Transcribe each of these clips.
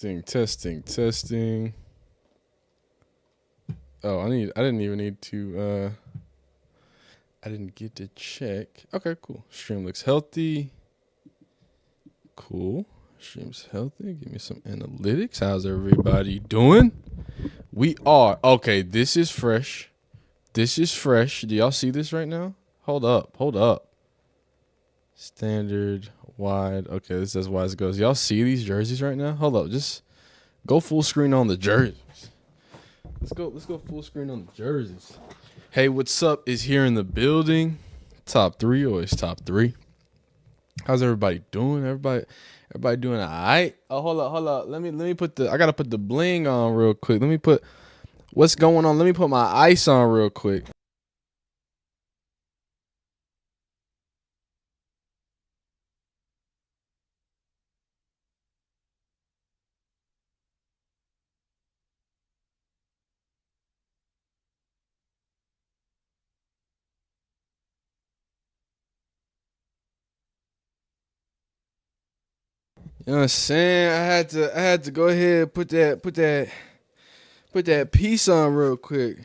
Testing. Oh, I didn't even need to I didn't get to check. Okay, cool. Stream looks healthy. Cool. Stream's healthy. Give me some analytics. How's everybody doing? We are. Okay, this is fresh. This is fresh. Do y'all see this right now? Hold up. Standard, wide. Okay, this is as wide as it goes. Y'all see these jerseys right now? Hold up. Just go full screen on the jerseys. Let's go full screen on the jerseys. Hey, what's up? Is here in the building. Top 3, always top 3. How's everybody doing? Everybody doing all right? Oh, hold up. Let me put I gotta put the bling on real quick. Let me put what's going on. Let me put my ice on real quick. You know what I'm saying? I had to go ahead and put that piece on real quick.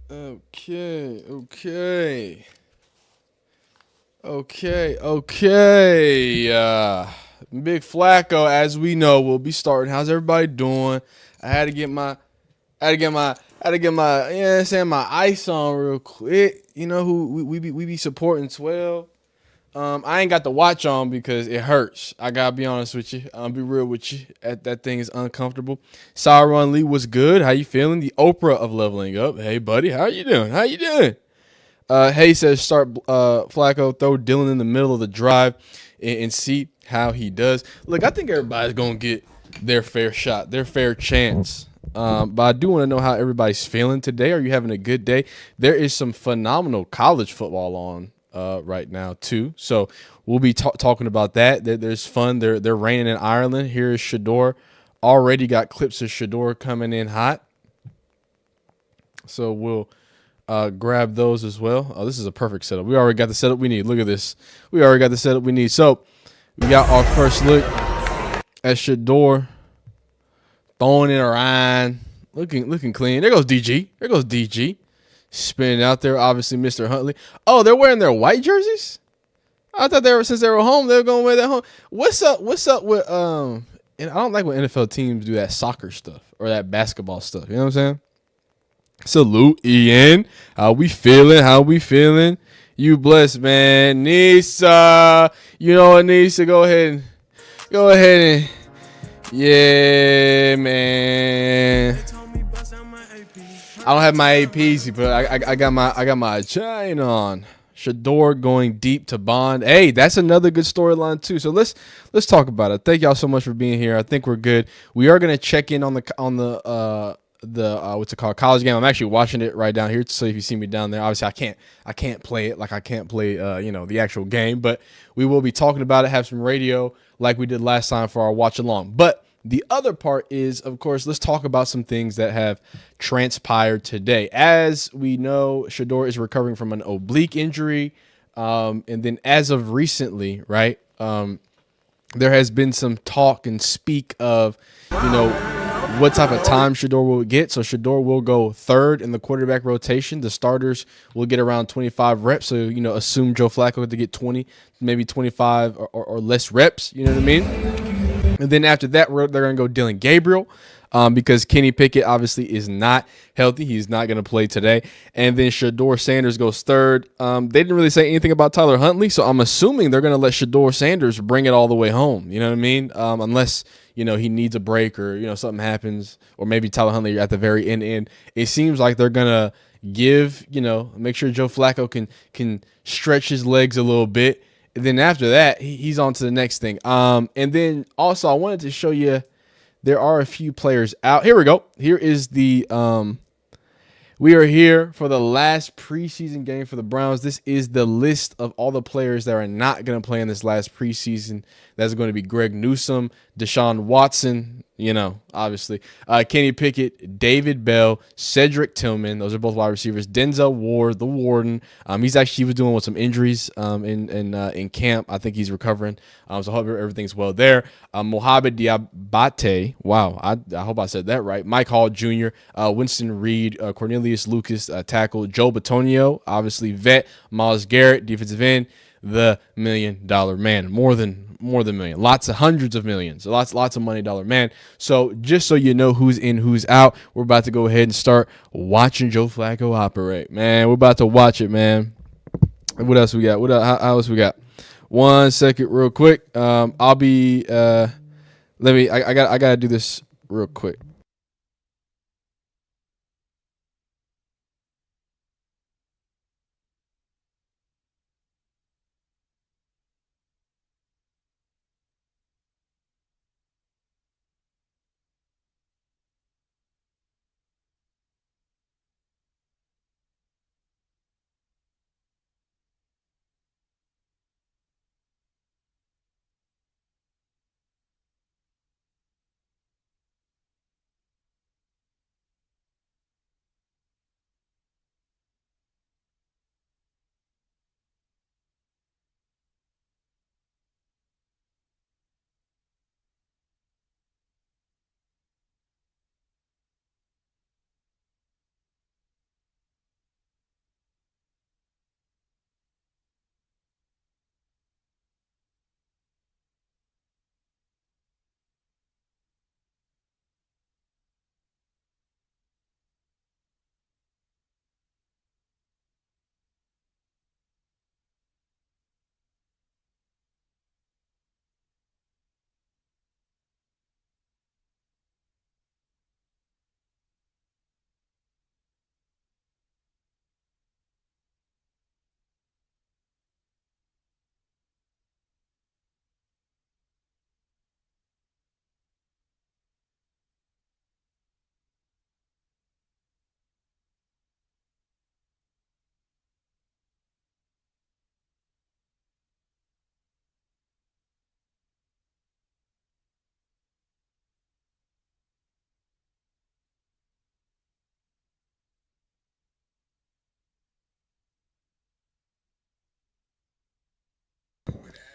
Okay. Big Flacco, as we know, will be starting. How's everybody doing? I had to get my you know what I'm saying, my ice on real quick. You know who we be supporting 12. I ain't got the watch on because it hurts. I gotta be honest with you. I'll be real with you. That thing is uncomfortable. Sauron Lee was good. How you feeling? The Oprah of leveling up. Hey, buddy, how you doing? Hey says start Flacco, throw Dylan in the middle of the drive and see how he does. Look, I think everybody's gonna get their fair shot, their fair chance. But I do want to know how everybody's feeling today. Are you having a good day? There is some phenomenal college football on right now too, so we'll be talking about that. There's fun. They're raining in Ireland. Here is Shedeur. Already got clips of Shedeur coming in hot, so we'll grab those as well. Oh, this is a perfect setup. We already got the setup we need. Look at this. We already got the setup we need. So we got our first look at Shedeur throwing it around, looking clean. There goes DG. Spinning out there, obviously Mr. Huntley. Oh, they're wearing their white jerseys? I thought since they were home, they were gonna wear that home. What's up with and I don't like when NFL teams do that soccer stuff or that basketball stuff. You know what I'm saying? Salute, Ian. How we feeling? You blessed, man. Nisa. You know what, Nisa? Go ahead and yeah, man. I don't have my APs, but I got my chain on. Shedeur going deep to Bond. Hey, that's another good storyline too. So let's talk about it. Thank y'all so much for being here. I think we're good. We are gonna check in on the what's it called, college game. I'm actually watching it right down here. So if you see me down there, obviously I can't play it like I can't play the actual game, but we will be talking about it. Have some radio like we did last time for our watch along. But the other part is, of course, let's talk about some things that have transpired today. As we know, Shedeur is recovering from an oblique injury. And then as of recently, right, there has been some talk and speak of, what type of time Shedeur will get. So Shedeur will go third in the quarterback rotation. The starters will get around 25 reps. So, assume Joe Flacco to get 20, maybe 25 or less reps. You know what I mean? And then after that, they're going to go Dylan Gabriel because Kenny Pickett obviously is not healthy. He's not going to play today. And then Shedeur Sanders goes third. They didn't really say anything about Tyler Huntley, so I'm assuming they're going to let Shedeur Sanders bring it all the way home. You know what I mean? Unless, he needs a break or, something happens, or maybe Tyler Huntley at the very end. It seems like they're going to give, make sure Joe Flacco can stretch his legs a little bit. And then after that, he's on to the next thing. And then also I wanted to show you, there are a few players out. Here we go. Here is the we are here for the last preseason game for the Browns. This is the list of all the players that are not going to play in this last preseason. That's going to be Greg Newsome, Deshaun Watson, obviously. Kenny Pickett, David Bell, Cedric Tillman. Those are both wide receivers. Denzel Ward, the Warden. He was dealing with some injuries in camp. I think he's recovering. So I hope everything's well there. Mohamed Diabate. Wow, I hope I said that right. Mike Hall Jr., Winston Reed, Cornelius Lucas, tackle. Joe Batonio, obviously vet. Myles Garrett, defensive end. The $1 million man, more than $1 million, lots of hundreds of millions, lots of money dollar man. So just so you know who's in, who's out, we're about to go ahead and start watching Joe Flacco operate, man. We're about to watch it, man. What else we got? How else we got? 1 second, real quick. I'll be. I gotta do this real quick.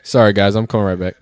Sorry, guys, I'm coming right back.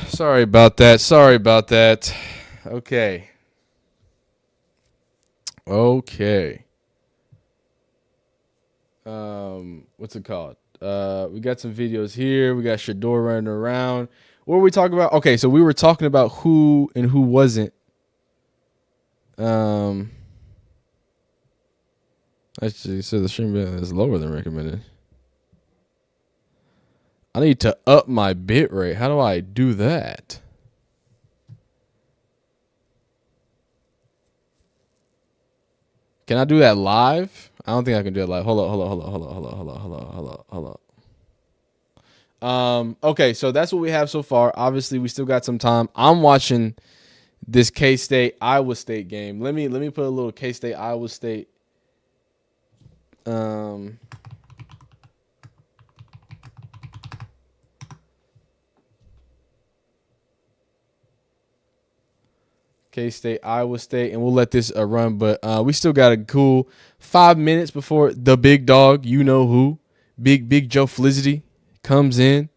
Sorry about that. Sorry about that. Okay. Okay. What's it called? We got some videos here. We got Shedeur running around. What were we talking about? Okay, so we were talking about who and who wasn't. Actually, so the stream is lower than recommended. I need to up my bit rate. How do I do that? Can I do that live? I don't think I can do it live. Hold up. Okay, so that's what we have so far. Obviously, we still got some time. I'm watching this K-State Iowa State game. Let me put a little K-State Iowa State. K-State Iowa State, and we'll let this run. But we still got a cool 5 minutes before the big dog, you know who, Big Joe Felicity, comes in.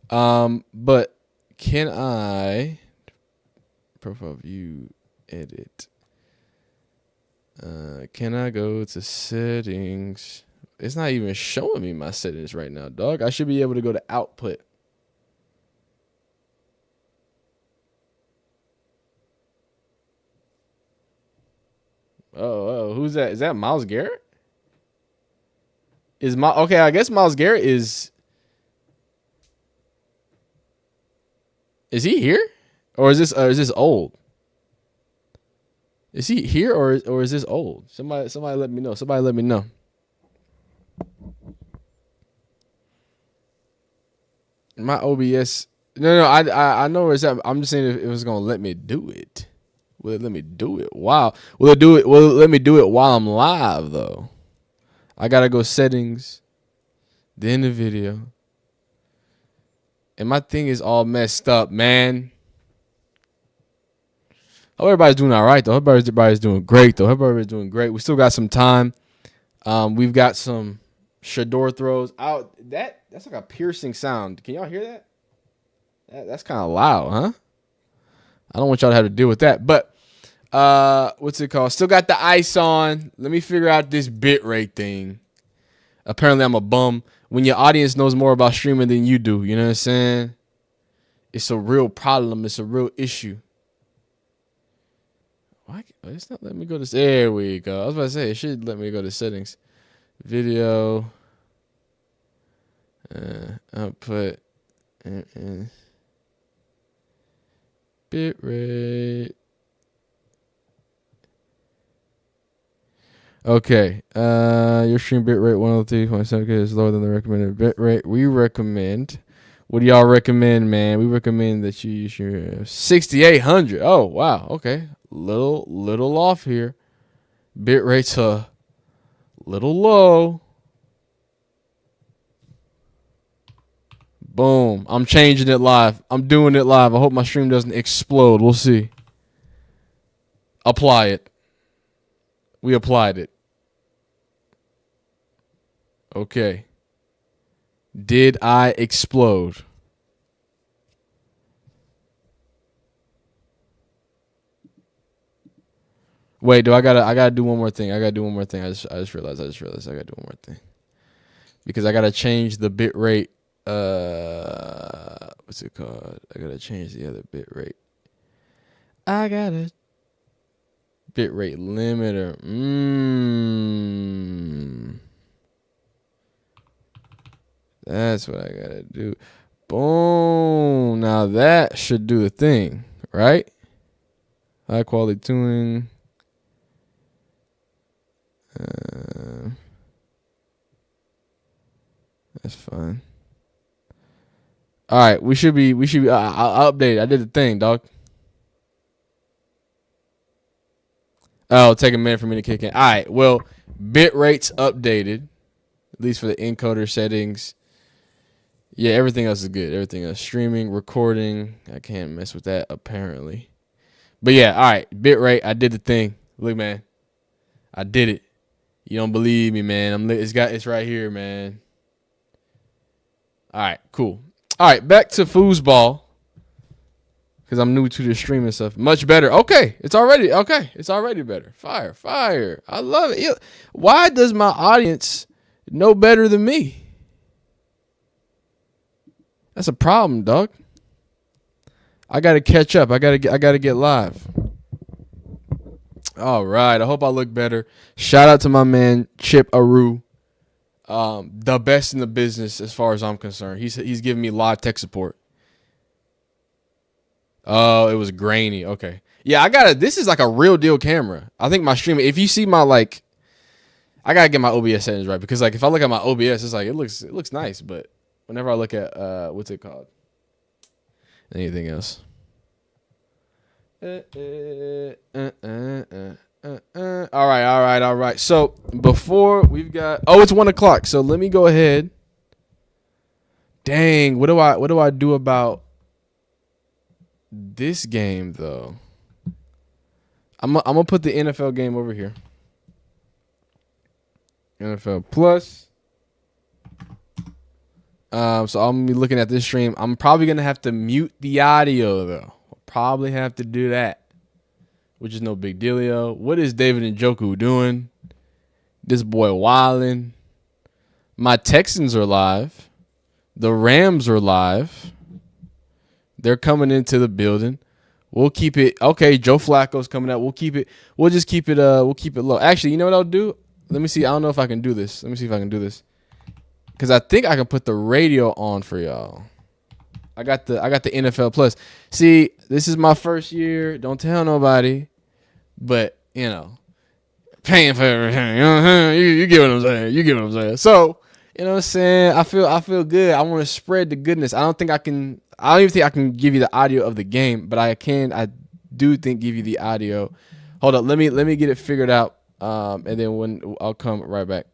But can I profile view edit? Can I go to settings? It's not even showing me my settings right now, dog. I should be able to go to output. Oh, who's that? Is that Myles Garrett? Okay, I guess Myles Garrett is he here? Or is this old? Is he here or is this old? Somebody let me know. Somebody let me know. My OBS. No, I know where it's at. I'm just saying if it was gonna let me do it. Will it let me do it? Wow. Will it let me do it while I'm live though? I gotta go settings, then the video. And my thing is all messed up, man. Hope everybody's doing all right though. Hope everybody's doing great though. Hope everybody's doing great. We still got some time. We've got some Shedeur throws out. That's like a piercing sound. Can y'all hear that? That's kind of loud, huh? I don't want y'all to have to deal with that. But what's it called? Still got the ice on. Let me figure out this bitrate thing. Apparently, I'm a bum. When your audience knows more about streaming than you do, you know what I'm saying? It's a real problem. It's a real issue. Why? It's not letting me go to. There we go. I was about to say it should let me go to settings, video, output, bitrate. Okay. Your stream bitrate 103.7K is lower than the recommended bitrate. We recommend. What do y'all recommend, man? We recommend that you use your 6800. Oh, wow. Okay. Little off here. Bitrate's a little low. Boom. I'm changing it live. I'm doing it live. I hope my stream doesn't explode. We'll see. Apply it. We applied it. Okay. Did I explode? Wait, I gotta do one more thing. I just realized I gotta do one more thing. Because I gotta change the bit rate. What's it called? I gotta change the other bit rate. I gotta bit rate limiter. That's what I gotta do. Boom. Now that should do the thing, right? High quality tuning. That's fine. All right, we should be. I'll update it. I did the thing, dog. Oh, it'll take a minute for me to kick in. All right, well, bit rate's updated, at least for the encoder settings. Yeah, everything else is good. Everything else, streaming, recording, I can't mess with that apparently. But yeah, all right, bit rate, I did the thing. Look, man, I did it. You don't believe me, man? It's right here, man. All right, cool. All right, back to foosball because I'm new to the streaming stuff. Much better. Okay, it's already better. Fire. I love it. Why does my audience know better than me? That's a problem, dog. I gotta catch up. I gotta get live. All right. I hope I look better. Shout out to my man Chip Aru, the best in the business as far as I'm concerned. He's giving me live tech support. Oh, it was grainy. Okay. Yeah, this is like a real deal camera. I think my stream. If you see my I gotta get my OBS settings right because if I look at my OBS, it's like it looks nice, but Whenever I look at what's it called? Anything else? All right. So before we've got it's 1 o'clock. So let me go ahead. Dang, what do I do about this game though? I'm gonna put the NFL game over here. NFL Plus. So I'm gonna be looking at this stream. I'm probably gonna have to mute the audio though. I'll probably have to do that, which is no big dealio. What is David Njoku doing? This boy wildin'. My Texans are live. The Rams are live. They're coming into the building. We'll keep it. Okay, Joe Flacco's coming out. We'll keep it. We'll just keep it. We'll keep it low. Actually, you know what I'll do? Let me see. I don't know if I can do this. Let me see if I can do this. Because I think I can put the radio on for y'all. I got the NFL Plus. See, this is my first year. Don't tell nobody. But, paying for everything. You get what I'm saying. So, you know what I'm saying? I feel good. I want to spread the goodness. I don't even think I can give you the audio of the game, but I do think give you the audio. Hold up. Let me get it figured out. And then when I'll come right back.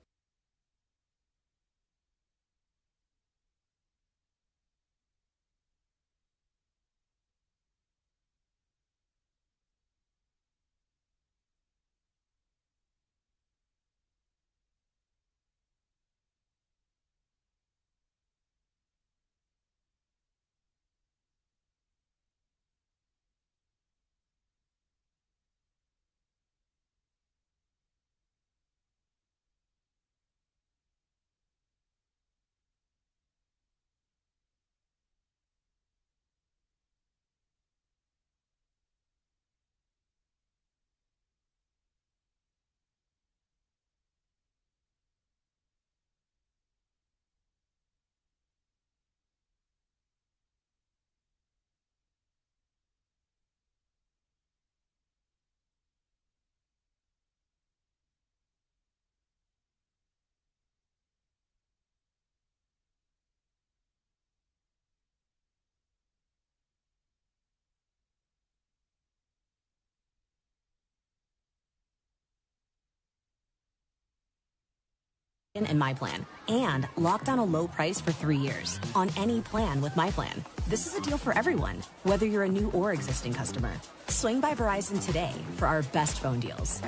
In my plan, and locked on a low price for 3 years on any plan with my plan. This is a deal for everyone, whether you're a new or existing customer. Swing by Verizon today for our best phone deals.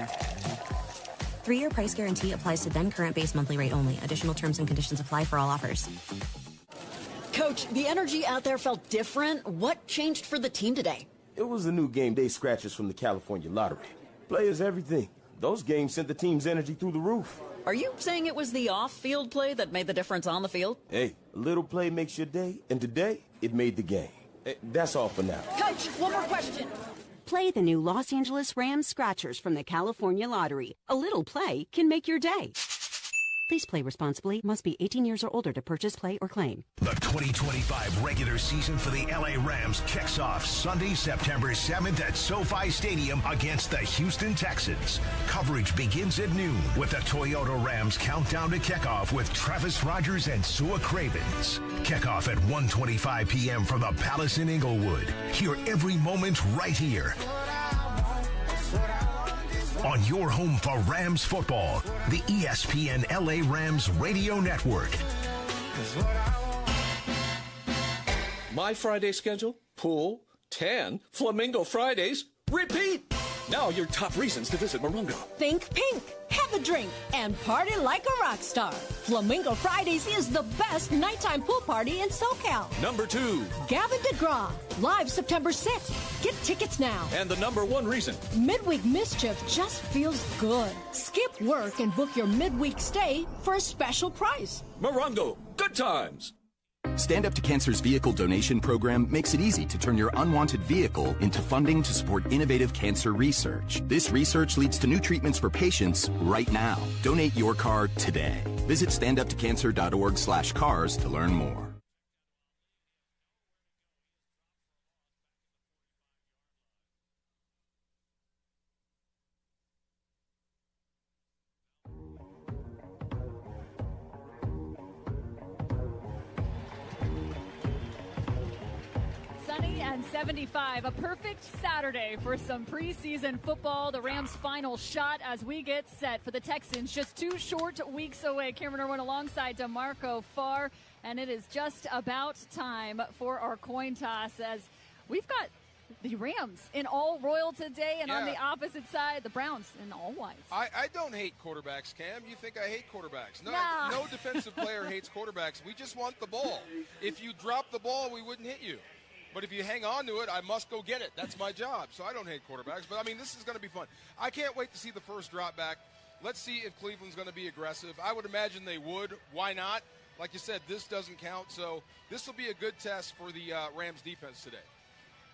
3-year price guarantee applies to then current base monthly rate only. Additional terms and conditions apply for all offers. Coach, the energy out there felt different. What changed for the team today? It was the new game day scratchers from the California Lottery. Players, everything. Those games sent the team's energy through the roof. Are you saying it was the off-field play that made the difference on the field? Hey, a little play makes your day, and today, it made the game. That's all for now. Coach, one more question. Play the new Los Angeles Rams Scratchers from the California Lottery. A little play can make your day. Please play responsibly. Must be 18 years or older to purchase, play, or claim. The 2025 regular season for the LA Rams kicks off Sunday, September 7th at SoFi Stadium against the Houston Texans. Coverage begins at noon with the Toyota Rams countdown to kickoff with Travis Rogers and Sua Cravens. Kickoff at 1:25 p.m. from the Palace in Inglewood. Hear every moment right here on your home for Rams football, the ESPN LA Rams radio network. My Friday schedule, pool, tan, Flamingo Fridays, repeat. Now your top reasons to visit Morongo. Think pink, have a drink, and party like a rock star. Flamingo Fridays is the best nighttime pool party in SoCal. Number 2. Gavin DeGraw, live September 6th. Get tickets now. And the number 1 reason. Midweek mischief just feels good. Skip work and book your midweek stay for a special price. Morongo, good times. Stand Up to Cancer's vehicle donation program makes it easy to turn your unwanted vehicle into funding to support innovative cancer research. This research leads to new treatments for patients right now. Donate your car today. Visit standuptocancer.org/cars to learn more. sunny and 75. A perfect Saturday for some preseason football. The Rams' final shot as we get set for the Texans. Just 2 short weeks away. Cameron Irwin alongside DeMarco Farr. And it is just about time for our coin toss as we've got the Rams in all royal today, and on the opposite side, the Browns in all white. I don't hate quarterbacks, Cam. You think I hate quarterbacks. No, Nah. no defensive player hates quarterbacks. We just want the ball. If you drop the ball, we wouldn't hit you. But if you hang on to it, I must go get it. That's my job. So I don't hate quarterbacks. But, I mean, this is going to be fun. I can't wait to see the first drop back. Let's see if Cleveland's going to be aggressive. I would imagine they would. Why not? Like you said, this doesn't count. So this will be a good test for the Rams defense today.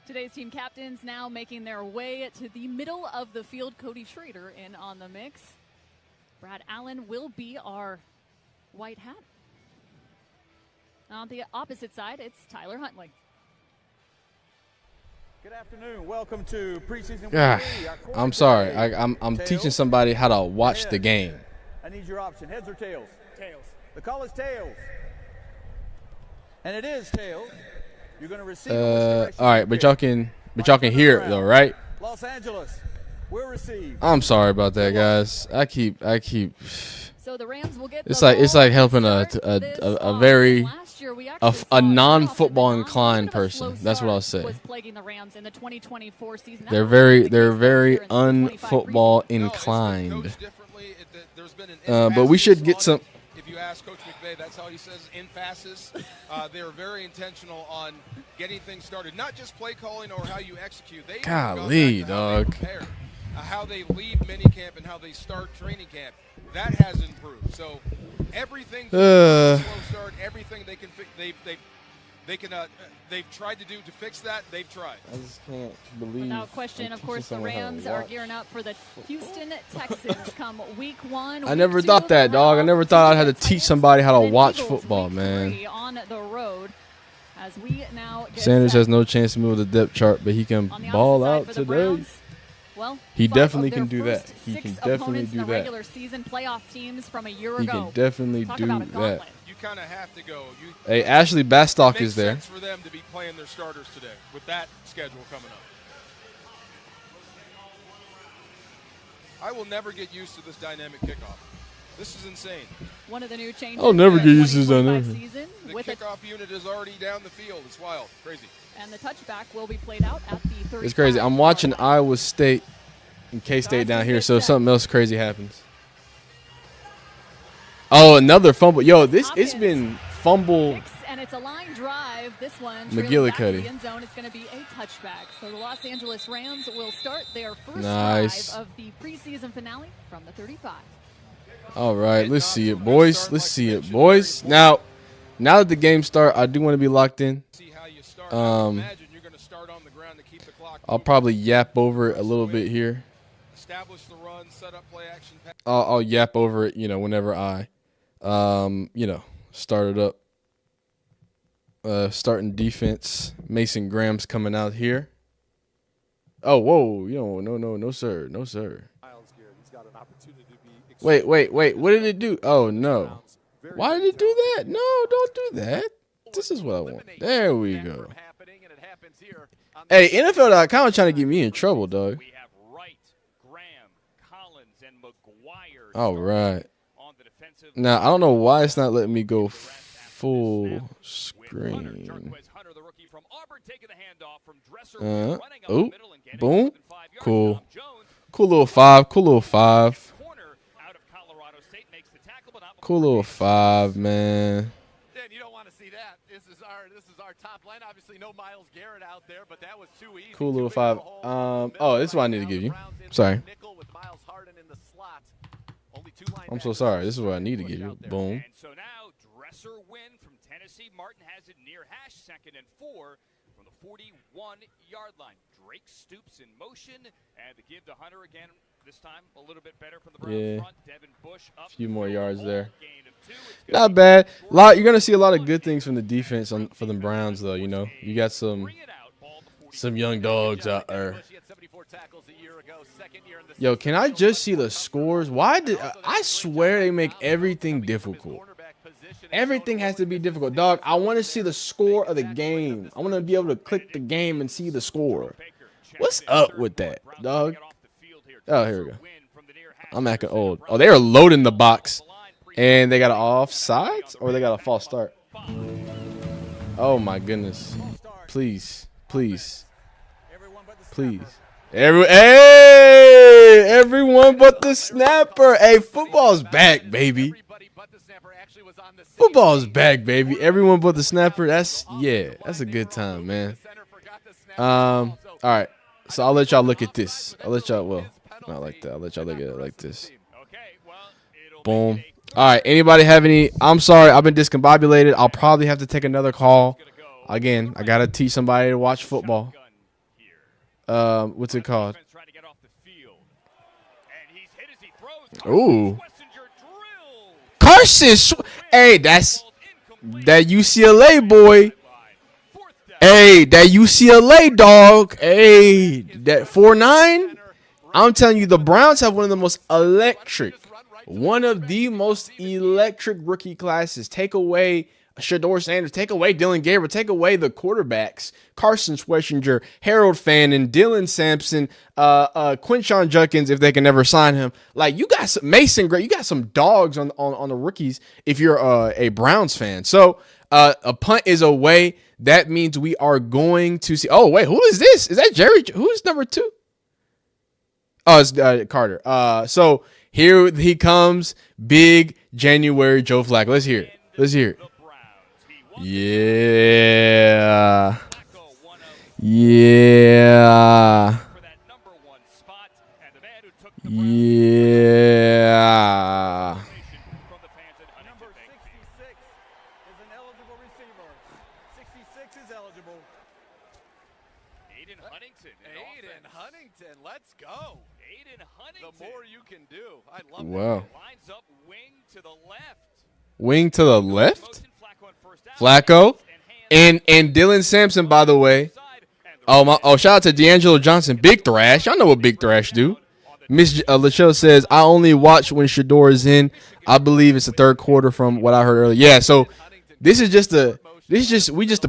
Today's team captains now making their way to the middle of the field. Cody Schrader in on the mix. Brad Allen will be our white hat. On the opposite side, it's Tyler Huntley. Good afternoon. Welcome to preseason. God, I'm sorry. I'm teaching somebody how to watch the game. I need your option. Heads or tails? Tails. The call is tails. And it is tails. You're going to receive all right, but y'all can hear it though, right? Los Angeles will receive. I'm sorry about that, guys. I keep. So the Rams will get It's like helping a very non-football inclined person. That's what I'll say. They're very un-football inclined. But we should get some. If you ask Coach McVay, that's how he says emphasis. They're very intentional on getting things started, not just play calling or how you execute. They Golly, dog. How they leave minicamp and how they start training camp, that has improved. So everything from a slow start, everything they can fix, they've tried to do to fix that. They've tried. I just can't believe. Without question, of course, the Rams are gearing up for the Houston Texans come week 1. I never thought that, dog. I never thought I'd have to teach somebody how to watch football, man. On the road, as we now get Sanders set. has no chance to move the depth chart, but he can ball out today. Browns, well, he 5 definitely of can their do that. first He 6 can definitely opponents in do the that. regular season playoff teams from a year He ago. can definitely Talk do about a that. gauntlet. You kind of have to go. Hey, Ashley Bastock is there. It makes sense for them to be playing their starters today with that schedule coming up. I will never get used to this dynamic kickoff. This is insane. One of the new changes. I'll never get used to this season The with kickoff unit is already down the field. It's wild. Crazy. and the touchback will be played out at the 35. It's crazy. I'm watching Iowa State and K-State down here, so if something else crazy happens. Oh, another fumble. Yo, it's been fumble. And it's a line drive. This one McGillicuddy. the end zone. It's going to be a touchback. So the Los Angeles Rams will start their first Nice. drive of the preseason finale from the 35. All right, let's see it, boys. Let's see it, boys. Now that the game start, I do want to be locked in. I'll probably yap over it a little bit here. Establish the run, set up play action. I'll yap over it, whenever I, start it up. Starting defense. Mason Graham's coming out here. Oh, whoa, no, sir. Wait. What did it do? Oh, no. Why did it do that? No, don't do that. This is what I want. There we go. Hey, NFL.com trying to get me in trouble, dog. All right. Now, I don't know why it's not letting me go full screen. Oh, boom. Cool. Cool little five. Cool little five, man. Dan, you don't want to see that. This is our top line. Obviously, no Myles Garrett out there, but that was too easy. Cool little five. Oh, this is what I need to give you. Sorry. I'm so sorry. This is what I need to give you. Boom. And so now Dresser win from Tennessee. Martin has it near hash, 2nd and 4 from the 41-yard line. Drake stoops in motion, and the give to Hunter again. This time a little bit better from the Browns front. Devin Bush up. A few more yards there. Not bad. You're gonna see a lot of good things from the defense for the Browns, though. You got some young dogs out there. Yo, can I just see the scores? Why did I swear they make everything difficult? Everything has to be difficult, dog. I want to see the score of the game. I want to be able to click the game and see the score. What's up with that, dog? Oh, here we go. I'm acting old. Oh, they are loading the box, and they got an offsides or they got a false start. Oh my goodness! Please, please, please. Everyone but the snapper. Hey, football's back, baby. Football's back, baby. Everyone but the snapper. That's a good time, man. All right. So I'll let y'all look at this. I'll let y'all, not like that. I'll let y'all look at it like this. Boom. All right. Anybody have any? I'm sorry. I've been discombobulated. I'll probably have to take another call. Again, I got to teach somebody to watch football. What's it called? Ooh. Carson. Hey, that's that UCLA boy. Hey, that UCLA dog. Hey, that 4.9. I'm telling you, the Browns have one of the most electric rookie classes. Take away Shedeur Sanders, take away Dylan Gabriel, take away the quarterbacks, Carson Schwessinger, Harold Fannin, Dylan Sampson, Quinshon Judkins, if they can never sign him. Like, you got some Mason Gray, you got some dogs on the rookies if you're a Browns fan. So a punt is away. That means we are going to see. Oh, wait, who is this? Is that Jerry? Who is number 2? Oh, it's Carter. So here he comes, big January Joe Flacco. Let's hear it. Let's hear it. Yeah. Yeah. Yeah. Number 66 is an eligible receiver. 66 is eligible. Aiden Huntington, let's go. Aiden Huntington. The more you can do. I love wow. That. Lines up wing to the left. Wing to the left? Flacco. And Dylan Sampson, by the way. Shout out to D'Angelo Johnson. Big Thrash. Y'all know what Big Thrash do. Miss Lachelle says, I only watch when Shedeur is in. I believe it's the third quarter from what I heard earlier. Yeah, so this is just the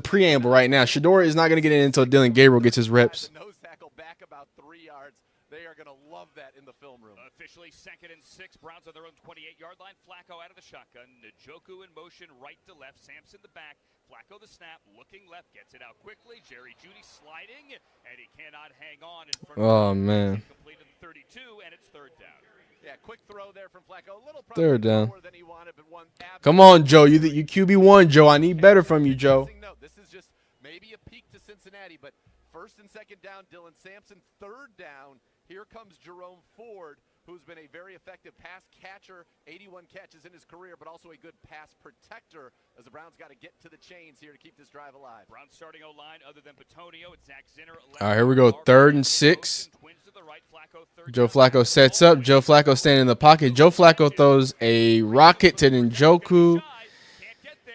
preamble right now. Shedeur is not going to get in until Dylan Gabriel gets his reps. Nose tackle back about 3 yards. They are going to love that in the film room. Officially 2nd and 6. Browns on their own 28-yard line. Flacco out of the shotgun. Njoku in motion right to left. Sampson the back. Flacco the snap. Looking left. Gets it out quickly. Jerry Jeudy sliding. And he cannot hang on in front of man. Completed 32, and it's 3rd down. Yeah, quick throw there from Flacco. A little 3rd down. Than he wanted, but one come on, Joe. You QB1, Joe. I need better from you, Joe. No, this is just maybe a peek to Cincinnati, but 1st and 2nd down, Dylan Sampson. 3rd down, here comes Jerome Ford, who's been a very effective pass catcher, 81 catches in his career, but also a good pass protector as the Browns got to get to the chains here to keep this drive alive. Browns starting O-line other than Petonio, it's Zach Zinner. All right, here we go. 3rd and 6. Joe Flacco sets up. Joe Flacco standing in the pocket. Joe Flacco throws a rocket to Njoku.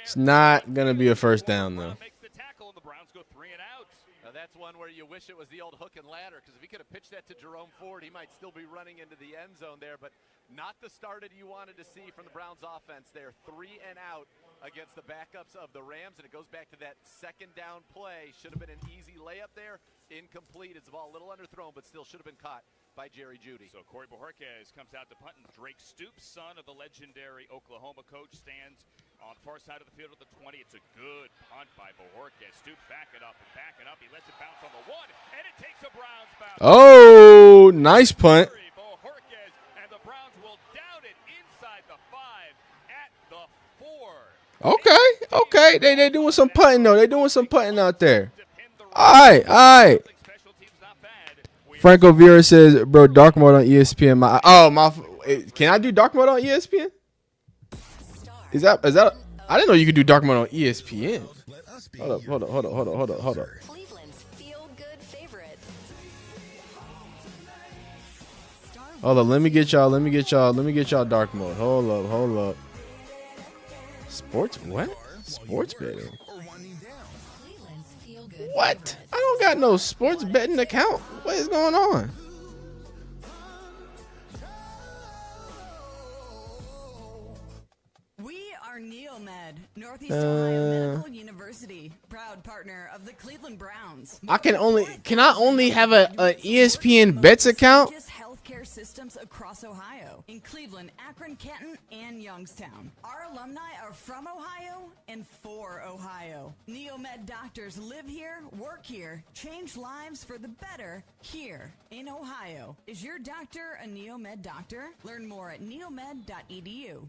It's not going to be a 1st down, though. That's one where you wish it was the old hook and ladder, because if he could have pitched that to Jerome Ford, he might still be running into the end zone there, but not the start that you wanted to see from the Browns offense. They're 3 and out against the backups of the Rams, and it goes back to that 2nd down play. Should have been an easy layup there. Incomplete. It's the ball a little underthrown, but still should have been caught by Jerry Jeudy. So Corey Bojorquez comes out to punt, and Drake Stoops, son of the legendary Oklahoma coach, stands on the far side of the field at the 20. It's a good punt by Bojorquez. Stoops backing up and backing up. He lets it bounce on the 1, and it takes a Browns bounce. Oh, nice punt. Bojorquez, and the Browns will down it inside the 5 at the 4. Okay. They doing some punting, though. They doing some punting out there. All right. Franco Vera says, bro, dark mode on ESPN. Can I do dark mode on ESPN? Is that? I didn't know you could do dark mode on ESPN. Hold up. Cleveland's feel-good favorite. Hold up, let me get y'all dark mode. Hold up. Sports what? Sports betting. What? I don't got no sports betting account. What is going on? We are Neomed. Northeast Ohio Medical University, proud partner of the Cleveland Browns. Can I only have a ESPN Bets account? Healthcare systems across Ohio, in Cleveland, Akron, Canton, and Youngstown. Our alumni are from Ohio and for Ohio. Neomed doctors live here, work here, change lives for the better here in Ohio. Is your doctor a Neomed doctor? Learn more at neomed.edu.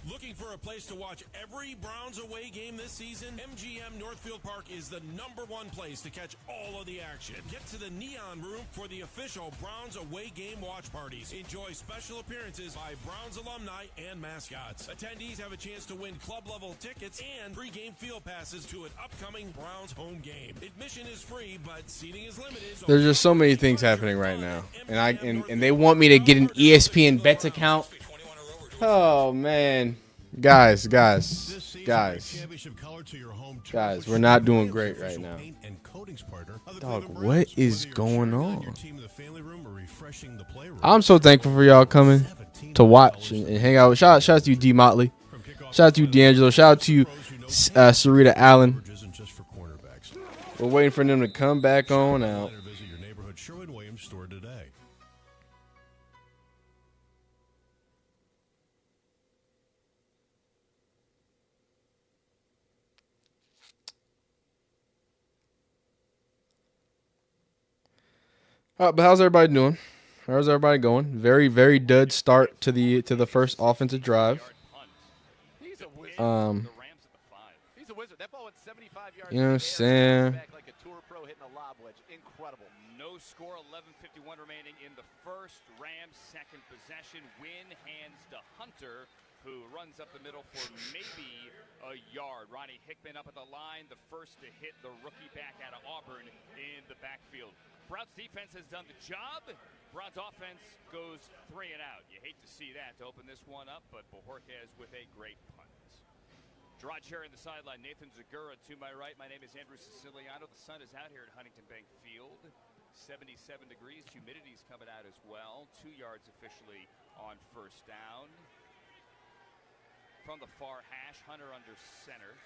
Looking for a place to watch every Browns away game this season? MGM Northfield Park is the #1 place to catch all of the action. Get to the Neon Room for the official Browns away game watch parties. Enjoy special appearances by Browns alumni and mascots. Attendees have a chance to win club-level tickets and pre-game field passes to an upcoming Browns home game. Admission is free, but seating is limited. So There's just so many things happening right now, and they want me to get an ESPN Bets account. Oh man, guys, we're not doing great right now. Dog, what is going on? I'm so thankful for y'all coming to watch and hang out. Shout out to you, D Motley. Shout out to you, D'Angelo. Shout out to you, Sarita Allen. We're waiting for them to come back on out. But how's everybody doing? How's everybody going? Very, very dud start to the first offensive drive. You know what I'm saying? No score, 11:51 remaining in the first. Rams second possession. Win hands to Hunter, who runs up the middle for maybe a yard. Ronnie Hickman up at the line, the first to hit the rookie back out of Auburn in the backfield. Browns defense has done the job. Browns offense goes 3 and out. You hate to see that to open this one up, but Bojorquez with a great punt. Draw chair in the sideline, Nathan Zagura to my right. My name is Andrew Siciliano. The sun is out here at Huntington Bank Field. 77 degrees. Humidity's coming out as well. 2 yards officially on first down. From the far hash, Hunter under center.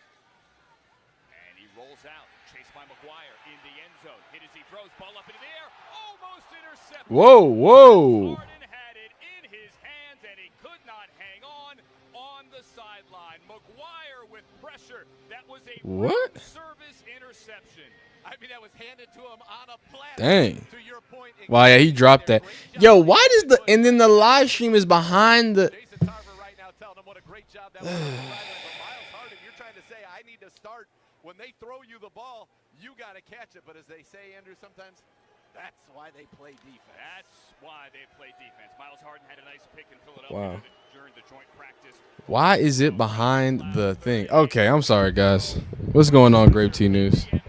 And he rolls out, chased by McGuire in the end zone. Hit as he throws, ball up into the air, almost intercepted. Whoa. Harden had it in his hands, and he could not hang on the sideline. McGuire with pressure. That was a service interception. I mean, that was handed to him on a platter. Dang. To your point, Wow, yeah, he dropped that. Yo, why does and then the live stream is behind the. Jason Tarver right now telling him what a great job that was on the sideline. But Miles Harden, you're trying to say, I need to start. When they throw you the ball, you got to catch it. But as they say, Andrew, sometimes that's why they play defense. That's why they play defense. Miles Harden had a nice pick in Philadelphia during the joint practice. Why is it behind the thing? Okay, I'm sorry, guys. What's going on, Grape T News? He is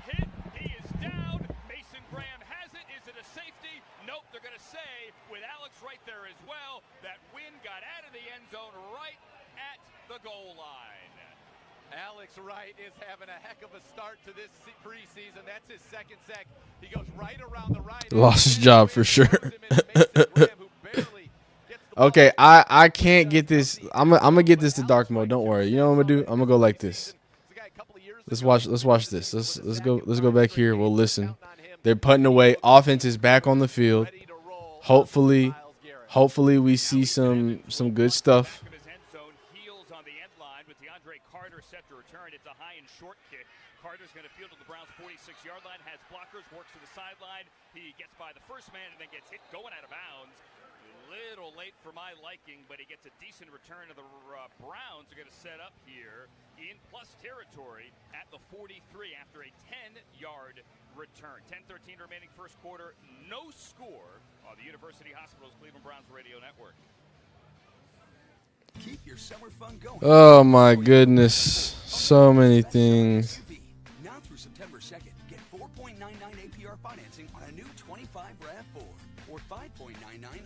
hit. He is down. Mason Graham has it. Is it a safety? Nope. They're going to say, with Alex right there as well, that Wynn got out of the end zone right at the goal line. Alex Wright is having a heck of a start to this preseason. That's his second sack. He goes right around the right. Lost his job for sure. Okay, I can't get this. I'm gonna get this to dark mode. Don't worry. You know what I'm gonna do? I'm gonna go like this. Let's watch this. Let's go back here. We'll listen. They're putting away. Offense is back on the field. Hopefully we see some good stuff. Carter's going to field to the Browns' 46-yard line, has blockers, works to the sideline. He gets by the first man and then gets hit going out of bounds. A little late for my liking, but he gets a decent return. The Browns are going to set up here in plus territory at the 43 after a 10-yard return. 10-13 remaining first quarter. No score on the University Hospitals Cleveland Browns Radio Network. Keep your summer fun going. Oh my goodness. So many things. Now through September 2nd, get 4.99 APR financing on a new 25 RAV4 or 5.99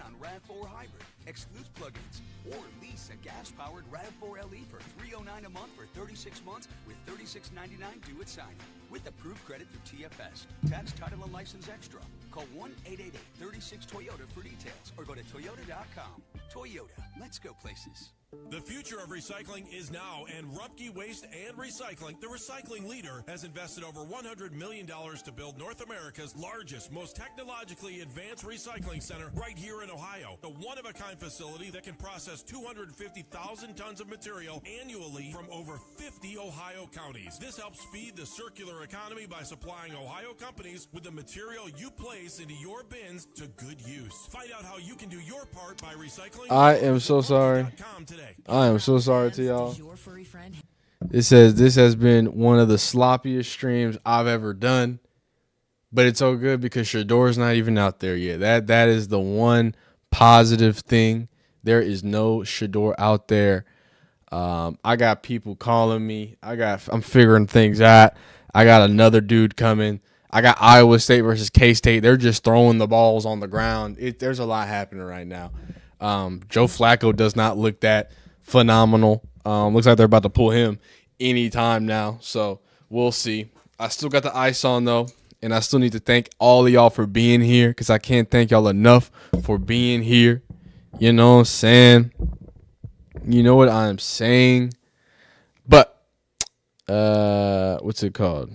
on RAV4 Hybrid. Excludes plugins or lease a gas-powered RAV4 LE for $309 a month for 36 months with $36.99 due at signing. With approved credit through TFS. Tax, title, and license extra. Call 1-888-36-TOYOTA for details or go to Toyota.com. Toyota, let's go places. The future of recycling is now, and Ruppke Waste and Recycling, the recycling leader, has invested over $100 million to build North America's largest, most technologically advanced recycling center right here in Ohio. A one-of-a-kind facility that can process 250,000 tons of material annually from over 50 Ohio counties. This helps feed the circular economy by supplying Ohio companies with the material you place into your bins to good use. Find out how you can do your part by recycling. I am so sorry. I am so sorry to y'all. It says this has been one of the sloppiest streams I've ever done, but it's so good because Shedeur's not even out there yet. That is the one positive thing. There is no Shedeur out there. I got people calling me. I'm figuring things out. I got another dude coming. I got Iowa State versus K-State. They're just throwing the balls on the ground. There's a lot happening right now. Joe Flacco does not look that phenomenal. Looks like they're about to pull him anytime now. So we'll see. I still got the ice on though, and I still need to thank all of y'all for being here because I can't thank y'all enough for being here. You know what I'm saying? You know what I'm saying? But what's it called?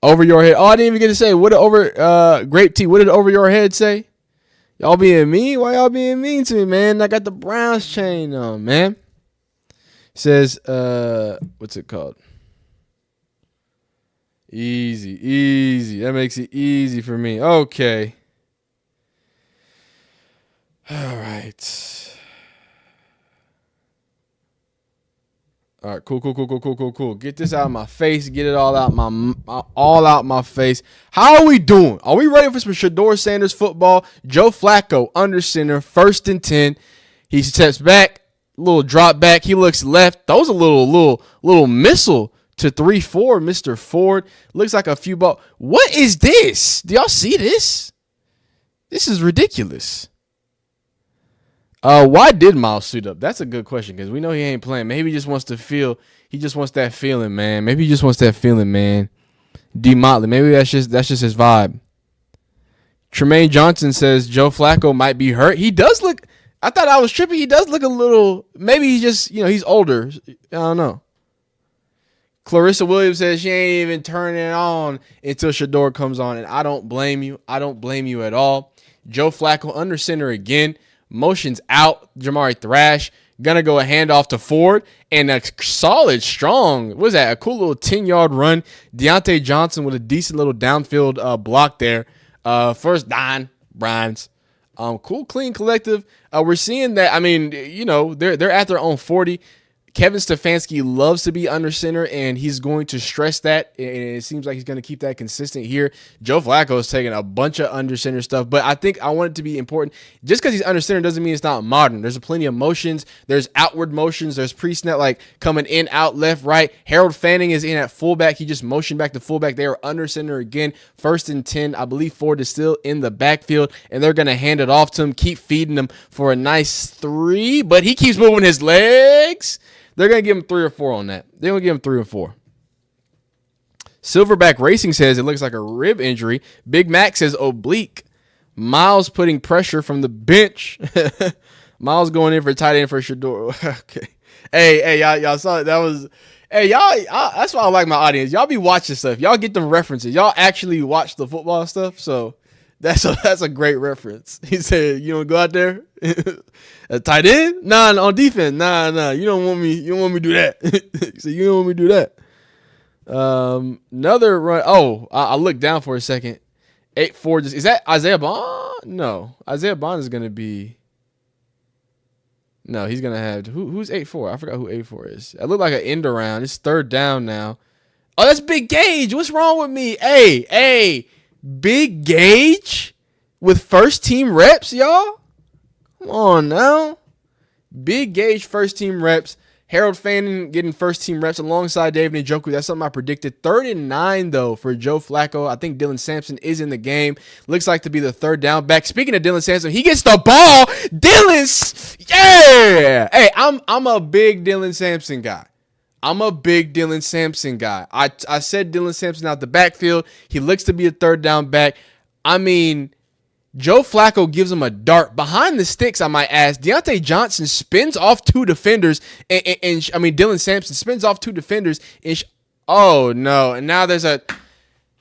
Over your head. Oh, I didn't even get to say what Grape Tea. What did over your head say? Y'all being mean? Why y'all being mean to me, man? I got the Browns chain on, man. Says, what's it called? Easy. That makes it easy for me. Okay. All right. All right, cool. Get this out of my face. Get it all out my face. How are we doing? Are we ready for some Shedeur Sanders football? Joe Flacco under center, 1st and 10. He steps back, little drop back. He looks left. Throws a little missile to 3-4, Mr. Ford. Looks like a few ball. What is this? Do y'all see this? This is ridiculous. Why did Miles suit up? That's a good question because we know he ain't playing. Maybe he just wants to feel. He just wants that feeling, man. Maybe he just wants that feeling, man. D Motley. Maybe that's just his vibe. Tremaine Johnson says Joe Flacco might be hurt. He does look. I thought I was tripping. He does look a little. Maybe he just he's older. I don't know. Clarissa Williams says she ain't even turning it on until Shedeur comes on, and I don't blame you. I don't blame you at all. Joe Flacco under center again. Motion's out. Jamari Thrash gonna go a handoff to Ford and a solid, strong. What was that? A cool little 10-yard run. Deontay Johnson with a decent little downfield block there. First down, Browns. Cool, clean, collective. We're seeing that. I mean, they're at their own 40. Kevin Stefanski loves to be under center, and he's going to stress that, and it seems like he's going to keep that consistent here. Joe Flacco is taking a bunch of under center stuff, but I think I want it to be important. Just because he's under center doesn't mean it's not modern. There's plenty of motions. There's outward motions. There's pre-snap, like coming in, out, left, right. Harold Fanning is in at fullback. He just motioned back to fullback. They are under center again. 1st and 10. I believe Ford is still in the backfield, and they're going to hand it off to him, keep feeding him for a nice 3, but he keeps moving his legs. They're going to give him 3 or 4 on that. They're going to give him 3 or 4. Silverback Racing says it looks like a rib injury. Big Mac says oblique. Miles putting pressure from the bench. Miles going in for tight end for Shedeur. Okay. Hey, y'all saw it. That was. Hey, y'all. That's why I like my audience. Y'all be watching stuff. Y'all get them references. Y'all actually watch the football stuff. So that's a great reference. He said, "You don't go out there." A tight end? Nah, on defense. Nah. You don't want me to do that. He said, you don't want me to do that. Another run. Oh, I looked down for a second. 8-4. Is that Isaiah Bond? No. Isaiah Bond is going to be. No, he's going to have. Who's 8-4? I forgot who 8-4 is. It looked like an end around. It's 3rd down now. Oh, that's Big Gage. What's wrong with me? Hey. Big Gage with first team reps, y'all? Come on now. Big Gage first team reps. Harold Fanning getting first team reps alongside David Njoku. That's something I predicted. 3rd and 9, though, for Joe Flacco. I think Dylan Sampson is in the game. Looks like to be the 3rd down back. Speaking of Dylan Sampson, he gets the ball. Yeah. Hey, I'm a big Dylan Sampson guy. I said Dylan Sampson out the backfield. He looks to be a 3rd down back. I mean, Joe Flacco gives him a dart behind the sticks, I might ask. Deontay Johnson spins off 2 defenders. Dylan Sampson spins off 2 defenders. Oh, no. And now there's a...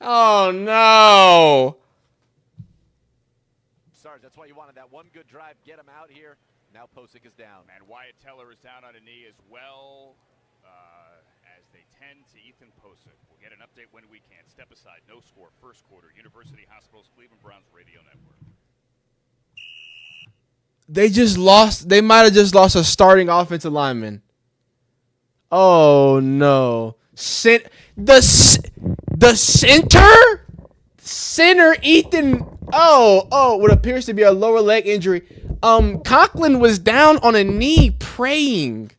Oh, no. Sarge, that's why you wanted that one good drive. Get him out here. Now Posick is down. And Wyatt Teller is down on a knee as well, as they tend to Ethan Posick. We'll get an update when we can. Step aside. No score. First quarter. University Hospitals, Cleveland Browns Radio Network. They just lost. They might have just lost a starting offensive lineman. Oh, no. The center, Ethan. What appears to be a lower leg injury. Conklin was down on a knee praying.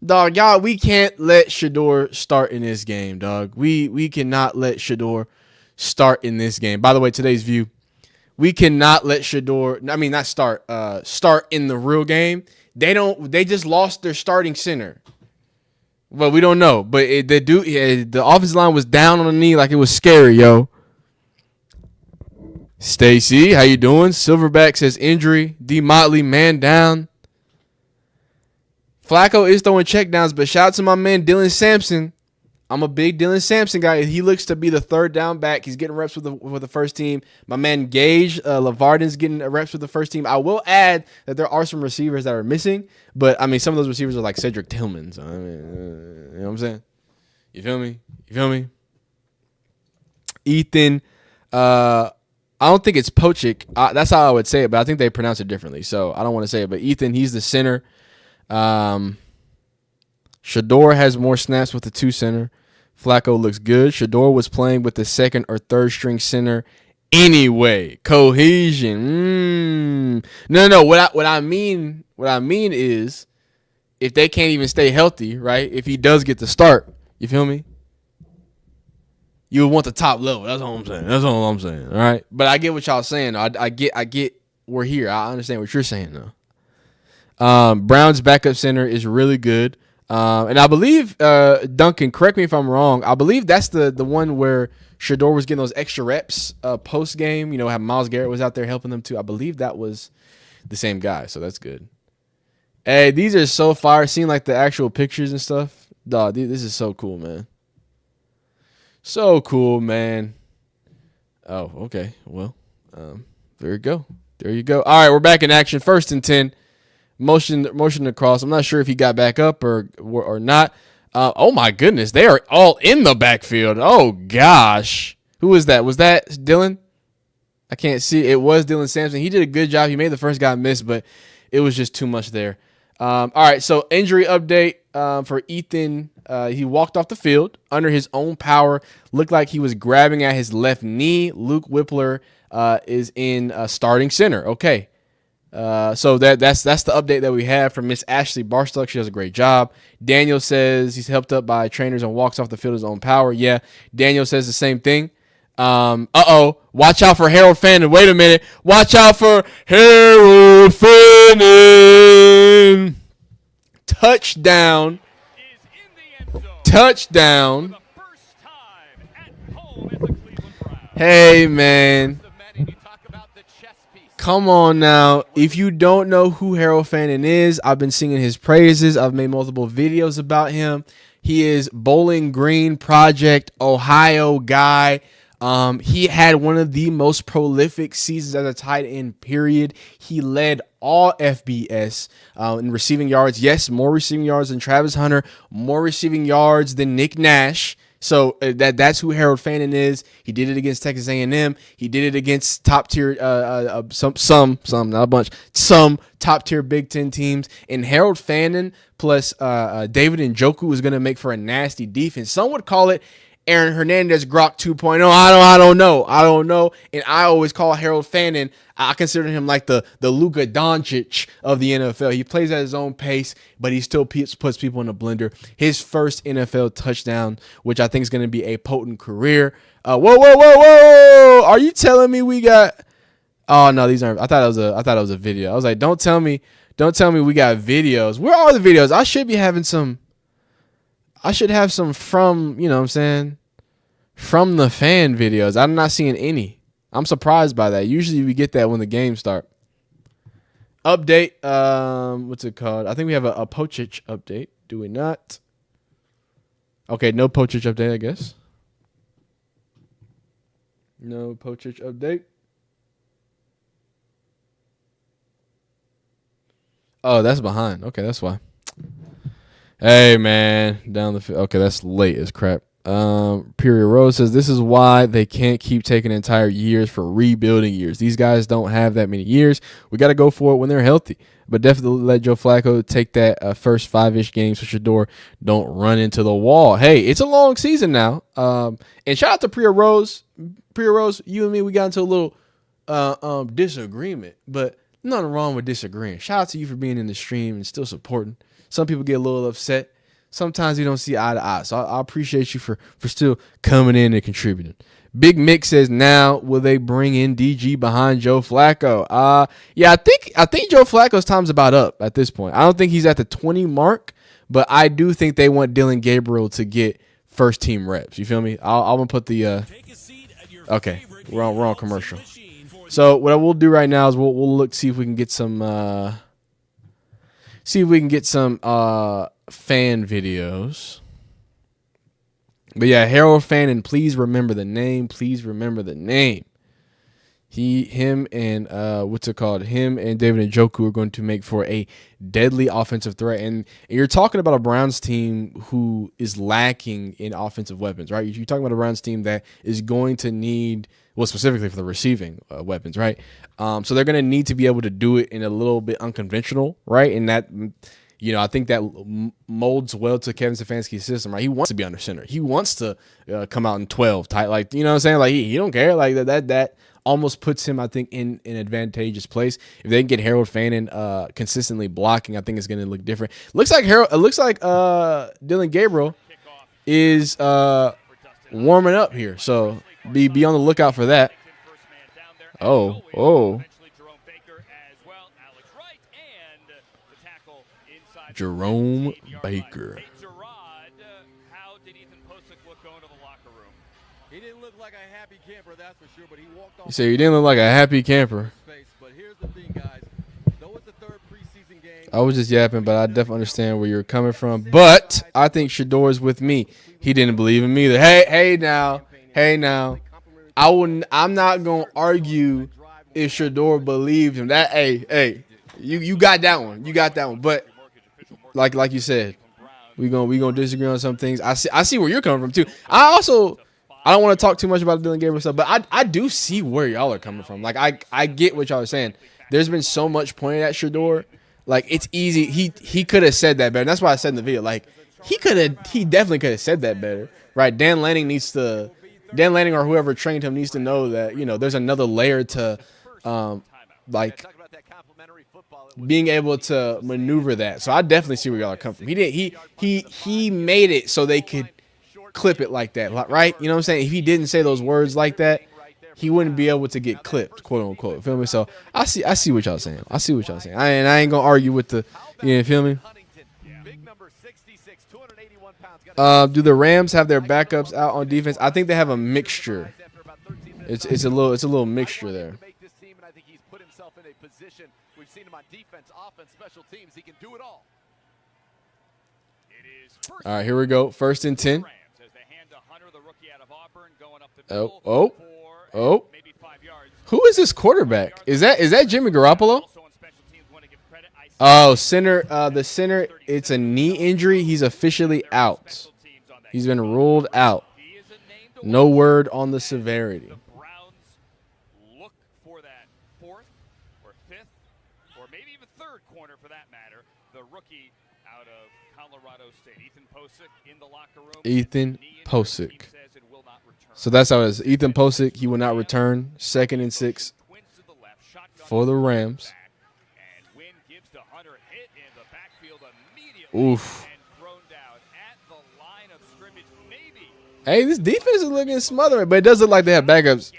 Dog, y'all, we can't let Shedeur start in this game, dog. We cannot let Shedeur start in this game. By the way, today's view, we cannot let Shedeur, not start in the real game. They just lost their starting center. Well, we don't know, but the offensive line was down on the knee like it was scary, yo. Stacy, how you doing? Silverback says injury. D. Motley, man down. Flacco is throwing checkdowns, but shout out to my man Dylan Sampson. I'm a big Dylan Sampson guy. He looks to be the third down back. He's getting reps with the first team. My man Gage Lavardin's getting reps with the first team. I will add that there are some receivers that are missing, but some of those receivers are like Cedric Tillman. So, you know what I'm saying? You feel me? Ethan, I don't think it's Pochik. That's how I would say it, but I think they pronounce it differently. So I don't want to say it. But Ethan, he's the center. Shedeur has more snaps with the 2 center. Flacco looks good. Shedeur was playing with the second or third string center anyway. Cohesion. No. What I mean is if they can't even stay healthy, right? If he does get the start, you feel me? You would want the top level. That's all I'm saying. All right. But I get what y'all saying. I get we're here. I understand what you're saying though. Brown's backup center is really good. And I believe, Duncan, correct me if I'm wrong, I believe that's the one where Shedeur was getting those extra reps post game. How Myles Garrett was out there helping them too. I believe that was the same guy, so that's good. Hey, these are so fire. Seeing like the actual pictures and stuff. Dog, this is so cool, man. So cool, man. Oh, okay. Well, there you go. All right, we're back in action. 1st and 10. Motion across. I'm not sure if he got back up or not. Oh my goodness, they are all in the backfield. Oh gosh, who was that? Was that Dylan? I can't see. It was Dylan Sampson. He did a good job. He made the first guy miss, but it was just too much there. All right, so injury update for Ethan. He walked off the field under his own power. Looked like he was grabbing at his left knee. Luke Whippler is in starting center. Okay. So that's the update that we have from Miss Ashley Barstock. She does a great job. Daniel says he's helped up by trainers and walks off the field his own power. Yeah, Daniel says the same thing. Watch out for Harold Fannin. Wait a minute. Watch out for Harold Fannin. Touchdown. Hey, man. Come on now. If you don't know who Harold Fannin is, I've been singing his praises. I've made multiple videos about him. He is Bowling Green Project, Ohio guy. He had one of the most prolific seasons as a tight end, period. He led all FBS in receiving yards. Yes, more receiving yards than Travis Hunter, more receiving yards than Nick Nash. So that's who Harold Fannin is. He did it against Texas A&M. He did it against top tier, some top tier Big Ten teams. And Harold Fannin plus David Njoku is going to make for a nasty defense. Some would call it Aaron Hernandez Grok 2.0. I don't know. And I always call Harold Fannin, I consider him like the Luka Doncic of the NFL. He plays at his own pace, but he still puts people in a blender. His first NFL touchdown, which I think is going to be a potent career. Whoa. Are you telling me we got... Oh, no, these aren't... I thought it was a video. I was like, don't tell me we got videos. Where are the videos? I should have some from, you know what I'm saying, from the fan videos. I'm not seeing any. I'm surprised by that. Usually we get that when the games start. Update. What's it called? I think we have a Pochich update. Do we not? Okay, no Pochich update, I guess. No Pochich update. Oh, that's behind. Okay, that's why. Hey, man. Down the field. Okay, that's late as crap. Period Rose says this is why they can't keep taking entire years for rebuilding years. These guys don't have that many years. We got to go for it when they're healthy. But definitely let Joe Flacco take that first 5-ish games for Shedeur. Don't run into the wall. Hey, it's a long season now. And shout out to Priya Rose. Priya Rose, you and me, we got into a little disagreement. But nothing wrong with disagreeing. Shout out to you for being in the stream and still supporting. Some people get a little upset. Sometimes we don't see eye to eye. So I appreciate you for still coming in and contributing. Big Mick says, now will they bring in DG behind Joe Flacco? Yeah, I think Joe Flacco's time's about up at this point. I don't think he's at the 20 mark, but I do think they want Dylan Gabriel to get first team reps. You feel me? I'm gonna put the okay. We're on commercial. So what I will do right now is we'll look, see if we can get some fan videos. But yeah, Harold Fannin, please remember the name. Please remember the name. Him and David Njoku are going to make for a deadly offensive threat. And you're talking about a Browns team who is lacking in offensive weapons, right? You're talking about a Browns team that is going to need, well, specifically for the receiving weapons, right? So they're going to need to be able to do it in a little bit unconventional, right? And that, you know, I think that molds well to Kevin Stefanski's system, right? He wants to be under center. He wants to come out in 12 tight, like, you know what I'm saying? Like he don't care, like that almost puts him, I think, in an advantageous place. If they can get Harold Fannin consistently blocking, I think it's going to look different. Looks like Dylan Gabriel is warming up here, so be on the lookout for that. Oh. Jerome Baker. How did Ethan Posick look going to the locker room? He didn't look like a happy camper, that's for sure, but he walked off. You say he didn't look like a happy camper. But here's the thing, guys. Though it's the third preseason game, I was just yapping, but I definitely understand where you're coming from. But I think Shedeur's with me. He didn't believe him either. Hey now. I'm not gonna argue if Shedeur believed him. That hey, you got that one. You got that one. But like you said, we gonna disagree on some things. I see where you're coming from too. I don't want to talk too much about the Dylan Gabriel stuff, but I do see where y'all are coming from. Like I get what y'all are saying. There's been so much pointed at Shedeur. Like it's easy. He could have said that better. And that's why I said in the video. Like he definitely could have said that better. Right? Dan Lanning or whoever trained him needs to know that, you know, there's another layer to like being able to maneuver that. So I definitely see where y'all are coming from. He made it so they could clip it like that, right? You know what I'm saying? If he didn't say those words like that, he wouldn't be able to get clipped, quote unquote. Feel me? So I see what y'all saying. I ain't gonna argue with the, you feel me? Do the Rams have their backups out on defense? I think they have a mixture. It's a little mixture there. We've seen him on defense, offense, special teams. He can do it all. All right, here we go. 1st and 10. Oh. Who is this quarterback? Is that Jimmy Garoppolo? Oh, center. The center. It's a knee injury. He's officially out. He's been ruled out. No word on the severity. Look for that 4th or 5th or maybe even 3rd corner for that matter. The rookie out of Colorado State, Ethan Posick, in the locker room. Ethan Posick. So that's how it is. Ethan Posick, he will not return. 2nd and 6 for the Rams. Oof. Hey, this defense is looking smothering, but it does look like they have backups.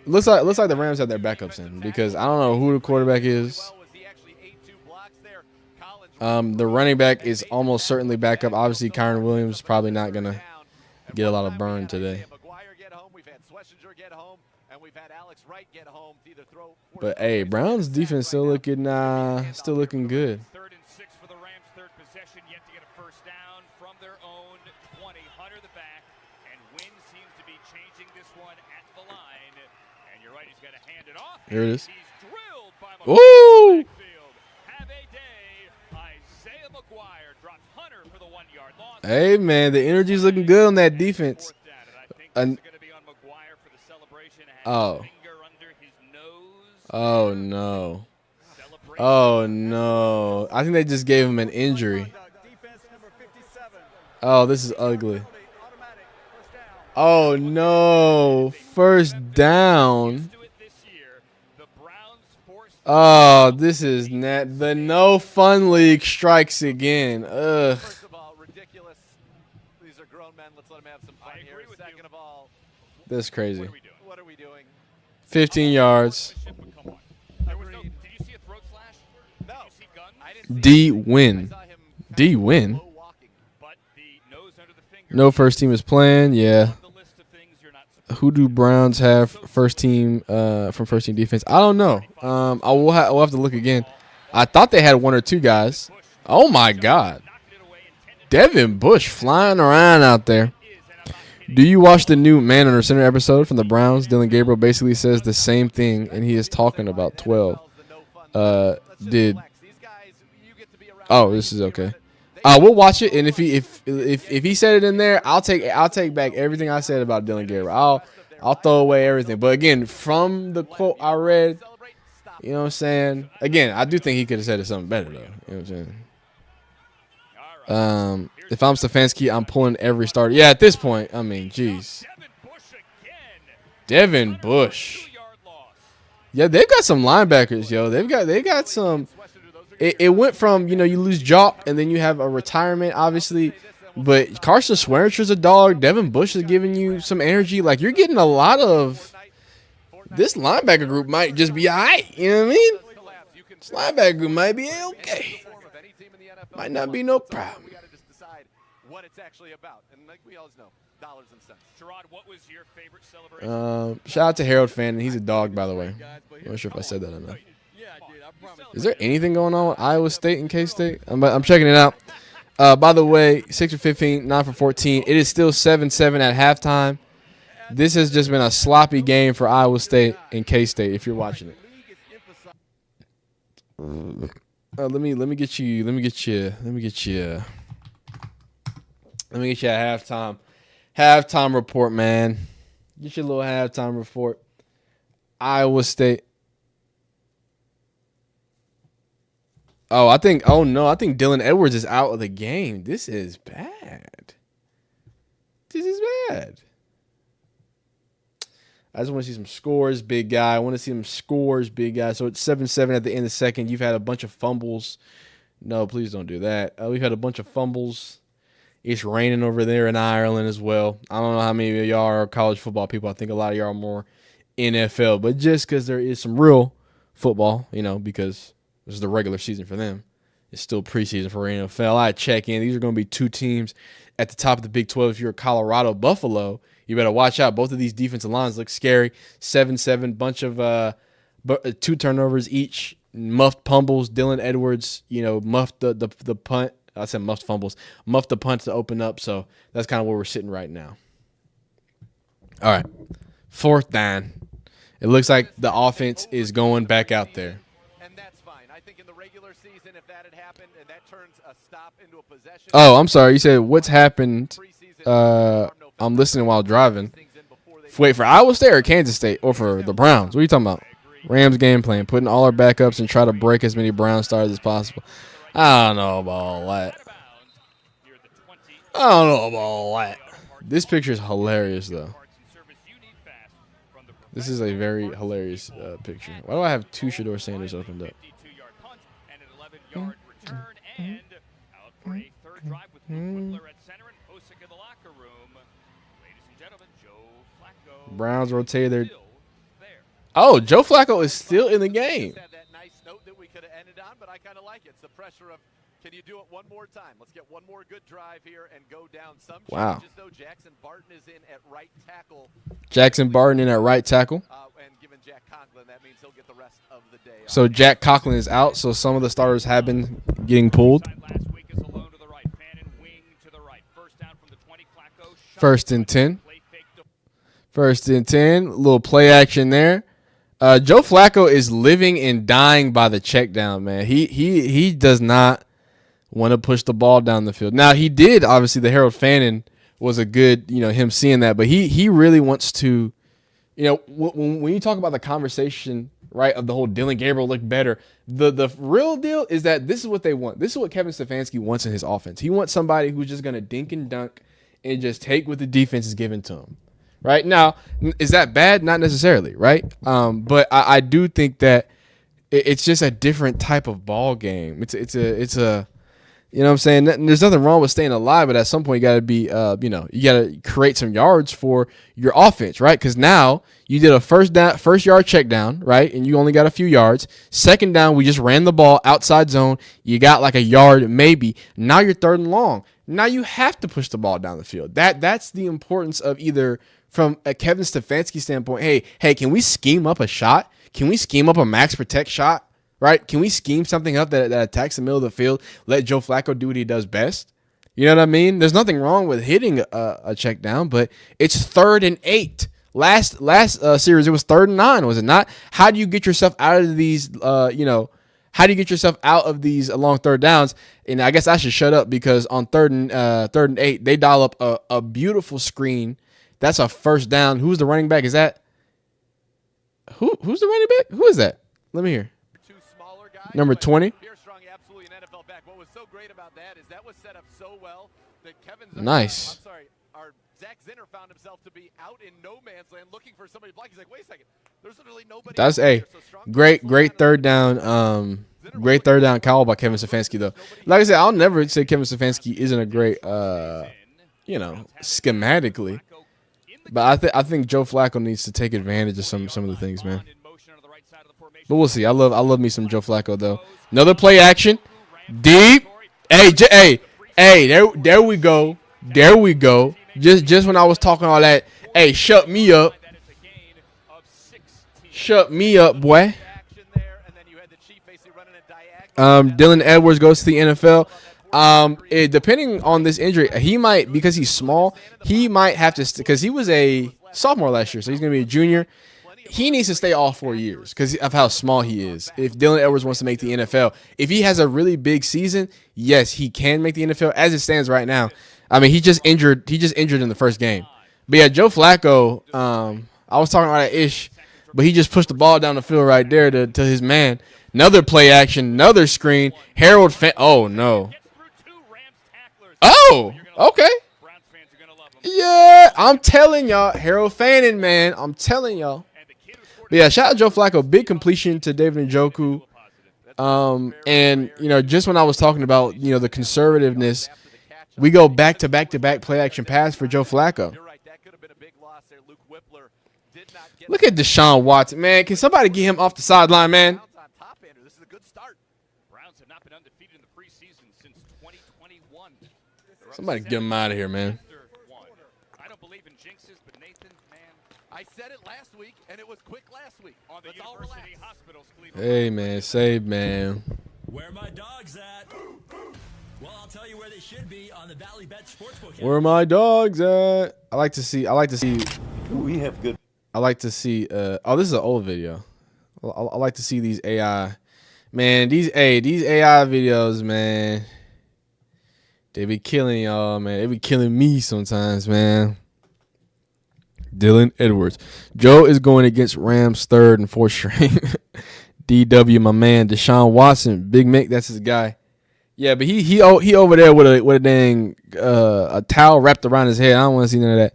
Looks like the Rams have their backups in, because I don't know who the quarterback is. The running back is almost certainly back up. Obviously, Kyron Williams probably not gonna get a lot of burn today. And we've had Alex Wright get home to either throw. But hey, Browns defense still looking good. 3rd and 6 for the Rams, 3rd possession, yet to get a first down from their own 20. Hunter the back, and Wynn seems to be changing this one at the line. And you're right, he's got to hand it off. Here it is. He's drilled by Woo! Have a day. Isaiah McGuire drops Hunter for the 1-yard loss. Hey man, the energy's looking good on that defense. Oh. Oh no. Oh no. I think they just gave him an injury. Oh, this is ugly. Oh no. First down. Oh, this is net. The no fun league strikes again. Ugh. First of all, ridiculous. These are grown men. Let's let them have some fun here. Second of all, That's crazy. what are we doing? 15 yards. Did you see a throat slash? No. Did you see Gunn? D win. D win. But the nose under the finger. No first team is playing. Yeah. Who do Browns have first team from first team defense? I don't know. We'll have to look again. I thought they had 1 or 2 guys. Oh my God. Devin Bush flying around out there. Do you watch the new Man Under Center episode from the Browns? Dylan Gabriel basically says the same thing, and he is talking about 12. Oh, this is okay. We'll watch it, and if he said it in there, I'll take back everything I said about Dylan Gabriel. I'll throw away everything. But again, from the quote I read, you know what I'm saying? Again, I do think he could have said it something better though. You know what I'm saying? If I'm Stefanski, I'm pulling every starter. Yeah, at this point, I mean, geez. Devin Bush. Yeah, they've got some linebackers, yo. They got some. It went from, you lose Jock and then you have a retirement, obviously. But Carson Swearinger's a dog. Devin Bush is giving you some energy. Like, you're getting a lot of. This linebacker group might just be all right. You know what I mean? This linebacker group might be okay. Might not be no problem. What it's actually about, and like we always know, dollars and cents. Gerard, what was your favorite celebration? Shout out to Harold Fan. He's a dog, by the way. I'm not sure if I said that or not. Is there anything going on with Iowa State and K-State? I'm checking it out. By the way, 6 for 15, 9 for 14. It is still 7-7 at halftime. This has just been a sloppy game for Iowa State and K-State. If you're watching it, let me get you a halftime report, man. Get your little halftime report. Iowa State. I think Dylan Edwards is out of the game. This is bad. I just want to see some scores, big guy. I want to see some scores, big guy. So it's 7-7 at the end of the second. You've had a bunch of fumbles. No, please don't do that. We've had a bunch of fumbles. It's raining over there in Ireland as well. I don't know how many of y'all are college football people. I think a lot of y'all are more NFL. But just because there is some real football, because this is the regular season for them, it's still preseason for NFL. I check in. These are going to be 2 teams at the top of the Big 12. If you're Colorado, Buffalo, you better watch out. Both of these defensive lines look scary. 7-7, bunch of 2 turnovers each. Muffed fumbles. Dylan Edwards, muffed the punt. I said muffed fumbles. Muffed the punt to open up. So that's kind of where we're sitting right now. All right. 4th down. It looks like the offense is going back out there. And that's fine. I think in the regular season, if that had happened and that turns a stop into a possession. Oh, I'm sorry. You said what's happened. I'm listening while driving. Wait, for Iowa State or Kansas State or for the Browns? What are you talking about? Rams game plan, putting all our backups and try to break as many Brown stars as possible. I don't know about all that. This picture is hilarious, though. This is a very hilarious picture. Why do I have 2 Shedeur Sanders opened up? Browns rotate their. Oh, Joe Flacco is still in the game. That nice note that we could have ended on, but I kind of like it. It's the pressure of Can you do it one more time? Let's get one more good drive here and go down. Some Wow. changes, though. Jackson Barton is in at right tackle. Jackson Barton in at right tackle. And given Jack Conklin, that means he'll get the rest of the day. So Jack Conklin is out, so some of the starters have been getting pulled. First and 10. First and 10. A little play action there. Joe Flacco is living and dying by the check down, man. He does not want to push the ball down the field. Now, he did, obviously, the Harold Fannin was a good, him seeing that. But he really wants to, when you talk about the conversation, right, of the whole Dylan Gabriel look better, the real deal is that this is what they want. This is what Kevin Stefanski wants in his offense. He wants somebody who's just going to dink and dunk and just take what the defense is giving to him. Right now, is that bad? Not necessarily, right? But I do think that it's just a different type of ball game. It's a you know what I'm saying? There's nothing wrong with staying alive, but at some point you got to be, you got to create some yards for your offense, right? Because now you did a first yard check down, right? And you only got a few yards. Second down, we just ran the ball outside zone. You got like a yard maybe. Now you're third and long. Now you have to push the ball down the field. That's the importance of either from a Kevin Stefanski standpoint. Hey, can we scheme up a shot? Can we scheme up a max protect shot? Right? Can we scheme something up that attacks the middle of the field? Let Joe Flacco do what he does best. You know what I mean? There's nothing wrong with hitting a check down, but it's 3rd and 8. Last series it was 3rd and 9, was it not? How do you get yourself out of these? How do you get yourself out of these long third downs? And I guess I should shut up because on 3rd and 8 they dial up a beautiful screen. That's a first down. Who's the running back? Is that who's the running back? Who is that? Let me hear. Number 20. What was so great about that is that was set up so well that Nice. Zach Zinner found himself to be out in no man's land looking for somebody to block. He's like, wait a second, there's literally nobody. That's great third down. Great third down call by Kevin Stefanski though. Like I said, I'll never say Kevin Stefanski isn't a great, schematically. But I think Joe Flacco needs to take advantage of some of the things, man. But we'll see. I love me some Joe Flacco though. Another play action, deep. Hey, there we go. There we go. Just when I was talking all that, hey, shut me up. Shut me up, boy. Dylan Edwards goes to the NFL. Depending on this injury, he might, because he's small, he might have to, because he was a sophomore last year, so he's going to be a junior. He needs to stay all 4 years because of how small he is. If Dylan Edwards wants to make the NFL, if he has a really big season, yes, he can make the NFL. As it stands right now, I mean, he just injured in the first game. But yeah, Joe Flacco, I was talking about that ish, but he just pushed the ball down the field right there to his man. Another play action, another screen. Oh no. Oh, okay. Yeah, I'm telling y'all, Harold Fannin, man, I'm telling y'all. But yeah, shout out Joe Flacco, big completion to David Njoku. And just when I was talking about the conservativeness, we go back to back play action pass for Joe Flacco. Look at Deshaun Watson, man. Can somebody get him off the sideline, man? Somebody get him out of here, man. I don't believe in jinxes, but Nathan, man, I said it last week, and it was quick last week. On the University Hospitals, Cleveland. Hey, man, save, man. Where are my dogs at? Well, I'll tell you where they should be on the Valley Bet Sportsbook. Where are my dogs at? I like to see. We have good. I like to see. Oh, this is an old video. I like to see these AI. Man, these AI videos, man. They be killing y'all, man. They be killing me sometimes, man. Dylan Edwards. Joe is going against Rams 3rd and 4th string. DW, my man. Deshaun Watson. Big Mick, that's his guy. Yeah, but he over there with a dang a towel wrapped around his head. I don't want to see none of that.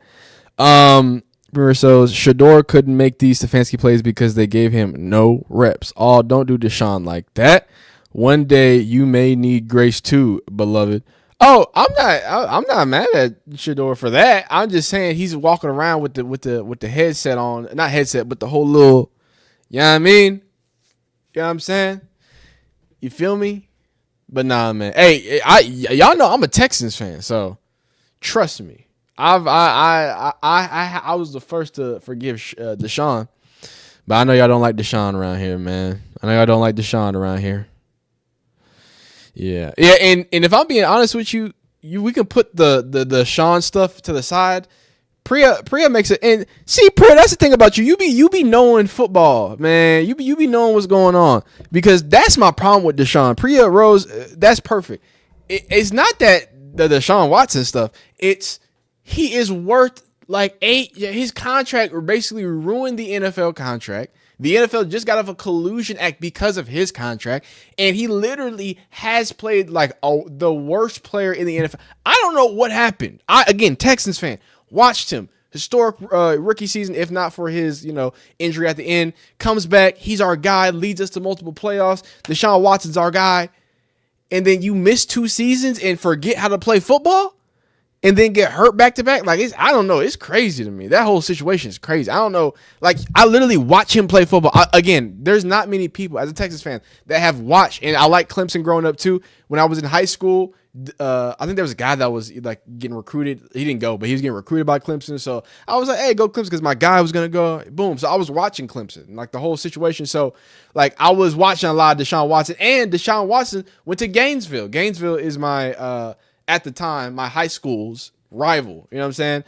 So Shedeur couldn't make these Stefanski plays because they gave him no reps. Oh, don't do Deshaun like that. One day you may need grace too, beloved. Oh, I'm not mad at Shedeur for that. I'm just saying he's walking around with the headset on, not headset, but the whole little, you know what I mean? You know what I'm saying? You feel me? But nah, man. Hey, y'all know I'm a Texans fan, so trust me. I was the first to forgive Deshaun, but I know y'all don't like Deshaun around here, man. I know y'all don't like Deshaun around here. Yeah, and if I'm being honest with you, we can put the Sean stuff to the side. Priya makes it, and see, Priya, that's the thing about you. You be knowing football, man. You be knowing what's going on, because that's my problem with Deshaun. Priya Rose, that's perfect. It's not that the Deshaun Watson stuff. It's he is worth like 8. His contract basically ruined the NFL contract. The NFL just got off a collusion act because of his contract, and he literally has played like the worst player in the NFL. I don't know what happened. Again, Texans fan, watched him. Historic rookie season, if not for his injury at the end. Comes back, he's our guy, leads us to multiple playoffs. Deshaun Watson's our guy. And then you miss 2 seasons and forget how to play football? And then get hurt back to back? Like, I don't know. It's crazy to me. That whole situation is crazy. I don't know. Like, I literally watch him play football. Again, there's not many people, as a Texas fan, that have watched. And I like Clemson growing up, too. When I was in high school, I think there was a guy that was, like, getting recruited. He didn't go, but he was getting recruited by Clemson. So I was like, hey, go Clemson, because my guy was going to go. Boom. So I was watching Clemson, like, the whole situation. So, like, I was watching a lot of Deshaun Watson. And Deshaun Watson went to Gainesville. Gainesville is my... at the time, my high school's rival. You know what I'm saying?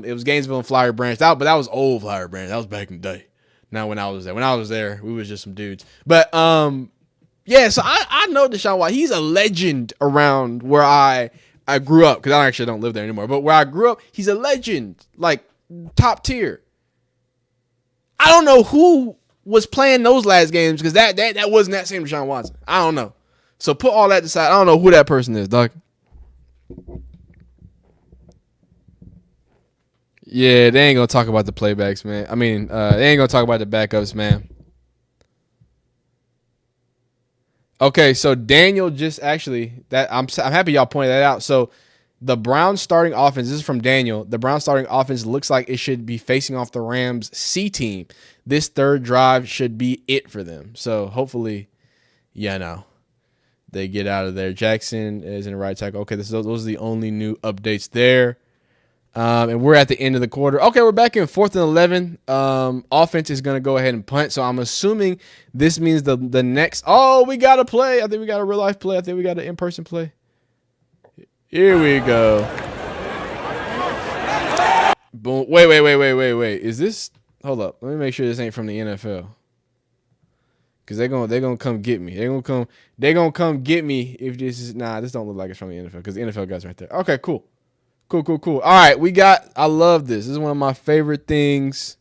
It was Gainesville and Flower Branch. But that was old Flower Branch. That was back in the day. Not when I was there. When I was there, we was just some dudes. But, yeah, so I know Deshaun Watson. He's a legend around where I grew up, because I actually don't live there anymore. But where I grew up, he's a legend. Like, top tier. I don't know who was playing those last games, because that wasn't that same Deshaun Watson. I don't know. So put all that aside. I don't know who that person is, dog. Yeah, they ain't gonna talk about the playbacks, man. I mean, they ain't gonna talk about the backups, man. Okay, so Daniel just actually I'm happy y'all pointed that out. So the Browns starting offense, this is from Daniel. The Browns starting offense looks like it should be facing off the Rams C team. This third drive should be it for them. So hopefully, they get out of there. Jackson is in the right tackle. Okay, those are the only new updates there. And we're at the end of the quarter. Okay, we're back in 4th and 11. Offense is going to go ahead and punt. So I'm assuming this means the next. Oh, we got a play. I think we got a real life play. I think we got an in-person play. Here we go. Boom. Wait. Is this? Hold up. Let me make sure this ain't from the NFL. Because they're gonna come get me. They're gonna come get me if this is this don't look like it's from the NFL, because the NFL guy's right there. Okay, cool. All right, I love this. This is one of my favorite things.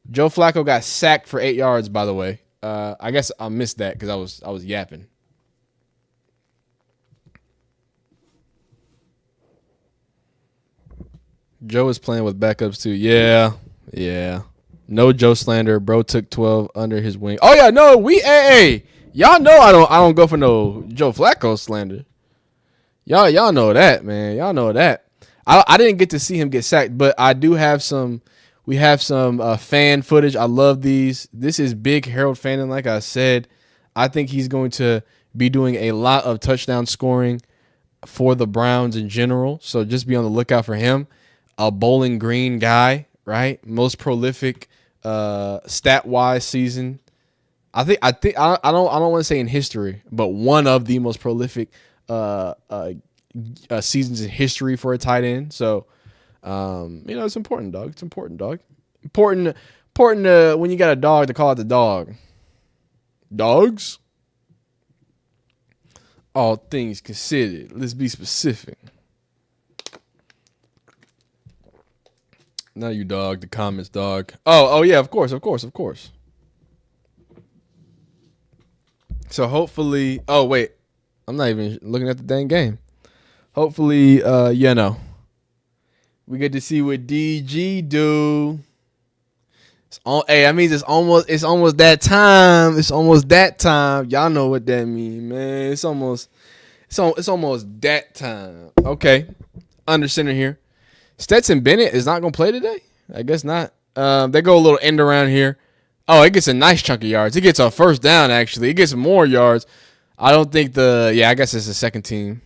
Joe Flacco got sacked for 8 yards, by the way. I guess I missed that because I was yapping. Joe is playing with backups too. Yeah. No Joe slander. Bro took 12 under his wing. Oh yeah, no, hey, y'all know I don't go for no Joe Flacco slander. Y'all know that, man. Y'all know that. I didn't get to see him get sacked, but I do have some. We have some fan footage. I love these. This is big Harold Fannin. Like I said, I think he's going to be doing a lot of touchdown scoring for the Browns in general. So just be on the lookout for him. A Bowling Green guy, right? Most prolific stat-wise season. I don't want to say in history, but one of the most prolific seasons in history for a tight end. So, it's important, dog. It's important, dog. Important when you got a dog to call it the dog. Dogs? All things considered. Let's be specific. Now you dog, the comments, dog. Oh yeah, of course. So hopefully, wait. I'm not even looking at the dang game. Hopefully, we get to see what DG do. That means it's almost that time. It's almost that time. Y'all know what that means, man. It's almost that time. Okay, under center here. Stetson Bennett is not gonna play today. I guess not. They go a little end around here. Oh, it gets a nice chunk of yards. It gets a first down, actually. It gets more yards. I don't think I guess it's the second team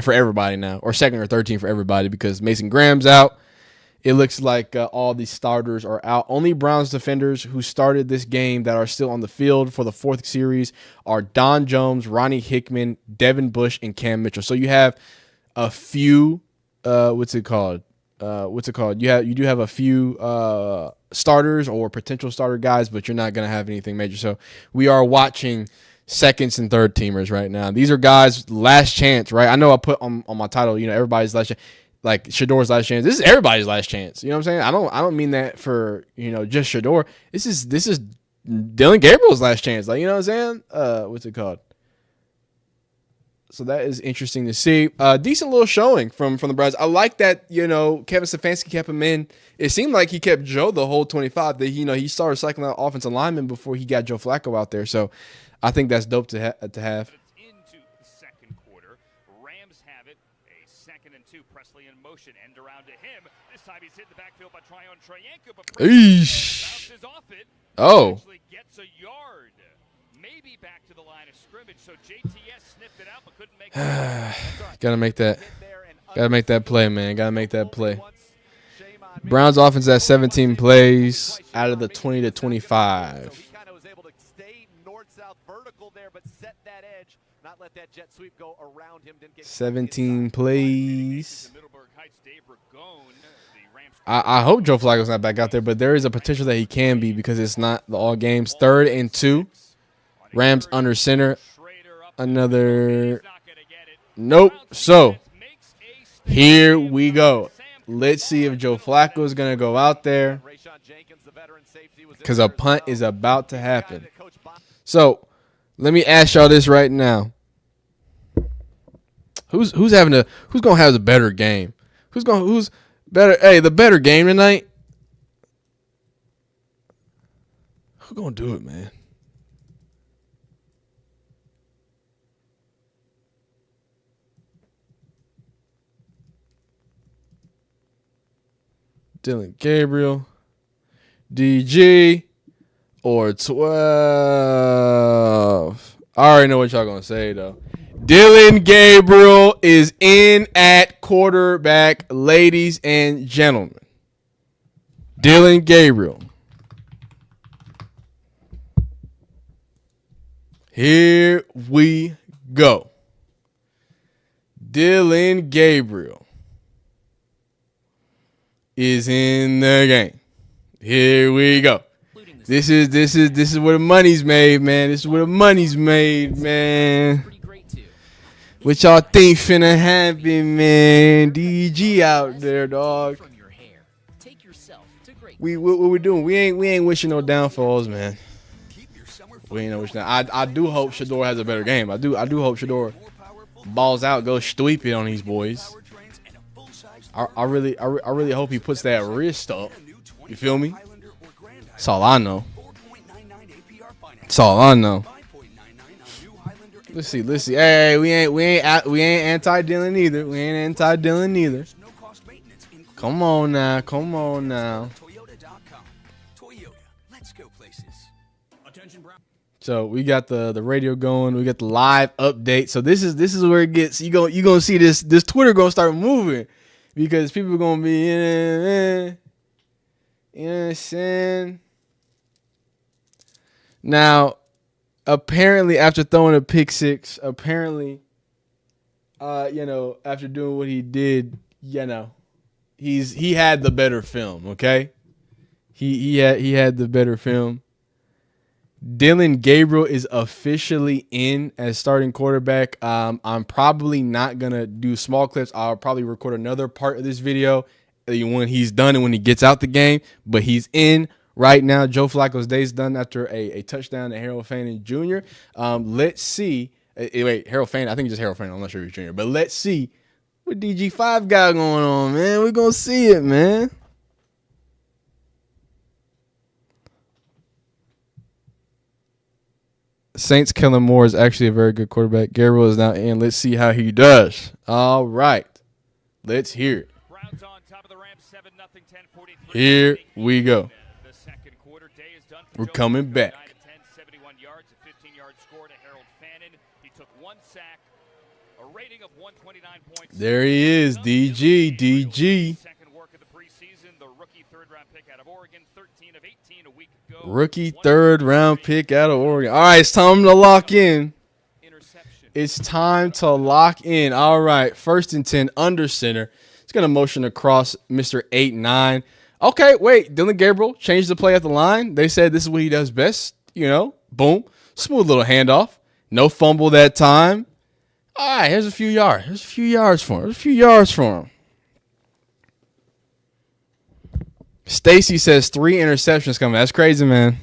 for everybody now, or second or third team for everybody because Mason Graham's out. It looks like all the starters are out. Only Browns defenders who started this game that are still on the field for the fourth series are Don Jones, Ronnie Hickman, Devin Bush, and Cam Mitchell. So you have a few, what's it called? You do have a few starters or potential starter guys, but you're not going to have anything major. So we are watching seconds and third teamers right now. These are guys last chance, right? I know I put on my title, everybody's last chance. Like Shedeur's last chance. This is everybody's last chance. You know what I'm saying? I don't mean that for, just Shedeur. This is Dylan Gabriel's last chance. Like, you know what I'm saying? What's it called? So that is interesting to see. Decent little showing from the Browns. I like that, Kevin Stefanski kept him in. It seemed like he kept Joe the whole 25. That he started cycling out offensive linemen before he got Joe Flacco out there. So I think that's dope to have. Into the second quarter, Rams have it. A 2nd and 2. Presley in motion. End around to him. This time he's hit the backfield by Tryon Trayanka, but bounces off it. Oh. Actually gets a yard. Maybe back to the line of scrimmage. So JTS sniffed it out, but couldn't make it. Gotta make that play, man. Gotta make that play. Browns offense at 17 plays out of the 20 to 25. 17 plays. I hope Joe Flacco's not back out there, but there is a potential that he can be because it's not the all games. 3rd and 2. Rams under center. Another. Nope. So here we go. Let's see if Joe Flacco is going to go out there because a punt is about to happen. So let me ask y'all this right now. Who's going to have the better game? Who's better? Hey, the better game tonight. Who's going to do it, man? Dylan Gabriel, DG, or 12. I already know what y'all going to say, though. Dylan Gabriel is in at quarterback, ladies and gentlemen. Dylan Gabriel. Here we go. Dylan Gabriel is in the game. Here we go. This is where the money's made, man. This is where the money's made, man. What y'all think finna happen, man? DG out there, dog. What we doing? We ain't wishing no downfalls, man. We ain't no wishing. I do hope Shedeur has a better game. I do hope Shedeur balls out, goes stupid on these boys. I really hope he puts that wrist up. You feel me? That's all I know. That's all I know. Let's see. Hey, we ain't anti-Dylan either. We ain't anti-Dylan either. Come on now. So we got the radio going. We got the live update. So this is where it gets. You gonna see this Twitter gonna start moving because people are gonna be you know what I'm saying. Now, apparently, after throwing a pick six, after doing what he did, he had the better film. Okay, he had the better film. Dylan Gabriel is officially in as starting quarterback. I'm probably not gonna do small clips. I'll probably record another part of this video when he's done and when he gets out the game. But he's in right now. Joe Flacco's day's done after a touchdown to Harold Fanning Jr. Let's see. Wait, Harold Fanning. I think it's just Harold Fanning. I'm not sure if he's Jr. But let's see what DG5 got going on, man. We're gonna see it, man. Saints Kellen Moore is actually a very good quarterback. Gabriel is now in. Let's see how he does. All right. Let's hear it. Here we go. We're coming back. 14-yard score to Harold Fannin. He took 1 sack, a rating of 129 points. There he is, DG. Second work of the preseason, the rookie third-round pick out of Oregon, 13 of 18 a week ago. Rookie third-round pick out of Oregon. All right, it's time to lock in. It's time to lock in. All right, 1st and 10 under center. It's going to motion across Mr. 8-9. Okay, wait. Dylan Gabriel changed the play at the line. They said this is what he does best. Boom. Smooth little handoff. No fumble that time. All right, here's a few yards. There's a few yards for him. Stacy says 3 interceptions coming. That's crazy, man.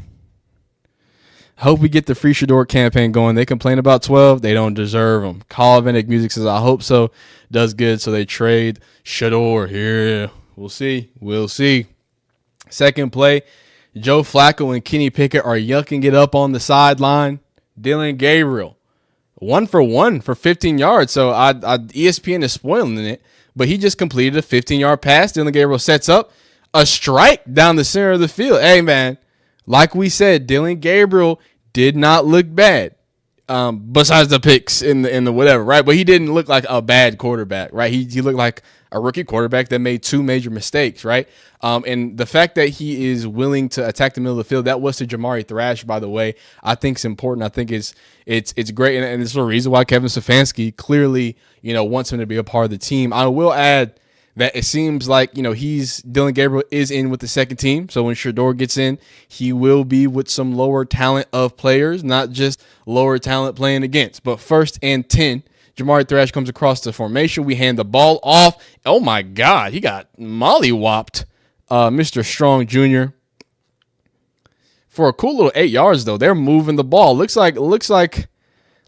Hope we get the Free Shedeur campaign going. They complain about 12. They don't deserve them. Call Vinnick Music says, I hope so. Does good, so they trade Shedeur here. We'll see. Second play, Joe Flacco and Kenny Pickett are yucking it up on the sideline. Dylan Gabriel, 1 for 1 for 15 yards. So ESPN is spoiling it, but he just completed a 15-yard pass. Dylan Gabriel sets up a strike down the center of the field. Hey, man, like we said, Dylan Gabriel did not look bad. Besides the picks in the whatever, right? But he didn't look like a bad quarterback, right? He looked like a rookie quarterback that made 2 major mistakes, right? And the fact that he is willing to attack the middle of the field, that was to Jamari Thrash, by the way, I think is important. I think it's great, and it's the reason why Kevin Stefanski clearly, wants him to be a part of the team. I will add that it seems like, Dylan Gabriel is in with the second team. So when Shedeur gets in, he will be with some lower talent of players, not just lower talent playing against. But 1st and 10, Jamari Thrash comes across the formation. We hand the ball off. Oh, my God. He got mollywopped, Mr. Strong Jr. For a cool little 8 yards, though. They're moving the ball. Looks like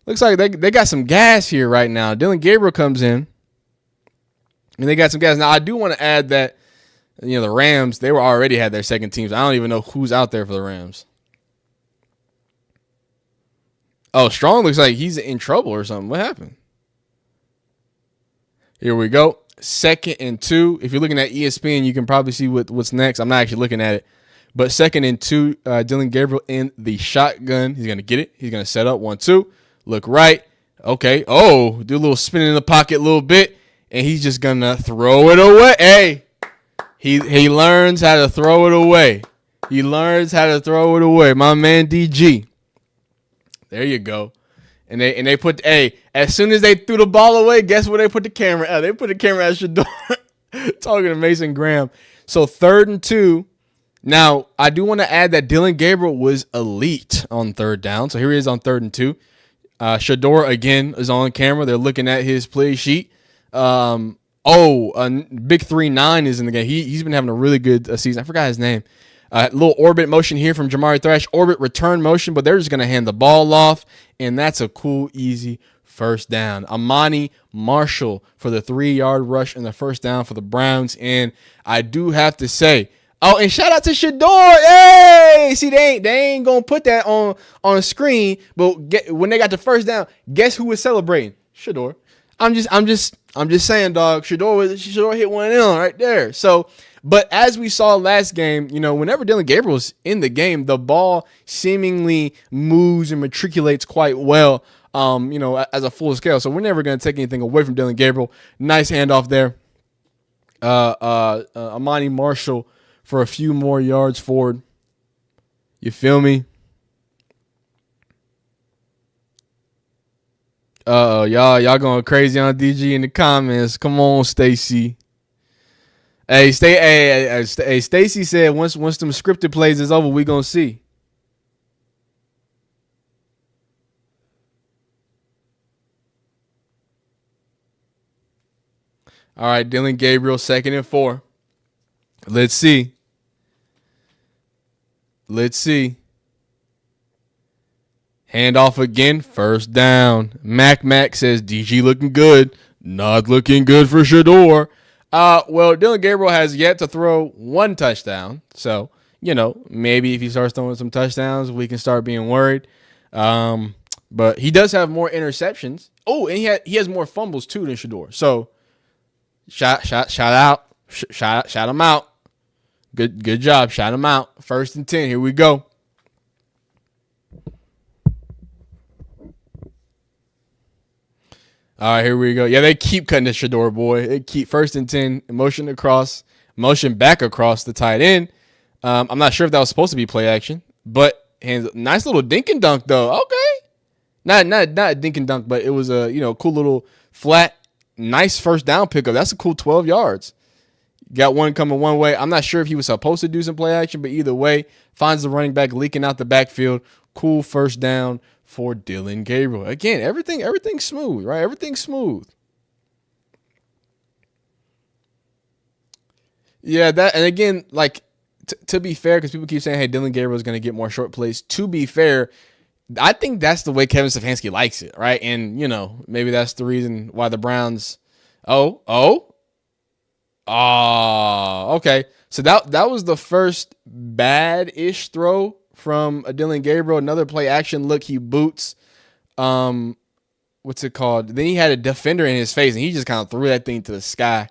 they got some gas here right now. Dylan Gabriel comes in. And they got some guys. Now, I do want to add that, the Rams, they already had their second teams. I don't even know who's out there for the Rams. Oh, Strong looks like he's in trouble or something. What happened? Here we go. 2nd and 2. If you're looking at ESPN, you can probably see what's next. I'm not actually looking at it. But 2nd and 2, Dylan Gabriel in the shotgun. He's going to get it. He's going to set up 1-2. Look right. Okay. Oh, do a little spin in the pocket a little bit. And he's just going to throw it away. Hey, he learns how to throw it away. My man DG. There you go. And they put, as soon as they threw the ball away, guess where they put the camera at? They put the camera at Shedeur. Talking to Mason Graham. So 3rd and 2. Now, I do want to add that Dylan Gabriel was elite on 3rd down. So here he is on 3rd and 2. Shedeur, again, is on camera. They're looking at his play sheet. Big 3-9 is in the game. He's been having a really good season. I forgot his name. Little orbit motion here from Jamari Thrash. Orbit return motion, but they're just going to hand the ball off, and that's a cool, easy 1st down. Amani Marshall for the 3-yard rush and the 1st down for the Browns. And I do have to say, and shout out to Shedeur. Hey, see, they ain't going to put that on a screen, but when they got the 1st down, guess who was celebrating? Shedeur. I'm just saying, dog. Shedeur hit one of them right there. So, but as we saw last game, whenever Dylan Gabriel's in the game, the ball seemingly moves and matriculates quite well, as a full scale. So we're never going to take anything away from Dylan Gabriel. Nice handoff there. Amani Marshall for a few more yards forward. You feel me? Y'all going crazy on DG in the comments. Come on, Stacy. Hey, Stacy said once them scripted plays is over, we gonna see. All right, Dylan Gabriel, 2nd and 4. Let's see. Handoff again, 1st down. Mac says DG looking good. Not looking good for Shedeur. Well, Dylan Gabriel has yet to throw 1 touchdown. So, maybe if he starts throwing some touchdowns, we can start being worried. But he does have more interceptions. Oh, and he has more fumbles too than Shedeur. So, shout him out. Good job. Shout him out. 1st and 10. Here we go. All right, here we go. Yeah, they keep cutting the Shedeur, boy. They keep 1st and 10, motion across, motion back across the tight end. I'm not sure if that was supposed to be play action, but nice little dink and dunk though. Okay, not dink and dunk, but it was a cool little flat, nice first down pickup. That's a cool 12 yards. Got one coming one way. I'm not sure if he was supposed to do some play action, but either way, finds the running back leaking out the backfield. Cool first down for Dillon Gabriel. Again, everything's smooth, right? Everything's smooth. Yeah, that, and again, like, to be fair, because people keep saying, hey, Dillon Gabriel is going to get more short plays. To be fair, I think that's the way Kevin Stefanski likes it, right? And, maybe that's the reason why the Browns, okay. So that was the first bad-ish throw from Dillon Gabriel. Another play action look, he boots, what's it called? Then he had a defender in his face, and he just kind of threw that thing to the sky.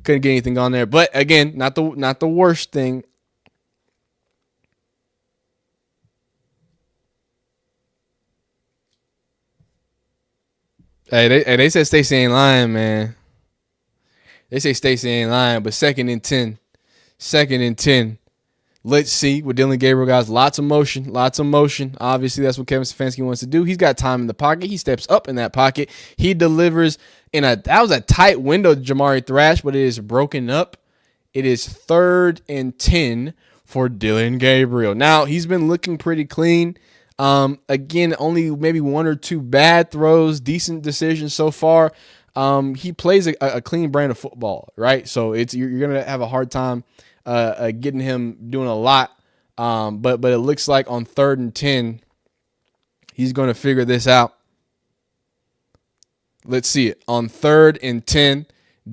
Couldn't get anything on there. But again, not the worst thing. Hey, they said Stacey ain't lying, man. They say Stacey ain't lying, but 2nd and 10. 2nd and 10. Let's see what Dillon Gabriel got. Lots of motion. Obviously, that's what Kevin Stefanski wants to do. He's got time in the pocket. He steps up in that pocket. He delivers that was a tight window to Jamari Thrash, but it is broken up. It is 3rd and 10 for Dillon Gabriel. Now, he's been looking pretty clean. Again, only maybe 1 or 2 bad throws, decent decisions so far. He plays a clean brand of football, right? So you're gonna have a hard time getting him doing a lot. But it looks like on 3rd and 10, he's gonna figure this out. Let's see it. On 3rd and 10,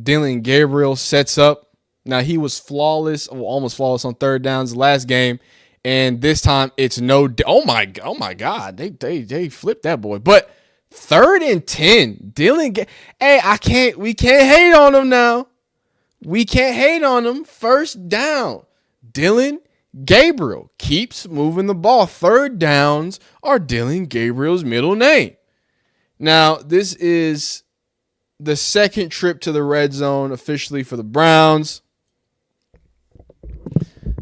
Dillon Gabriel sets up. Now he was flawless, almost flawless on 3rd downs last game. And this time it's oh my God. They flipped that boy. But 3rd and 10, we can't hate on him now. We can't hate on him. 1st down. Dillon Gabriel keeps moving the ball. 3rd downs are Dillon Gabriel's middle name. Now, this is the 2nd trip to the red zone officially for the Browns.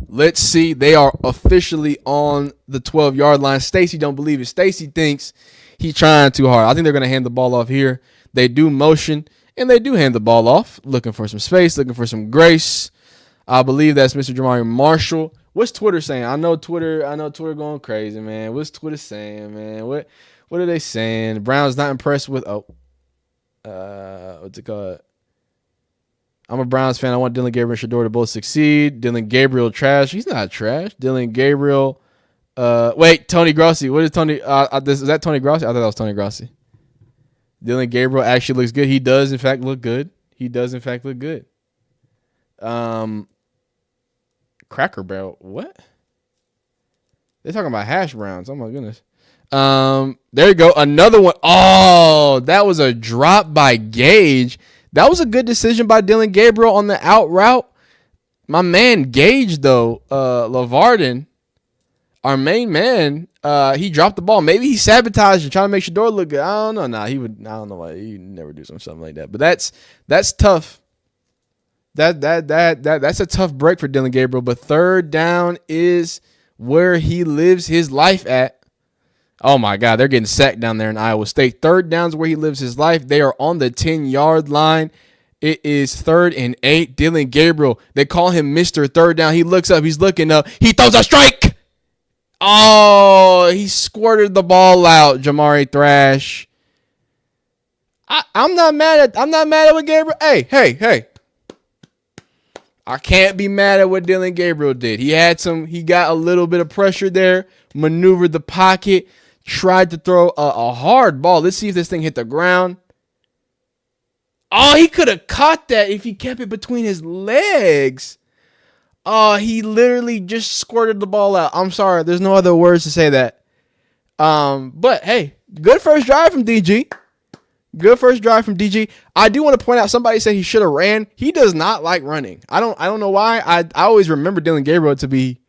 Let's see. They are officially on the 12-yard line. Stacey don't believe it. Stacey thinks he's trying too hard. I think they're going to hand the ball off here. They do motion, and they do hand the ball off, looking for some space, looking for some grace. I believe that's Mr. Jamari Marshall. What's Twitter saying? I know Twitter going crazy, man. What's Twitter saying, man? What are they saying? The Browns not impressed with what's it called? I'm a Browns fan. I want Dillon Gabriel and Shedeur to both succeed. Dillon Gabriel trash. He's not trash. Dillon Gabriel. Wait, Tony Grossi. What is Tony? Is that Tony Grossi? I thought that was Tony Grossi. Dillon Gabriel actually looks good. He does, in fact, look good. Cracker Barrel. What? They're talking about hash browns. Oh, my goodness. There you go. Another one. Oh, that was a drop by Gage. That was a good decision by Dillon Gabriel on the out route. My man Gage, though, LaVarden, our main man, he dropped the ball. Maybe he sabotaged and trying to make Shedeur look good. I don't know. Nah, he would. I don't know why he'd never do something like that. But that's tough. That's a tough break for Dillon Gabriel. But 3rd down is where he lives his life at. Oh, my God. They're getting sacked down there in Iowa State. 3rd down is where he lives his life. They are on the 10-yard line. It is 3rd and 8. Dillon Gabriel, they call him Mr. 3rd down. He looks up. He's looking up. He throws a strike. Oh, he squirted the ball out, Jamari Thrash. I'm not mad at what Gabriel. Hey. I can't be mad at what Dillon Gabriel did. He got a little bit of pressure there, maneuvered the pocket, tried to throw a hard ball. Let's see if this thing hit the ground. Oh, he could have caught that if he kept it between his legs. Oh, he literally just squirted the ball out. I'm sorry. There's no other words to say that. But, hey, good first drive from DG. I do want to point out, somebody said he should have ran. He does not like running. I don't know why. I always remember Dillon Gabriel to be,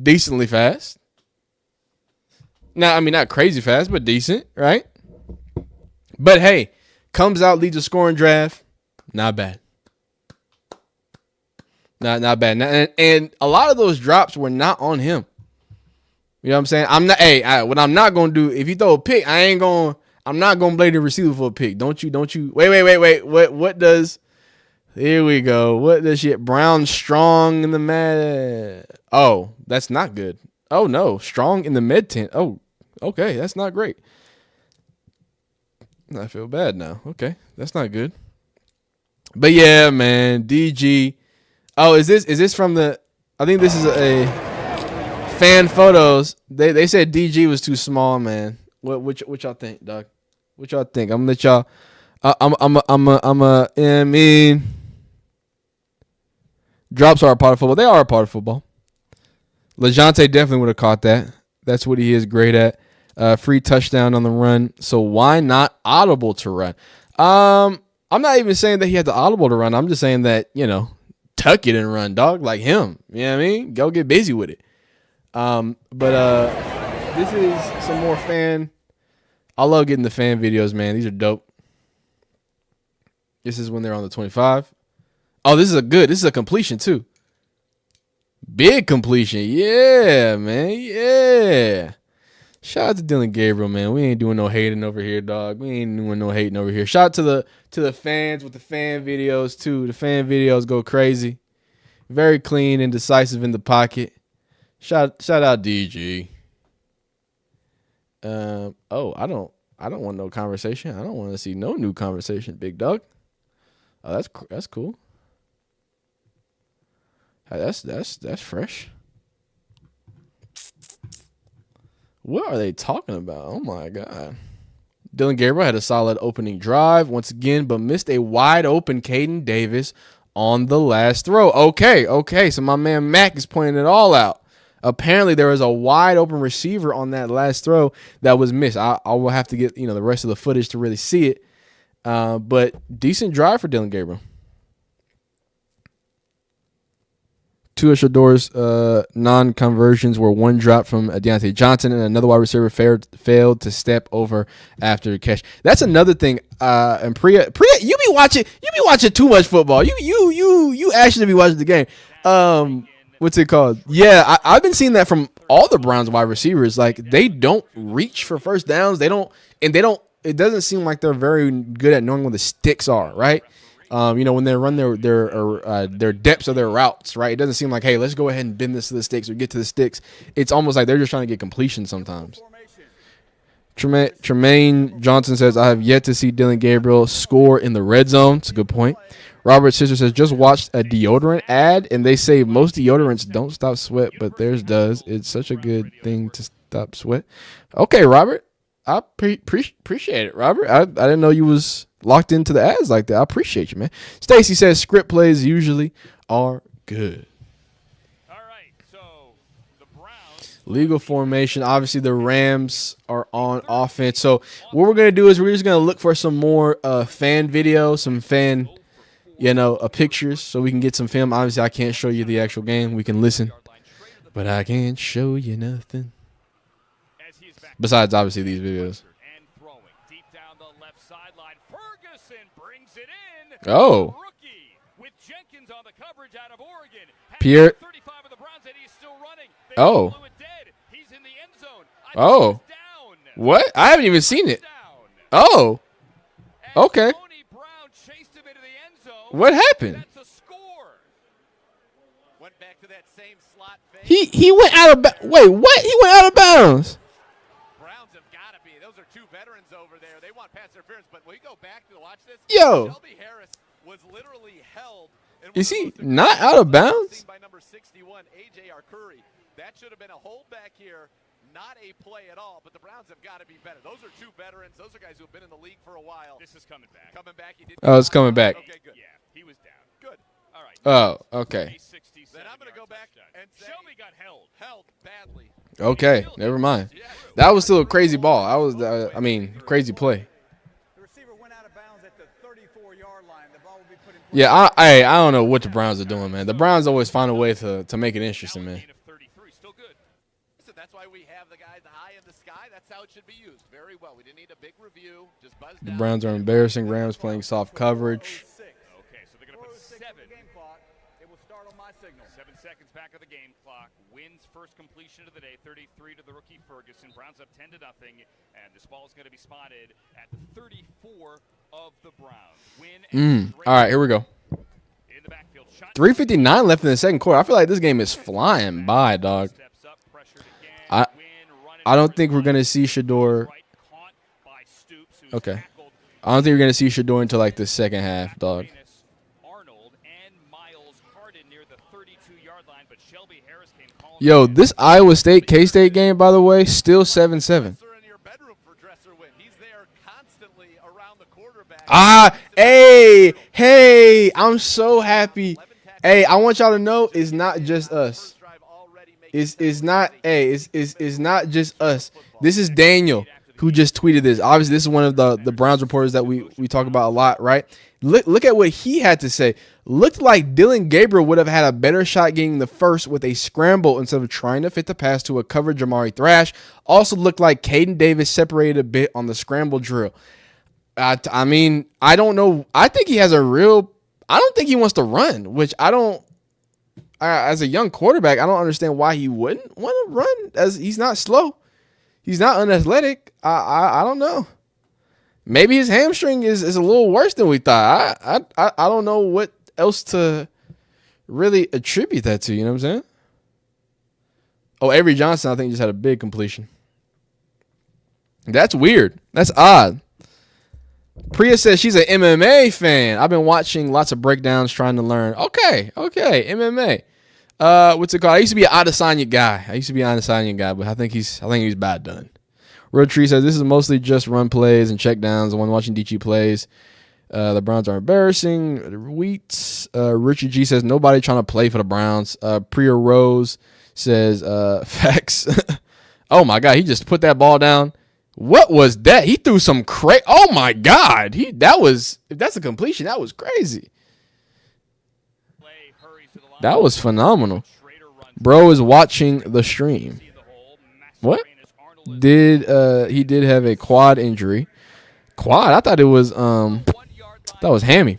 decently fast. Now, I mean, not crazy fast, but decent, right? But hey, comes out, leads a scoring draft. Not bad. Not bad. And a lot of those drops were not on him. You know what I'm saying? What I'm not gonna do, if you throw a pick, I'm not gonna blame the receiver for a pick. Don't you wait. What does here we go. What does shit? Brown strong in the med. Oh, that's not good. Oh no, strong in the med tent. Oh, okay, that's not great. I feel bad now. Okay, that's not good. But yeah, man, DG. Oh, is this from the? I think this is a fan photos. They said DG was too small, man. What y'all think, dog? What y'all think? I'm gonna let y'all. I mean, drops are a part of football. They are a part of football. LeJounte definitely would have caught that. That's what he is great at. Free touchdown on the run. So why not audible to run? I'm not even saying that he had the audible to run. I'm just saying that, tuck it and run, dog, like him. You know what I mean? Go get busy with it. But this is some more fan. I love getting the fan videos, man. These are dope. This is when they're on the 25. Oh, this is a completion too. Big completion. Yeah, man. Yeah. Shout out to Dylan Gabriel, man. We ain't doing no hating over here, dog. We ain't doing no hating over here. Shout out to the fans with the fan videos too. The fan videos go crazy. Very clean and decisive in the pocket. Shout out DG. I don't want no conversation. I don't want to see no new conversation, big dog. Oh, that's cool. That's fresh. What are they talking about? Oh my God. Dylan Gabriel had a solid opening drive once again, but missed a wide open Caden Davis on the last throw. Okay. So my man Mac is pointing it all out. Apparently there was a wide open receiver on that last throw that was missed. I will have to get the rest of the footage to really see it. But decent drive for Dylan Gabriel. Two of Shedeur's non-conversions were one drop from Deontay Johnson, and another wide receiver failed to step over after the catch. That's another thing. And Priya, you be watching too much football. You actually be watching the game. What's it called? Yeah, I've been seeing that from all the Browns wide receivers. Like, they don't reach for first downs. It doesn't seem like they're very good at knowing where the sticks are, right? When they run their depths of their routes, right? It doesn't seem like, hey, let's go ahead and bend this to the sticks or get to the sticks. It's almost like they're just trying to get completion sometimes. Tremaine Johnson says, I have yet to see Dylan Gabriel score in the red zone. It's a good point. Robert Sister says, just watched a deodorant ad, and they say most deodorants don't stop sweat, but theirs does. It's such a good thing to stop sweat. Okay, Robert. I appreciate it, Robert. I didn't know you was locked into the ads like that. I appreciate you, man. Stacy says script plays usually are good. All right, so the Browns. Legal formation. Obviously, the Rams are on offense. So what we're going to do is we're just going to look for some more fan video, some fan, pictures so we can get some film. Obviously, I can't show you the actual game. We can listen, but I can't show you nothing. Besides, obviously, these videos. Oh. Pierre. Oh. Oh. What? I haven't even seen it. Oh. Okay. What happened? He went out of wait, what? He went out of bounds. Yo. Shelby Harris was literally held. Is he not out of bounds? By number 61, A.J. Arcuri. That should have been a holdback here, not a play at all. But the Browns have got to be better. Those are two veterans. Those are guys who have been in the league for a while. This is coming back. Coming back. He did. Oh, it's coming back. Okay, good. Yeah, he was down. Good. All right. Oh, okay. Then I'm going to go back and say Shelby got held. Held badly. Okay, never mind. That was still a crazy ball. Crazy play. Yeah, I don't know what the Browns are doing, man. The Browns always find a way to make it interesting, man. That's why we have the guy, the eye in the sky. That's how it should be used. Very well. We didn't need a big review. Just buzz The down. Browns are embarrassing. Rams playing soft coverage. Okay, so they're going to put 7. Game clock. It will start on my signal. 7 seconds back of the game clock. Wins first completion of the day, 33 to the rookie Ferguson. Browns up 10-0, and this ball is going to be spotted at the 34 of the Browns. All right, here we go. 3:59 left in the second quarter. I feel like this game is flying by, dog. I don't think we're gonna see Shedeur. Okay, I don't think we're gonna see Shedeur until like the second half, dog. Yo, this Iowa State K-State game, by the way, still 7-7. Hey, I'm so happy. Hey, I want y'all to know it's not just us. It's not just us. This is Daniel who just tweeted this. Obviously, this is one of the Browns reporters that we talk about a lot, right? Look at what he had to say. Looked like Dylan Gabriel would have had a better shot getting the first with a scramble instead of trying to fit the pass to a covered Jamari Thrash. Also looked like Caden Davis separated a bit on the scramble drill. I mean, I don't know. I think he has I don't think he wants to run, which I don't. As a young quarterback, I don't understand why he wouldn't want to run. As he's not slow, he's not unathletic. I don't know. Maybe his hamstring is a little worse than we thought. I don't know what else to really attribute that to. You know what I'm saying? Oh, Avery Johnson, I think, just had a big completion. That's weird. That's odd. Priya says she's an MMA fan. I've been watching lots of breakdowns trying to learn. Okay, MMA. What's it called? I used to be an Adesanya guy. But I think he's bad done. Real Tree says this is mostly just run plays and check downs. The one watching DG plays. The Browns are embarrassing. Wheats. Richard G says nobody trying to play for the Browns. Priya Rose says facts. Oh my God, he just put that ball down. What was that? He threw some oh my God. If that's a completion, that was crazy. That was phenomenal. Bro is watching the stream. What? He did have a quad injury. Quad? I thought it was hammy.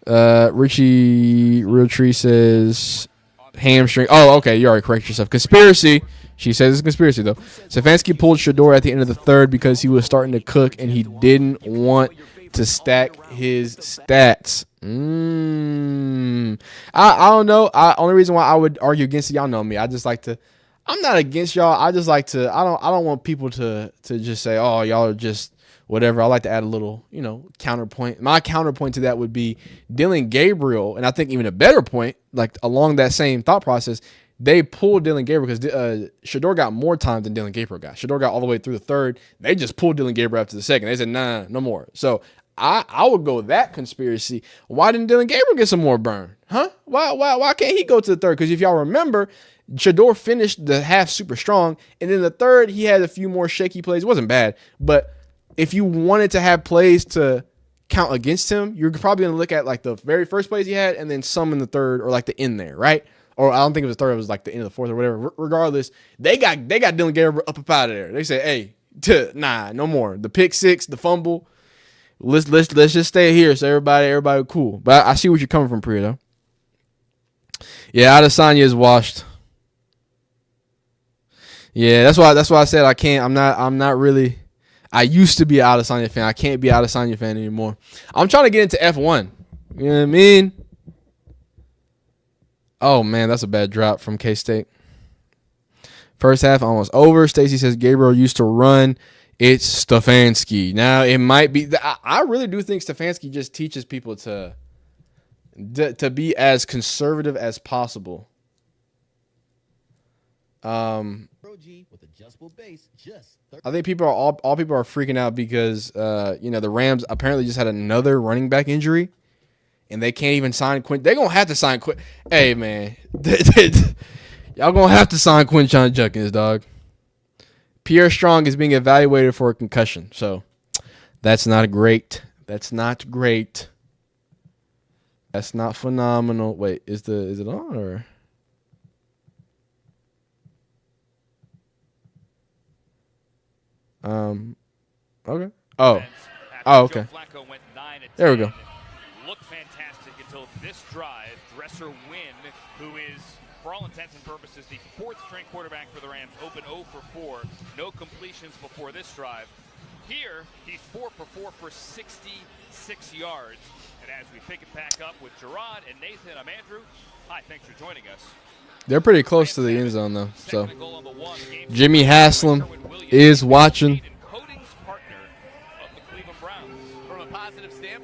Richie Real Tree says hamstring. Oh, okay. You already correct yourself. Conspiracy. She says it's a conspiracy, though. Stefanski pulled Shedeur at the end of the third because he was starting to cook and he didn't want to stack his stats. I don't know. Only reason why I would argue against it, y'all know me. I'm not against y'all. I just like to. I don't want people to just say, oh, y'all are just whatever. I like to add a little, counterpoint. My counterpoint to that would be Dylan Gabriel, and I think even a better point, like along that same thought process. They pulled Dylan Gabriel because Shedeur got more time than Dylan Gabriel got. Shedeur got all the way through the third. They just pulled Dylan Gabriel after the second. They said, nah, no more. So I would go that conspiracy. Why didn't Dylan Gabriel get some more burn? Huh? Why can't he go to the third? Because if y'all remember, Shedeur finished the half super strong. And then the third, he had a few more shaky plays. It wasn't bad. But if you wanted to have plays to count against him, you're probably going to look at like the very first plays he had and then some in the third or like the end there, right? Or I don't think it was third. It was like the end of the fourth or whatever. Regardless, they got Dylan Gabriel up out of there. They said, "Hey, nah, no more. The pick six, the fumble. Let's just stay here so everybody cool." But I see what you're coming from, Priya, though. Yeah, Adesanya is washed. Yeah, that's why I said I can't. I'm not really. I used to be an Adesanya fan. I can't be an Adesanya fan anymore. I'm trying to get into F1. You know what I mean? Oh, man, that's a bad drop from K-State. First half almost over. Stacy says Gabriel used to run. It's Stefanski. Now, it might be. I really do think Stefanski just teaches people to be as conservative as possible. I think people are all people are freaking out because the Rams apparently just had another running back injury. And they can't even sign Quinn. They're going to have to sign Quinn. Hey, man. Y'all going to have to sign Quinshon Judkins, dog. Pierre Strong is being evaluated for a concussion. So, that's not great. That's not great. That's not phenomenal. Wait, is it on or? Okay. Oh, okay. Flacco went 9 of 10. There we go. Looked fantastic until this drive. Dresser Wynn, who is, for all intents and purposes, the fourth-string quarterback for the Rams, open 0 for 4. No completions before this drive. Here, he's 4 for 4 for 66 yards. And as we pick it back up with Gerard and Nathan, I'm Andrew. Hi, thanks for joining us. They're pretty close to the end zone, though. So Jimmy Haslam is watching.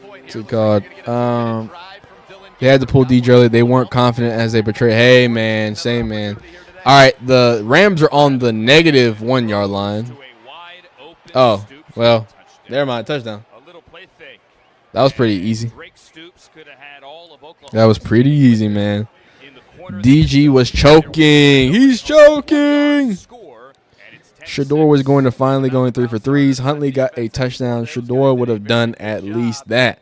What's it called? They had to pull DJ early. They weren't confident as they portrayed. Hey, man. Same, man. All right, the Rams are on the negative 1 yard line. Oh, well, never mind. Touchdown. That was pretty easy. That was pretty easy, man. DG was choking. He's choking. Shedeur was going to finally going 3 for 3s. Huntley got a touchdown. Shedeur would have done at least that.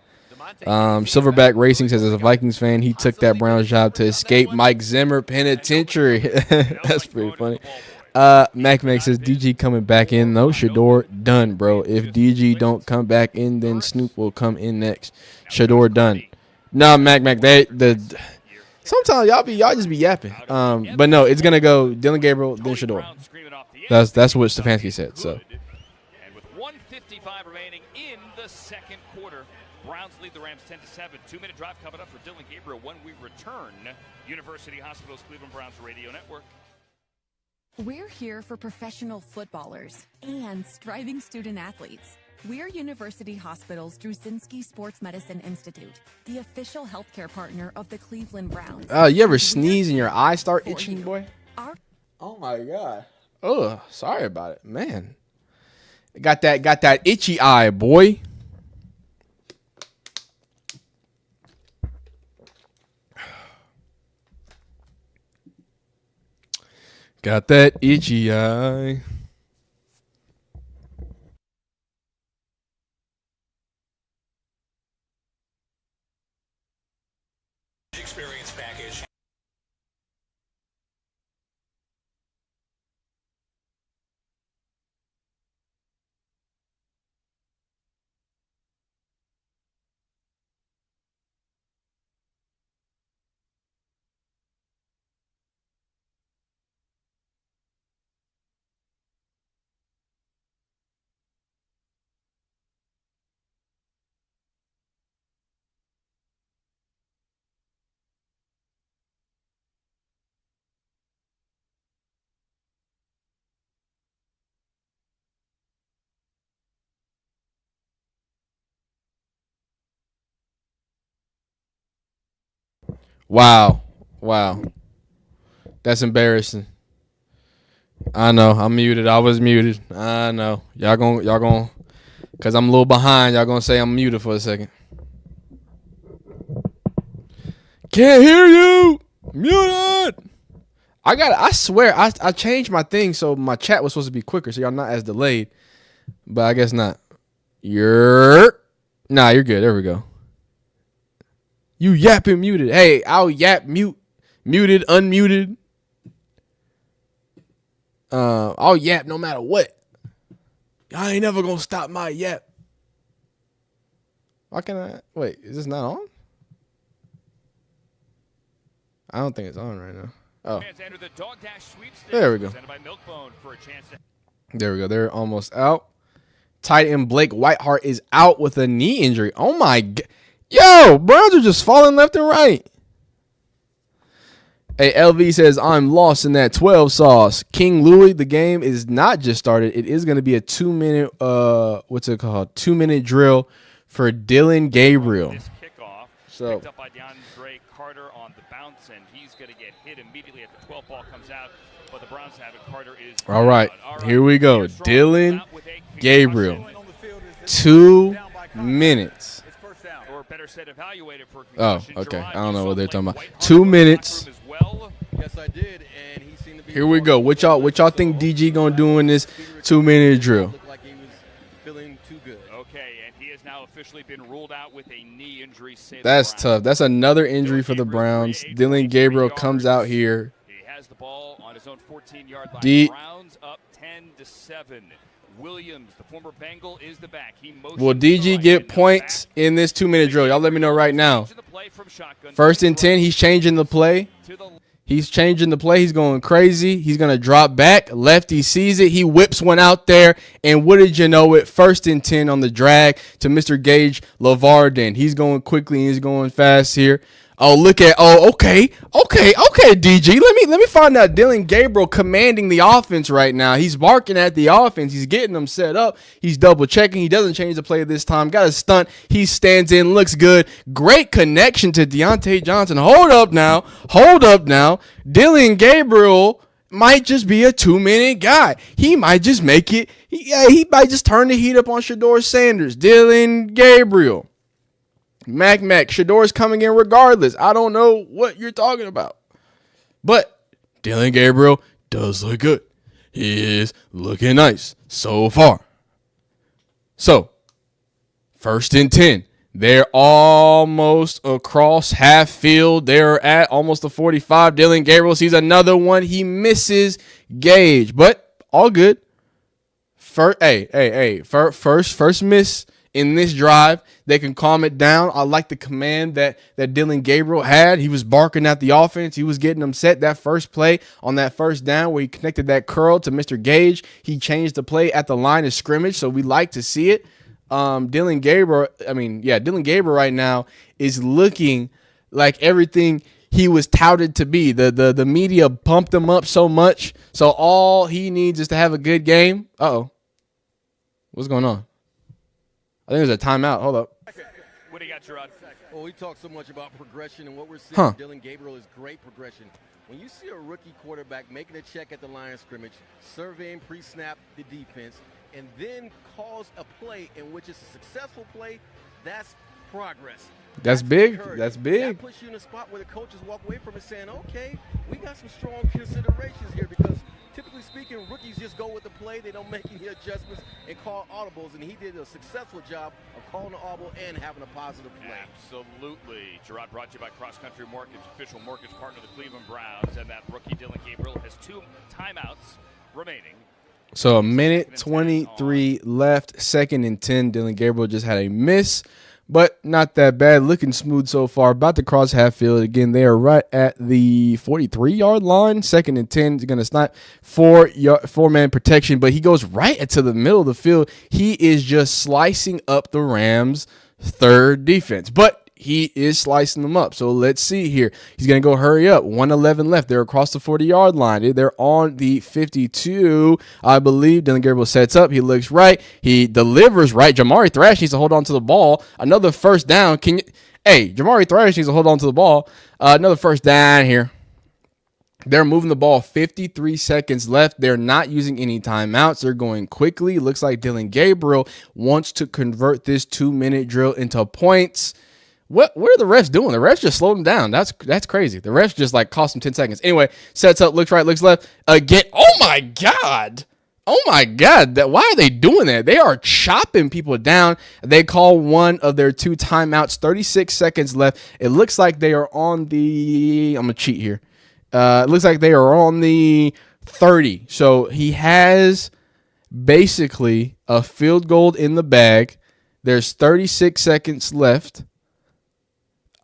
Silverback Racing says, as a Vikings fan, he took that Browns job to escape Mike Zimmer penitentiary. That's pretty funny. Mac says, DG coming back in, though. Shedeur done, bro. If DG don't come back in, then Snoop will come in next. Shedeur done. Nah, Mac, sometimes y'all just be yapping. But no, it's gonna go Dylan Gabriel, then Shedeur. That's what Stefanski said. So. And with 1:55 remaining in the second quarter, Browns lead the Rams 10-7. 2-minute drive coming up for Dylan Gabriel when we return. University Hospitals Cleveland Browns Radio Network. We're here for professional footballers and striving student athletes. We're University Hospitals Drusinski Sports Medicine Institute, the official healthcare partner of the Cleveland Browns. You ever sneeze and your eyes start itching, boy? Oh my God. Oh, sorry about it, man. Got that itchy eye, boy. Got that itchy eye. Experience package. Wow. That's embarrassing. I know. I'm muted. I was muted. I know. Y'all gonna, cause I'm a little behind. Y'all gonna say I'm muted for a second. Can't hear you. Muted. I swear, I changed my thing so my chat was supposed to be quicker, so y'all not as delayed. But I guess not. You're good. There we go. You yapping muted. Hey, I'll yap muted, unmuted. I'll yap no matter what. I ain't never gonna stop my yap. Why can I wait? Is this not on? I don't think it's on right now. Oh. There we go. There we go. They're almost out. Tight end Blake Whiteheart is out with a knee injury. Oh my God. Yo, Browns are just falling left and right. Hey, LV says, I'm lost in that 12 sauce. King Louis, the game is not just started. It is going to be a 2-minute, 2-minute drill for Dylan Gabriel. This kickoff picked up by DeAndre Carter on the bounce, and he's going to get hit immediately at the 12 ball comes out. But the Browns have it. Carter is all right. Here we go. Dylan Gabriel. 2 minutes. Better said, evaluated for concussion. Oh, okay. I don't know what they're talking about. 2 minutes. Yes, I did, and he seemed to be. Here we go. What y'all think DG gonna do in this 2-minute drill? Looked like he was feeling too good. Okay, and he has now officially been ruled out with a knee injury. That's tough. That's another injury for the Browns. Dylan Gabriel comes out here. He has the ball on his own 14-yard line. Browns up 10-7. Williams, the former Bengal, is the back. He Will DG get points in this 2-minute drill? Y'all let me know right now. 1st and 10, he's changing the play. He's changing the play. He's going crazy. He's going to drop back. Lefty sees it. He whips one out there. And what did you know it? 1st and 10 on the drag to Mr. Gage Lavardin. He's going quickly and he's going fast here. Oh, look at, okay, DG. Let me find out Dylan Gabriel commanding the offense right now. He's barking at the offense. He's getting them set up. He's double checking. He doesn't change the play this time. Got a stunt. He stands in, looks good. Great connection to Deontay Johnson. Hold up now. Dylan Gabriel might just be a 2-minute guy. He might just make it. He might just turn the heat up on Shedeur Sanders. Dylan Gabriel. Mac, Shedeur's coming in regardless. I don't know what you're talking about. But Dylan Gabriel does look good. He is looking nice so far. So, 1st and 10. They're almost across half field. They're at almost the 45. Dylan Gabriel sees another one. He misses Gage, but all good. First miss in this drive. They can calm it down. I like the command that Dylan Gabriel had. He was barking at the offense. He was getting them set. That first play on that 1st down where he connected that curl to Mr. Gage, he changed the play at the line of scrimmage, so we like to see it. Dylan Gabriel right now is looking like everything he was touted to be. The media pumped him up so much, so all he needs is to have a good game. Uh-oh. What's going on? I think there's a timeout. Hold up. What do you got, Gerard? Well, we talk so much about progression, and what we're seeing with Dylan Gabriel is great progression. When you see a rookie quarterback making a check at the line of scrimmage, surveying pre-snap the defense, and then calls a play in which it's a successful play, that's progress. That's big. That's big. That puts you in a spot where the coaches walk away from it saying, okay, we got some strong considerations here, because typically speaking, rookies just go with the play. They don't make any adjustments and call audibles, and he did a successful job of calling the audible and having a positive play. Absolutely. Gerard brought to you by Cross Country Mortgage, official mortgage partner of the Cleveland Browns, and that rookie Dylan Gabriel has 2 timeouts remaining. So 1:23 left, 2nd and 10. Dylan Gabriel just had a miss, but not that bad. Looking smooth so far. About to cross half field. Again, they are right at the 43-yard line. 2nd and 10. He's going to snipe 4-man protection, but he goes right into the middle of the field. He is just slicing up the Rams' 3rd defense. But he is slicing them up. So let's see here. He's going to go hurry up. 1:11 left. They're across the 40-yard line. They're on the 52, I believe. Dylan Gabriel sets up. He looks right. He delivers right. Jamari Thrash needs to hold on to the ball. Another 1st down. Jamari Thrash needs to hold on to the ball. Another 1st down here. They're moving the ball. 53 seconds left. They're not using any timeouts. They're going quickly. Looks like Dylan Gabriel wants to convert this 2-minute drill into points. What are the refs doing? The refs just slowed him down. That's crazy. The refs just cost him 10 seconds. Anyway, sets up, looks right, looks left. Again, oh my God. Why are they doing that? They are chopping people down. They call one of their 2 timeouts. 36 seconds left. It looks like they are on the, I'm going to cheat here. It looks like they are on the 30. So he has basically a field goal in the bag. There's 36 seconds left.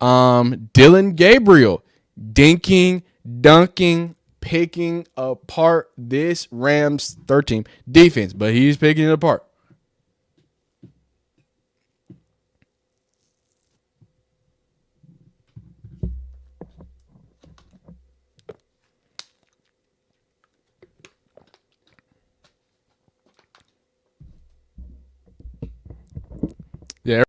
Dylan Gabriel dinking, dunking, picking apart this Rams 13 defense, but he's picking it apart. Yeah.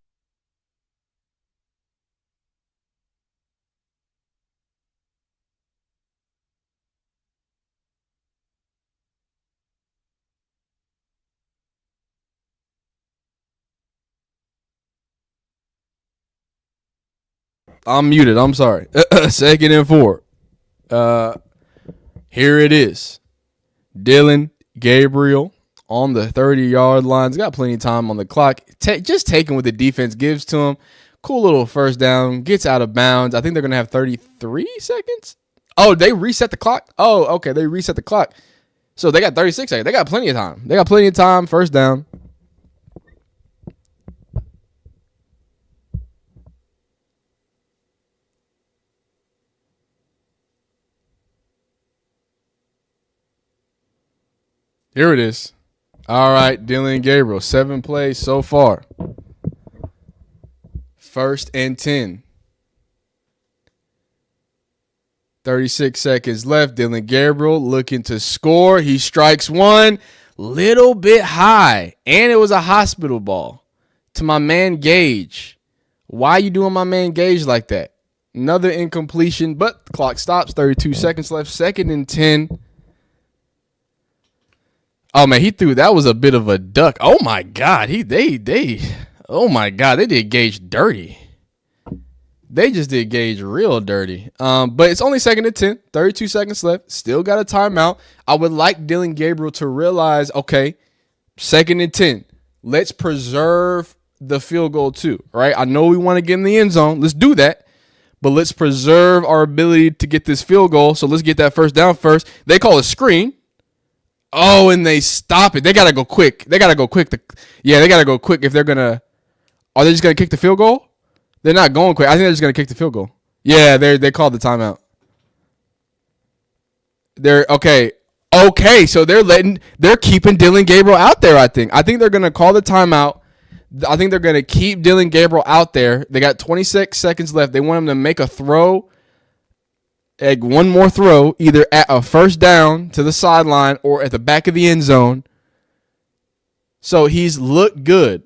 I'm muted. I'm sorry. 2nd and 4. Here it is. Dylan Gabriel on the 30-yard line. He's got plenty of time on the clock. Just taking what the defense gives to him. Cool little 1st down. Gets out of bounds. I think they're going to have 33 seconds. Oh, they reset the clock? Oh, okay. They reset the clock. So they got 36 seconds. They got plenty of time. They got plenty of time. First down. Here it is. All right, Dylan Gabriel, 7 plays so far. 1st and 10. 36 seconds left. Dylan Gabriel looking to score. He strikes one. Little bit high. And it was a hospital ball to my man Gage. Why you doing my man Gage like that? Another incompletion, but the clock stops. 32 seconds left. 2nd and 10. Oh man, he threw. That was a bit of a duck. Oh my God, oh my God, they did Gage dirty. They just did Gage real dirty. But it's only 2nd and 10. 32 seconds left. Still got a timeout. I would like Dylan Gabriel to realize, okay, 2nd and 10. Let's preserve the field goal too. Right? I know we want to get in the end zone. Let's do that. But let's preserve our ability to get this field goal. So let's get that first down first. They call a screen. Oh, and they stop it. They got to go quick. They got to go quick. They got to go quick if they're going to. Are they just going to kick the field goal? They're not going quick. I think they're just going to kick the field goal. Yeah, they called the timeout. They're okay. Okay, so they're keeping Dylan Gabriel out there, I think. I think they're going to call the timeout. I think they're going to keep Dylan Gabriel out there. They got 26 seconds left. They want him to make a throw. One more throw, either at a first down to the sideline or at the back of the end zone. So he's looked good.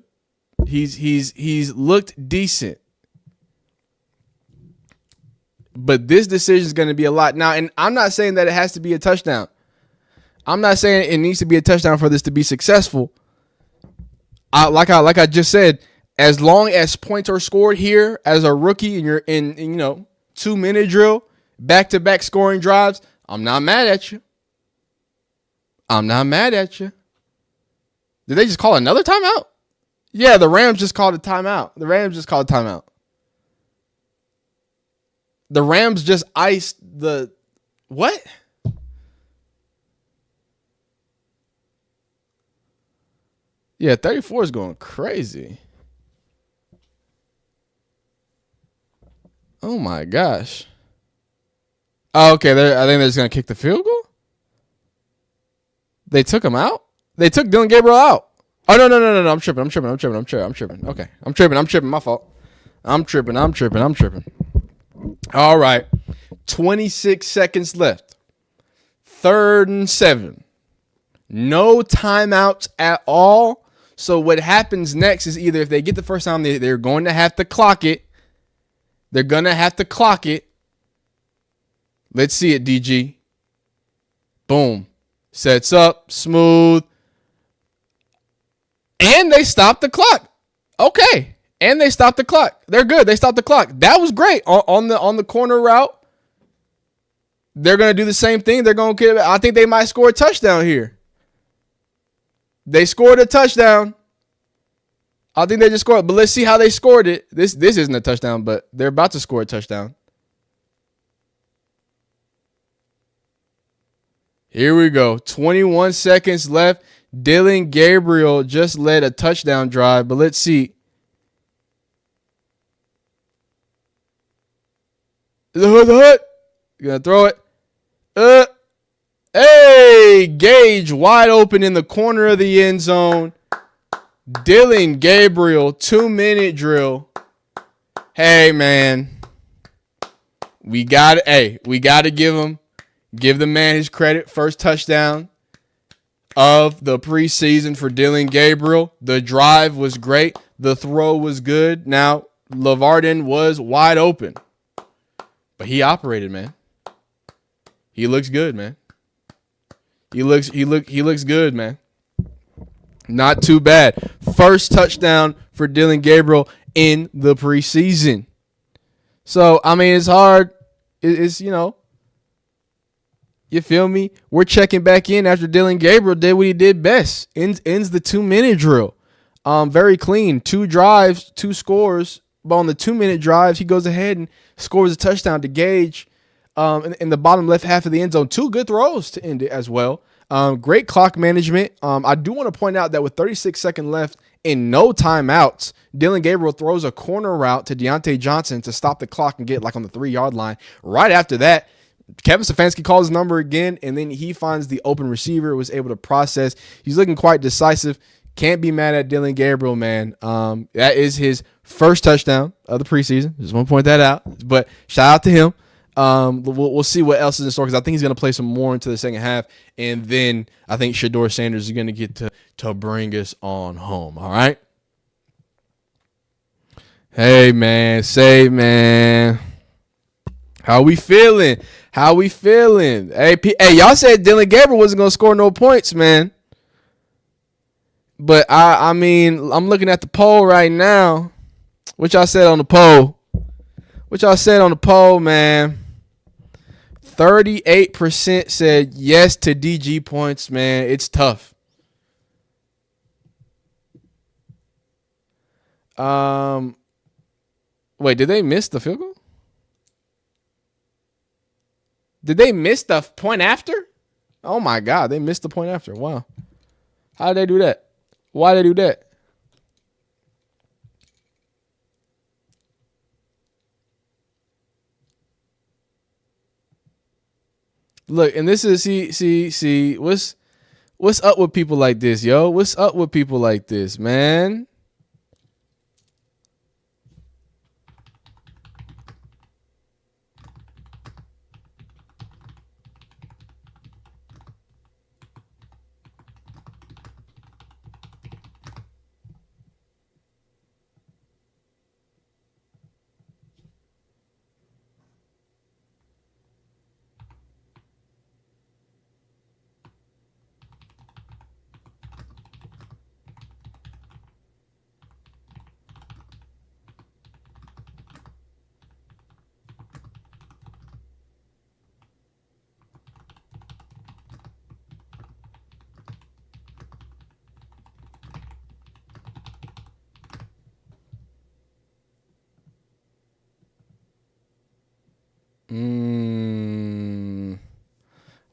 He's looked decent. But this decision is going to be a lot. Now, and I'm not saying that it has to be a touchdown. I'm not saying it needs to be a touchdown for this to be successful. Like I just said, as long as points are scored here as a rookie and you're in 2-minute drill, back-to-back scoring drives, I'm not mad at you. I'm not mad at you. Did they just call another timeout? Yeah, the Rams just called a timeout. The Rams just iced the what? Yeah, 34 is going crazy. Oh my gosh. Oh, okay. I think they're just gonna kick the field goal. They took him out. They took Dylan Gabriel out. Oh no! I'm tripping. Okay, I'm tripping. My fault. I'm tripping. All right. 26 seconds left. 3rd and 7. No timeouts at all. So what happens next is either if they get the first down, they're going to have to clock it. Let's see it, DG. Boom. Sets up. Smooth. And they stopped the clock. Okay. And they stopped the clock. They're good. They stopped the clock. That was great. On the corner route, they're going to do the same thing. They're going to I think they might score a touchdown here. They scored a touchdown. I think they just scored. But let's see how they scored it. This isn't a touchdown, but they're about to score a touchdown. Here we go. 21 seconds left. Dylan Gabriel just led a touchdown drive, but let's see. The hood. You're going to throw it. Hey, Gage wide open in the corner of the end zone. Dylan Gabriel, 2-minute drill. Hey, man. We got to give the man his credit. First touchdown of the preseason for Dylan Gabriel. The drive was great. The throw was good. Now, LeVarden was wide open. But he operated, man. He looks good, man. He looks good, man. Not too bad. First touchdown for Dylan Gabriel in the preseason. So, I mean, it's hard. It's you feel me? We're checking back in after Dylan Gabriel did what he did best. Ends the 2-minute drill. Very clean. 2 drives, 2 scores. But on the 2-minute drives, he goes ahead and scores a touchdown to Gage in the bottom left half of the end zone. 2 good throws to end it as well. Great clock management. I do want to point out that with 36 seconds left and no timeouts, Dillon Gabriel throws a corner route to Deontay Johnson to stop the clock and get like on the 3-yard line. Right after that, Kevin Stefanski calls his number again, and then he finds the open receiver, was able to process. He's looking quite decisive. Can't be mad at Dillon Gabriel, man. That is his first touchdown of the preseason. Just want to point that out. But shout out to him. We'll see what else is in store because I think he's going to play some more into the second half, and then I think Shedeur Sanders is going to get to bring us on home. All right. Hey man, say man, how we feeling? How we feeling? Hey, y'all said Dillon Gabriel wasn't going to score no points, man. But I mean, I'm looking at the poll right now. What y'all said on the poll? What y'all said on the poll, man? 38% said yes to DG points, man. It's tough. Wait, did they miss the field goal? Did they miss the point after? Oh my God, they missed the point after. Wow. How did they do that? Why did they do that? Look, and this is see what's up with people like this, yo? What's up with people like this, man?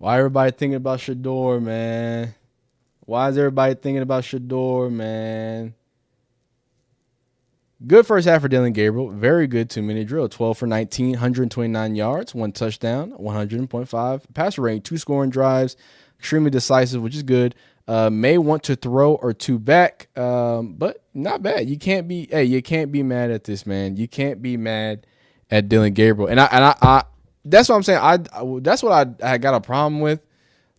Why everybody thinking about Shedeur, man? Why is everybody thinking about Shedeur, man? Good first half for Dillon Gabriel. Very good 2-minute drill. 12 for 19, 129 yards, 1 touchdown, 100.5 passer rating, 2 scoring drives. Extremely decisive, which is good. May want to throw or 2 back, but not bad. You can't be mad at this, man. You can't be mad at Dillon Gabriel. And I that's what I'm saying. That's what I got a problem with.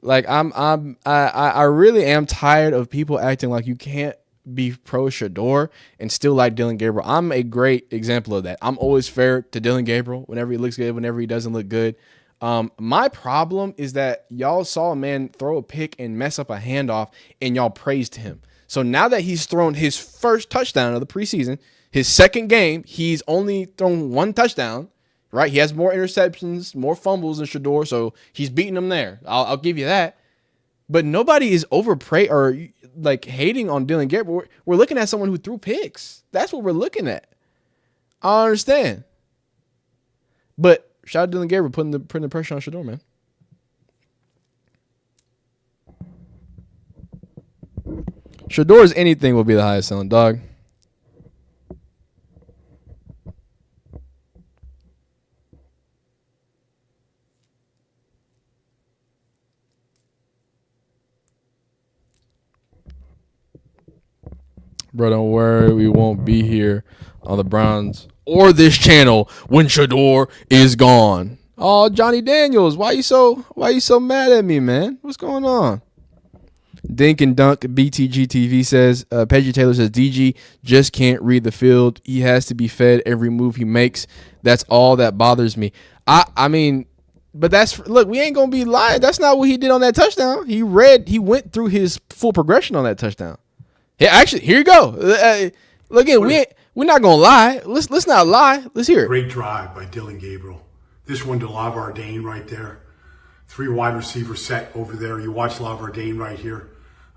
Like I really am tired of people acting like you can't be pro Shedeur and still like Dillon Gabriel. I'm a great example of that. I'm always fair to Dillon Gabriel whenever he looks good, whenever he doesn't look good. My problem is that y'all saw a man throw a pick and mess up a handoff and y'all praised him. So now that he's thrown his first touchdown of the preseason, his second game, he's only thrown 1 touchdown. Right, he has more interceptions, more fumbles than Shedeur, so he's beating them there. I'll give you that. But nobody is overpraising or like hating on Dillon Gabriel. We're looking at someone who threw picks. That's what we're looking at. I understand, but shout out to Dillon Gabriel putting the pressure on Shedeur, man. Shedeur's anything will be the highest selling dog. Bro, don't worry. We won't be here on the Browns or this channel when Shedeur is gone. Oh, Johnny Daniels, why you so mad at me, man? What's going on? Dink and Dunk BTG TV says, Peggy Taylor says, DG just can't read the field. He has to be fed every move he makes. That's all that bothers me. I mean, but look, we ain't going to be lying. That's not what he did on that touchdown. He went through his full progression on that touchdown. Yeah, actually, here you go. Look, again, we're not gonna lie. Let's not lie. Let's hear it. Great drive by Dillon Gabriel. This one to Lavardane right there. 3 wide receiver set over there. You watch Lavardane right here.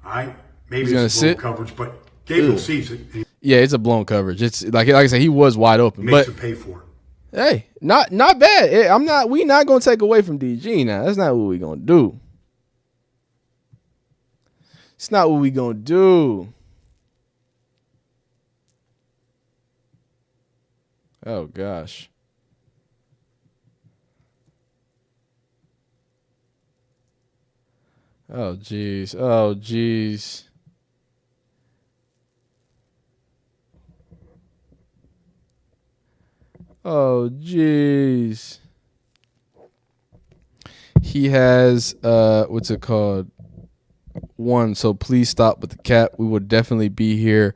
All right, maybe it's blown coverage, but Gabriel sees it. Yeah, it's a blown coverage. It's like I said, he was wide open. Makes him pay for it. Hey, not bad. We not gonna take away from DG now. That's not what we gonna do. It's not what we gonna do. Oh gosh. Oh jeez. Oh jeez. Oh jeez. He has what's it called? 1. So please stop with the cap. We will definitely be here.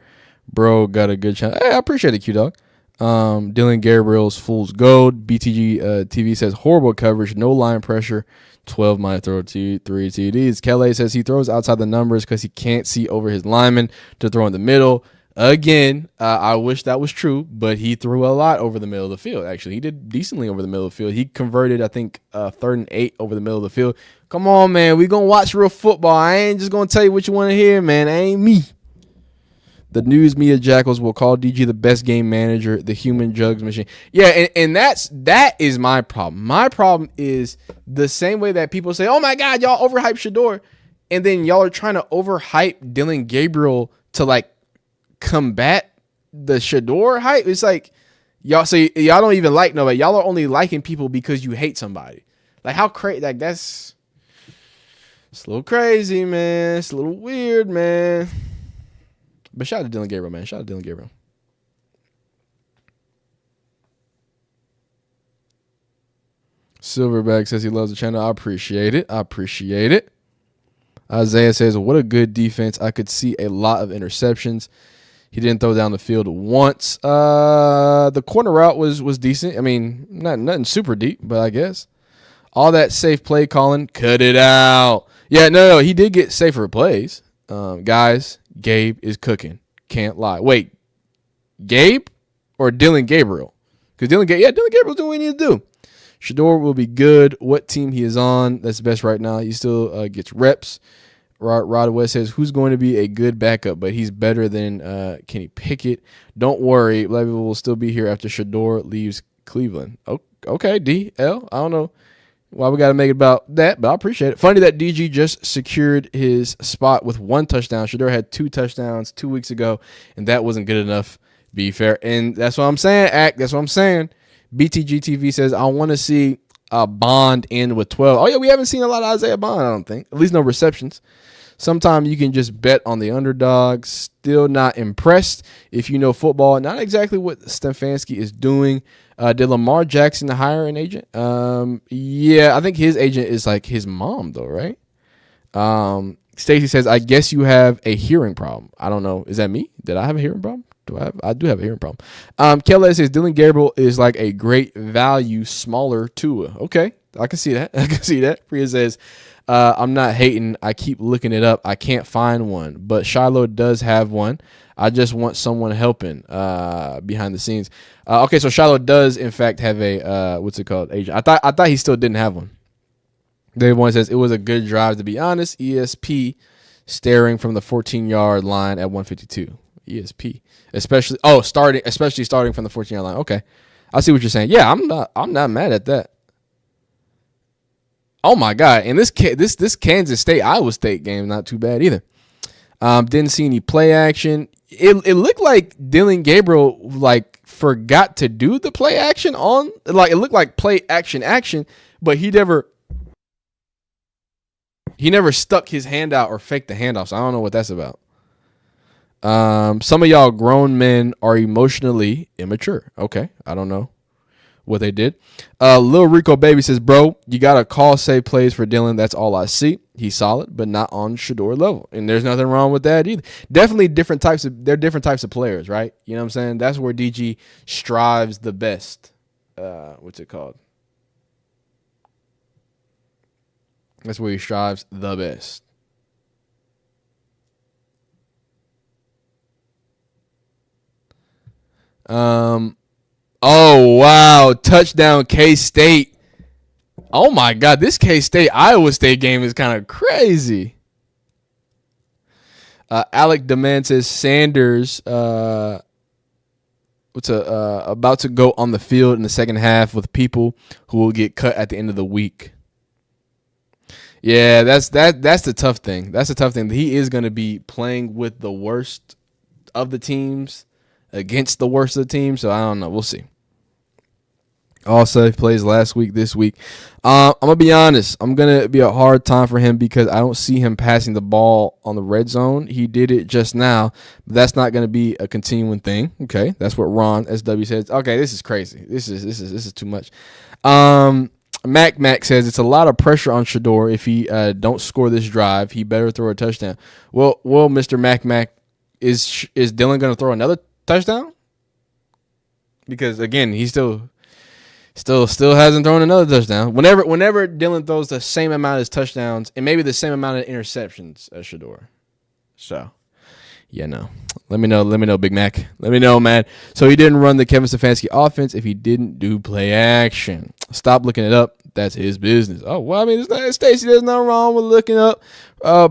Bro, got a good channel. Hey, I appreciate it, Q-Dog. Dylan Gabriel's Fool's Gold. BTG TV says horrible coverage, no line pressure, 12 minor throw 3 TDs. Kelly says he throws outside the numbers because he can't see over his lineman to throw in the middle. Again, I wish that was true, but he threw a lot over the middle of the field. Actually, he did decently over the middle of the field. He converted, I think, 3rd and 8 over the middle of the field. Come on, man. We going to watch real football. I ain't just going to tell you what you want to hear, man. Ain't me. The news media jackals will call DG the best game manager, the human jugs machine. Yeah, and that is my problem. My problem is the same way that people say, oh, my God, y'all overhype Shedeur, and then y'all are trying to overhype Dylan Gabriel to, like, combat the Shedeur hype. It's like y'all say y'all don't even like nobody. Y'all are only liking people because you hate somebody. Like how crazy? Like it's a little crazy, man. It's a little weird, man. But shout out to Dylan Gabriel, man. Shout out to Dylan Gabriel. Silverback says he loves the channel. I appreciate it. Isaiah says, what a good defense. I could see a lot of interceptions. He didn't throw down the field once. The corner route was decent. I mean, nothing super deep, but I guess. All that safe play calling, cut it out. Yeah, no, he did get safer plays. Guys, Gabe is cooking. Can't lie. Wait, Gabe or Dylan Gabriel? Because Dylan Gabriel's doing what he needs to do. Shedeur will be good. What team he is on, that's best right now. He still gets reps. Rod West says, who's going to be a good backup, but he's better than Kenny Pickett. Don't worry. Black people will still be here after Shedeur leaves Cleveland. Okay, DL. I don't know why we got to make it about that, but I appreciate it. Funny that DG just secured his spot with 1 touchdown. Shedeur had 2 touchdowns 2 weeks ago, and that wasn't good enough, be fair. And that's what I'm saying, Ack. That's what I'm saying. BTG TV says, I want to see Bond end with 12. Oh, yeah, we haven't seen a lot of Isaiah Bond, I don't think. At least no receptions. Sometimes you can just bet on the underdog. Still not impressed if you know football. Not exactly what Stefanski is doing. Did Lamar Jackson hire an agent? Yeah, I think his agent is like his mom, though, right? Stacy says, I guess you have a hearing problem. I don't know. Is that me? Did I have a hearing problem? I do have a hearing problem. Kelly says, Dylan Gabriel is like a great value, smaller Tua. Okay, I can see that. Priya says, I'm not hating. I keep looking it up. I can't find one, but Shiloh does have one. I just want someone helping behind the scenes. Okay, so Shiloh does in fact have a what's it called, agent. I thought he still didn't have one. Dave One says it was a good drive to be honest. ESP staring from the 14-yard line at 152. ESP, especially starting from the 14-yard line. Okay, I see what you're saying. Yeah, I'm not mad at that. Oh my God! And this Kansas State Iowa State game not too bad either. Didn't see any play action. It looked like Dylan Gabriel like forgot to do the play action on like it looked like play action, but he never stuck his hand out or faked the handoff. So I don't know what that's about. Some of y'all grown men are emotionally immature. Okay, I don't know what they did. Lil Rico Baby says, bro, you got to call save plays for Dylan. That's all I see. He's solid, but not on Shedeur level. And there's nothing wrong with that either. Definitely different types of players, right? You know what I'm saying? That's where DG strives the best. What's it called? That's where he strives the best. Oh, wow. Touchdown K-State. Oh, my God. This K-State Iowa State game is kind of crazy. Alec Demand says Sanders about to go on the field in the second half with people who will get cut at the end of the week. Yeah, that's the tough thing. That's the tough thing. He is going to be playing with the worst of the teams against the worst of the teams. So I don't know. We'll see. Also, he plays last week, this week. I'm going to be honest. I'm going to be a hard time for him because I don't see him passing the ball on the red zone. He did it just now. But that's not going to be a continuing thing. Okay, that's what Ron SW says. Okay, this is crazy. This is too much. Mac says it's a lot of pressure on Shedeur. If he don't score this drive, he better throw a touchdown. Well, Mr. Mac, is Dylan going to throw another touchdown? Because again, he still hasn't thrown another touchdown. Whenever Dylan throws the same amount of touchdowns and maybe the same amount of interceptions as Shedeur. So, yeah, no. Let me know, Big Mac. Let me know, man. So he didn't run the Kevin Stefanski offense if he didn't do play action. Stop looking it up. That's his business. Oh, well, I mean, Stacy, there's nothing wrong with looking up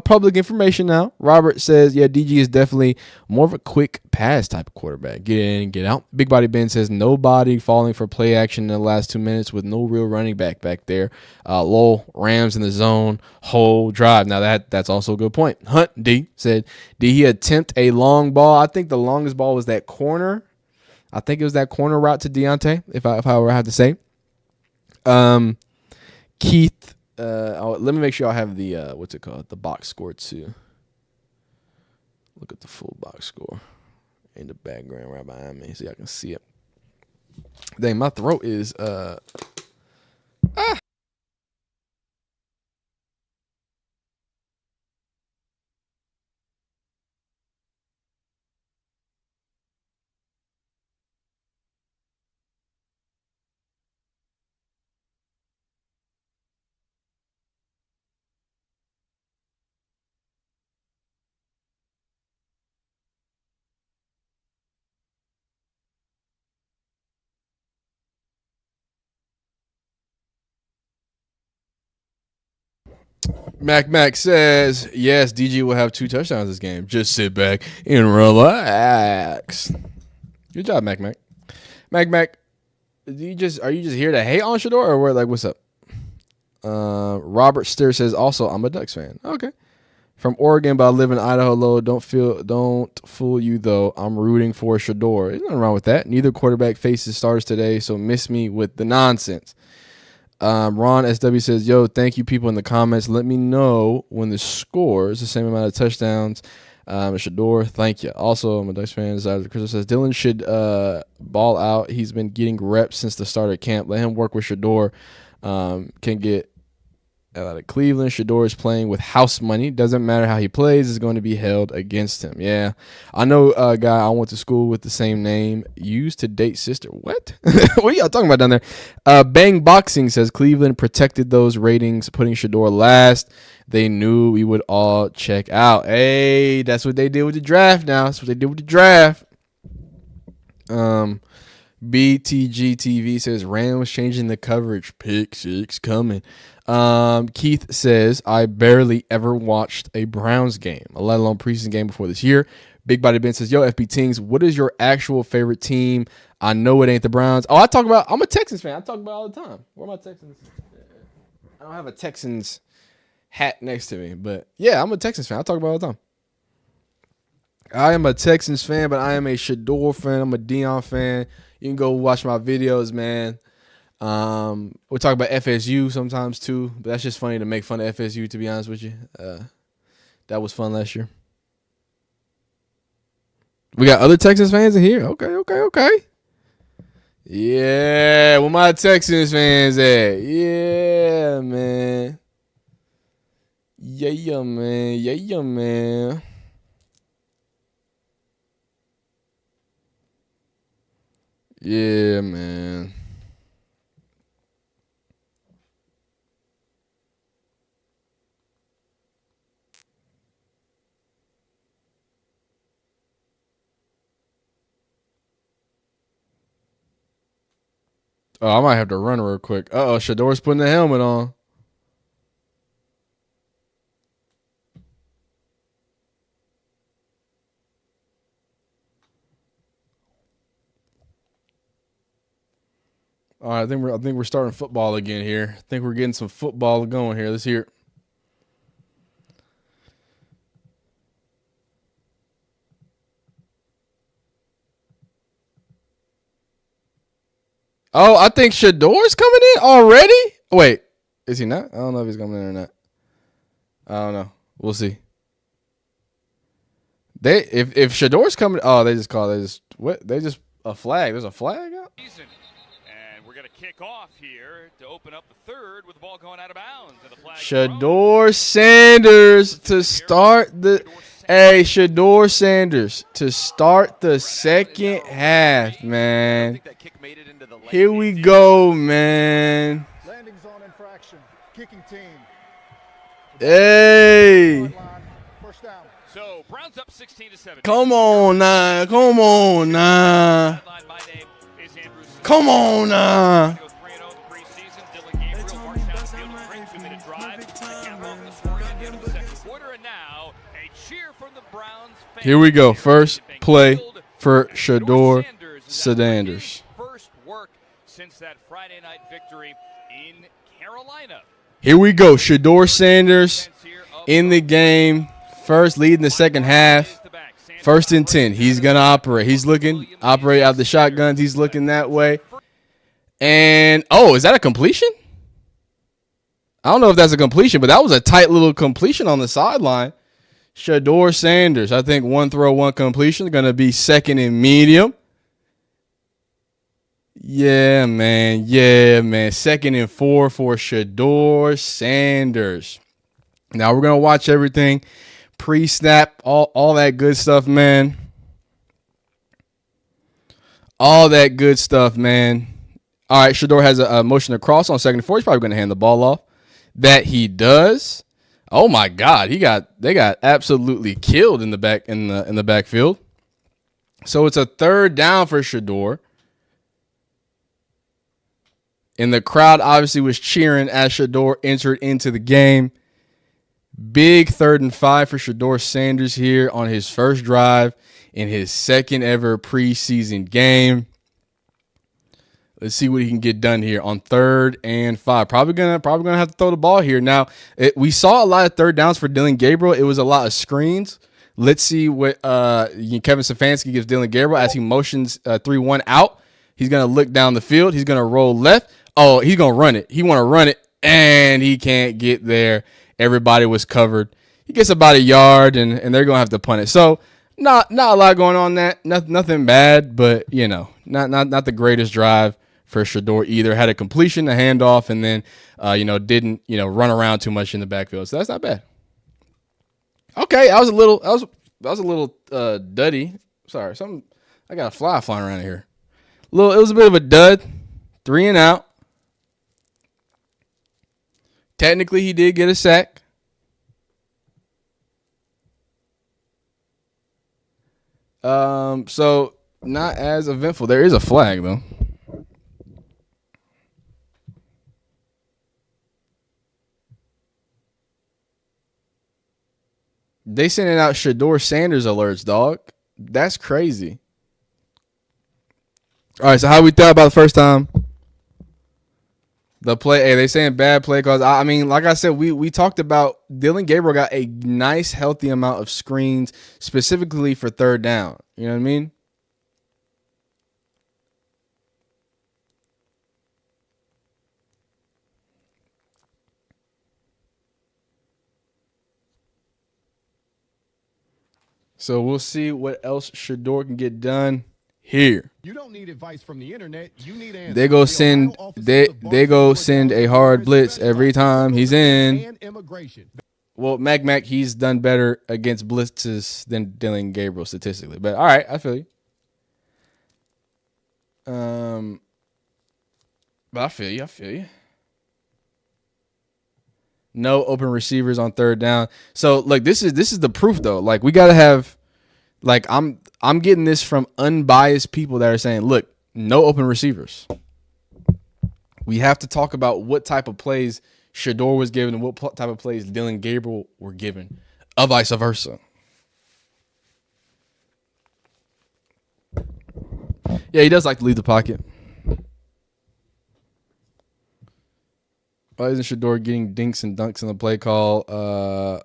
public information now. Robert says, yeah, DG is definitely more of a quick pass type of quarterback. Get in, get out. Big Body Ben says, nobody falling for play action in the last 2 minutes with no real running back there. Lowell, Rams in the zone, whole drive. Now, that's also a good point. Hunt D said, did he attempt a long ball? I think the longest ball was that corner. I think it was that corner route to Deontay, if I were to have to say. Keith, let me make sure I have the what's it called, the box score too. Look at the full box score in the background right behind me, so y'all can see it. Dang, my throat is Mac says, yes, DG will have 2 touchdowns this game. Just sit back and relax. Good job, Mac. Mac, are you just here to hate on Shedeur or what? Like, what's up? Robert Steer says, also, I'm a Ducks fan. Okay. From Oregon, but I live in Idaho. Low. Don't fool you though. I'm rooting for Shedeur. There's nothing wrong with that. Neither quarterback faces starters today, so miss me with the nonsense. Ron SW says, yo, thank you people in the comments. Let me know when the score is the same amount of touchdowns. Shedeur, thank you. Also, I'm a Ducks fan. Crystal says, Dylan should ball out. He's been getting reps since the start of camp. Let him work with Shedeur. Can get out of Cleveland. Shedeur is playing with house money. Doesn't matter how he plays, is going to be held against him. Yeah. I know a guy I went to school with the same name. Used to date sister. What? What are y'all talking about down there? Bang Boxing says Cleveland protected those ratings, putting Shedeur last. They knew we would all check out. Hey, that's what they did with the draft now. That's what they did with the draft. BTG TV says Rams changing the coverage. Pick 6 coming. Keith says, I barely ever watched a Browns game, let alone preseason game before this year. Big Body Ben says, yo, FB Tings, what is your actual favorite team? I know it ain't the Browns. Oh, I'm a Texans fan. I talk about it all the time. Where are my Texans? I don't have a Texans hat next to me, but yeah, I'm a Texans fan. I talk about it all the time. I am a Texans fan, but I am a Shedeur fan. I'm a Deion fan. You can go watch my videos, man. We talk about FSU sometimes too, but that's just funny to make fun of FSU, to be honest with you. That was fun last year. We got other Texans fans in here. Okay. Yeah, where my Texans fans at? Yeah, man. Yeah, man. Yeah, man. Oh, I might have to run real quick. Uh-oh, Shedeur's putting the helmet on. All right, I think we're starting football again here. I think we're getting some football going here. Let's hear it. Oh, I think Shedeur's coming in already. Wait, is he not? I don't know if he's coming in or not. I don't know. We'll see. If Shedeur's coming, they just a flag. There's a flag out. And we're going to kick off here to open up the third with the ball going out of bounds. And the flag Shedeur Sanders to start the. Hey, Shedeur Sanders to start the second half, man. Here we go, man. Landing zone infraction. Kicking team. Hey. So Browns up 16-7. Come on now. Come on now. Come on now. Here we go. First play for Shedeur Sanders. First work since that Friday night victory in Carolina. Here we go. Shedeur Sanders in the game. First, leading the second half. 1st and 10. He's going to operate. He's looking. Operate out the shotguns. He's looking that way. And, is that a completion? I don't know if that's a completion, but that was a tight little completion on the sideline. Shedeur Sanders, I think 1 throw, 1 completion. Going to be 2nd and medium. Yeah, man. 2nd and 4 for Shedeur Sanders. Now we're going to watch everything. Pre-snap, all that good stuff, man. All that good stuff, man. All right, Shedeur has a motion across on 2nd and 4. He's probably going to hand the ball off. That he does. Oh my God, they got absolutely killed in the backfield. So it's a 3rd down for Shedeur. And the crowd obviously was cheering as Shedeur entered into the game. Big 3rd and 5 for Shedeur Sanders here on his first drive in his 2nd ever preseason game. Let's see what he can get done here on 3rd and 5. Probably gonna have to throw the ball here. Now we saw a lot of 3rd downs for Dillon Gabriel. It was a lot of screens. Let's see what Kevin Stefanski gives Dillon Gabriel as he motions 3-1 out. He's gonna look down the field. He's gonna roll left. Oh, he's gonna run it. He want to run it, and he can't get there. Everybody was covered. He gets about a yard, and they're gonna have to punt it. So not a lot going on that. Nothing bad, but not the greatest drive for Shedeur either. Had a completion, a handoff, and then didn't run around too much in the backfield. So that's not bad. Okay, I was a little duddy. Sorry, I got a fly flying around here. It was a bit of a dud. 3 and out. Technically, he did get a sack. So not as eventful. There is a flag though. They sending out Shedeur Sanders alerts, dog. That's crazy. All right, so how we thought about the first time? The play, they saying bad play calls. I mean, like I said, we talked about Dillon Gabriel got a nice, healthy amount of screens specifically for 3rd down. You know what I mean? So we'll see what else Shedeur can get done here. You don't need advice from the internet. You need answers. They go send a hard blitz every time he's in. Well, Mac, he's done better against blitzes than Dillon Gabriel statistically. But all right, I feel you. But I feel you. No open receivers on 3rd down. So like this is the proof though. Like we gotta have, like I'm getting this from unbiased people that are saying, look, no open receivers. We have to talk about what type of plays Shedeur was given and what type of plays Dillon Gabriel were given, or vice versa. Yeah, he does like to leave the pocket. Why isn't Shedeur getting dinks and dunks in the play call?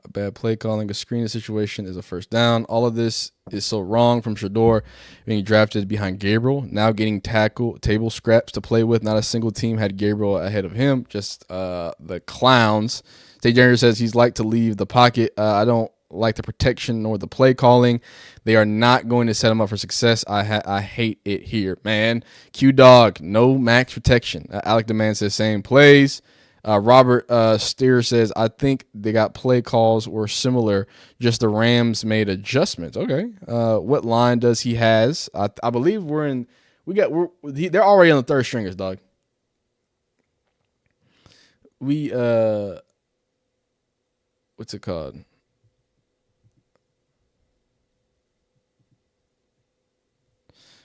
Bad play calling. A screening situation is a first down. All of this is so wrong from Shedeur being drafted behind Gabriel. Now getting table scraps to play with. Not a single team had Gabriel ahead of him. Just the clowns. Tay Jr. says he's like to leave the pocket. I don't like the protection nor the play calling. They are not going to set him up for success. I hate it here, man. Q-Dog, no max protection. Alec Demand says same plays. Robert Steer says, I think they got play calls were similar, just the Rams made adjustments. Okay. What line does he has? I believe they're already on the third stringers, dog. What's it called?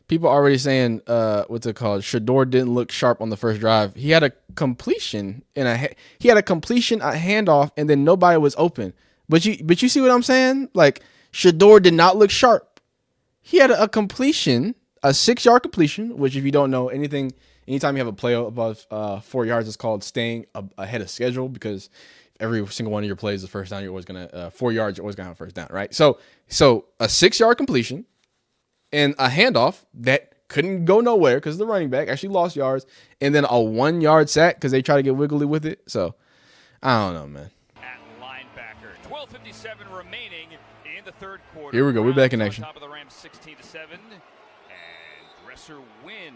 People already saying, what's it called? Shedeur didn't look sharp on the first drive. He had a completion a handoff, and then nobody was open. But you see what I'm saying? Like, Shedeur did not look sharp. He had a completion, a 6-yard completion, which if you don't know anything, anytime you have a play above 4 yards, it's called staying ahead of schedule, because every single one of your plays is first down. You're always gonna 4 yards. You're always gonna have a first down, right? So a 6-yard completion and a handoff that couldn't go nowhere because the running back actually lost yards, and then a 1-yard sack because they try to get wiggly with it. So I don't know, man. At linebacker, 12:57 remaining in the third quarter. Here we go. We're back in action. Top of the Rams, 16-7, and Dresser Wynn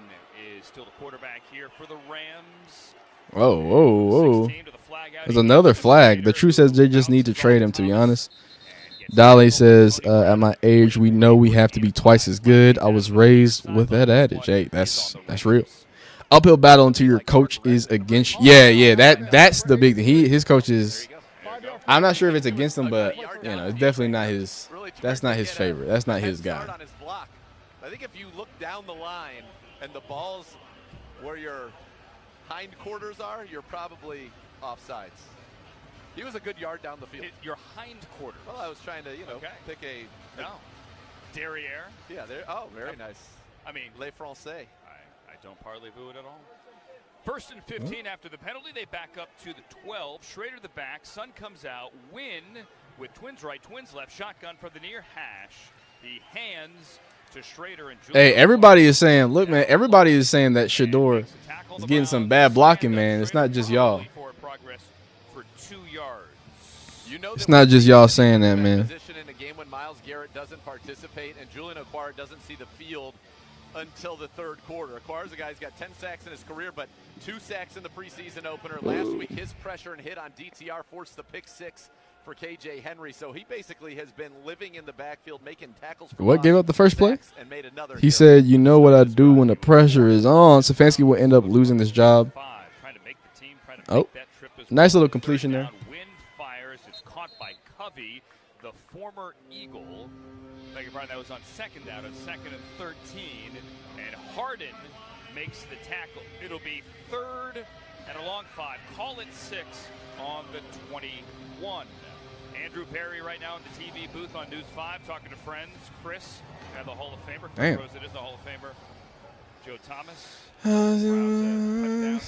is still the quarterback here for the Rams. Whoa. There's another flag. The truth says they just need to trade him, to be honest. Dolly says, at my age, we know we have to be twice as good. I was raised with that adage. Hey, that's real. Uphill battle until your coach is against you. Yeah, that's the big thing. His coach is, I'm not sure if it's against him, but it's definitely not his. That's not his favorite. That's not his guy. I think if you look down the line and the ball's where your hindquarters are, you're probably offsides. He was a good yard down the field. Your hindquarters. Well, I was trying to, pick a. No. Derriere. Yeah, there. Oh, very nice. I mean, Les Français. I don't parlez-vous it at all. First and 15 after the penalty. They back up to the 12. Schrader the back. Sun comes out. Wynn with twins right, twins left. Shotgun from the near hash. He hands to Schrader and Julian. Hey, everybody is saying, look, man, everybody is saying that Shedeur is getting some bad blocking, man. It's not just y'all. It's not just y'all saying that, man. Position in a game when Myles Garrett doesn't participate and Julian Okwara doesn't see the field until the third quarter. Okwara's a guy who's got 10 sacks in his career, but 2 sacks in the preseason opener. Last week, his pressure and hit on DTR forced the pick 6 for KJ Henry. So he basically has been living in the backfield, making tackles. What gave up the first play? He said, you know what I do when the pressure is on. Stefanski will end up losing this job. Oh, nice little completion there. Covey, the former Eagle. Beg your pardon, that was on second down, on 2nd and 13. And Harden makes the tackle. It'll be 3rd and a long 5. Call it 6 on the 21. Andrew Perry right now in the TV booth on News 5 talking to friends. Chris, and the Hall of Famer. Chris Rose, it is the Hall of Famer. Joe Thomas.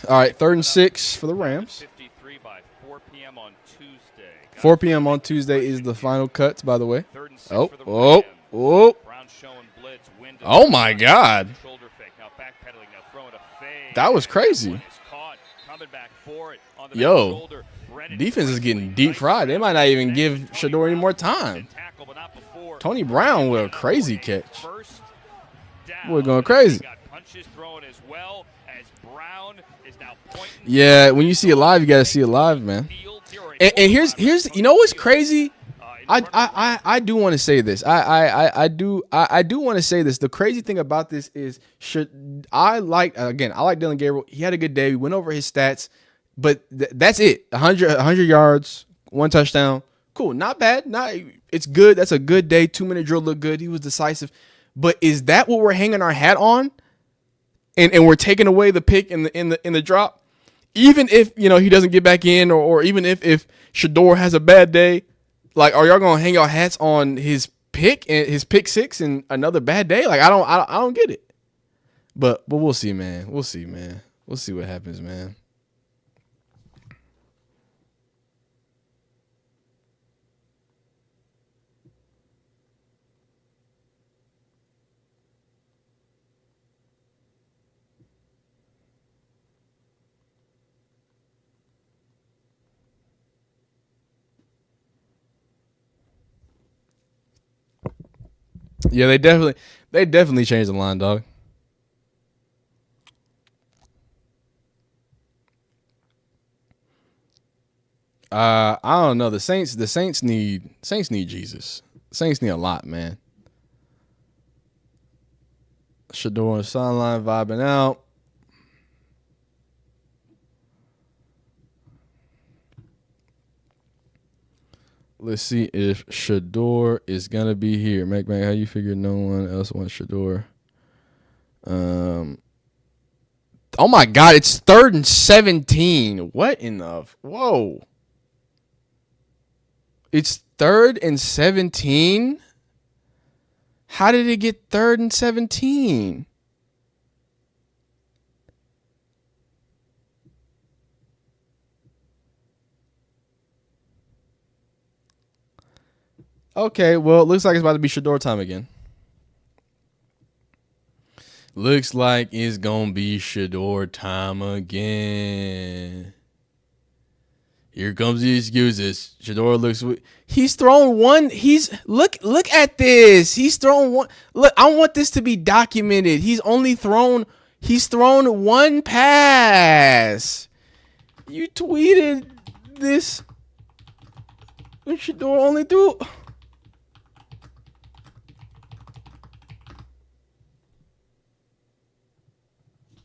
All right, 3rd and 6 for the Rams. 53 by 4 p.m. on Tuesday. 4 p.m. on Tuesday is the final cuts, by the way. Oh my God. That was crazy. Yo, defense is getting deep fried. They might not even give Shedeur any more time. Tony Brown with a crazy catch. We're going crazy. Yeah, when you see it live, you got to see it live, man. And here's you know what's crazy? I do want to say this. I do want to say this. The crazy thing about this is I like Dylan Gabriel. He had a good day. We went over his stats, but that's it. 100 yards, 1 touchdown. Cool, not bad. It's good. That's a good day. 2-minute drill looked good. He was decisive. But is that what we're hanging our hat on? And we're taking away the pick in the drop? Even if, he doesn't get back in, or even if Shedeur has a bad day, like, are y'all gonna hang your hats on his pick and his pick 6 and another bad day? Like, I don't get it. But we'll see, man. We'll see what happens, man. Yeah, they definitely changed the line, dog. I don't know. The Saints need Jesus. The Saints need a lot, man. Shedeur on the sideline vibing out. Let's see if Shedeur is gonna be here. Mac, how you figure no one else wants Shedeur? Oh my God, it's 3rd and 17. What in the whoa? It's 3rd and 17. How did it get 3rd and 17? Okay, well, it looks like it's about to be Shedeur time again. Looks like it's gonna be Shedeur time again. Here comes the excuses. Shedeur looks. He's thrown one. Look at this. He's thrown one. Look, I want this to be documented. He's thrown one pass. You tweeted this. Shedeur only threw.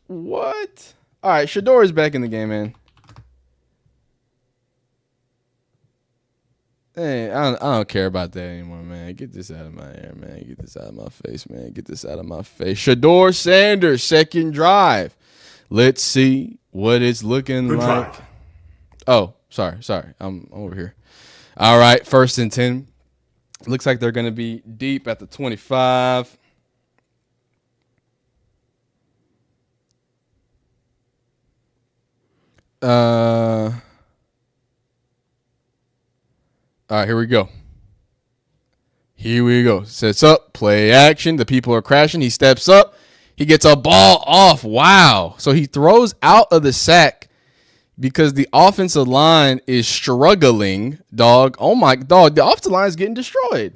What? All right, Shedeur is back in the game, man. Hey, I don't care about that anymore, man. Get this out of my hair, man. Get this out of my face, man. Get this out of my face. Shedeur Sanders, second drive. Let's see what it's looking Good like. drive. Oh, sorry. I'm over here. All right, 1st and 10. Looks like they're going to be deep at the 25. All right, here we go. Sets up, play action. The people are crashing. He steps up. He gets a ball off. Wow. So he throws out of the sack because the offensive line is struggling, dog. Oh, my dog. The offensive line is getting destroyed.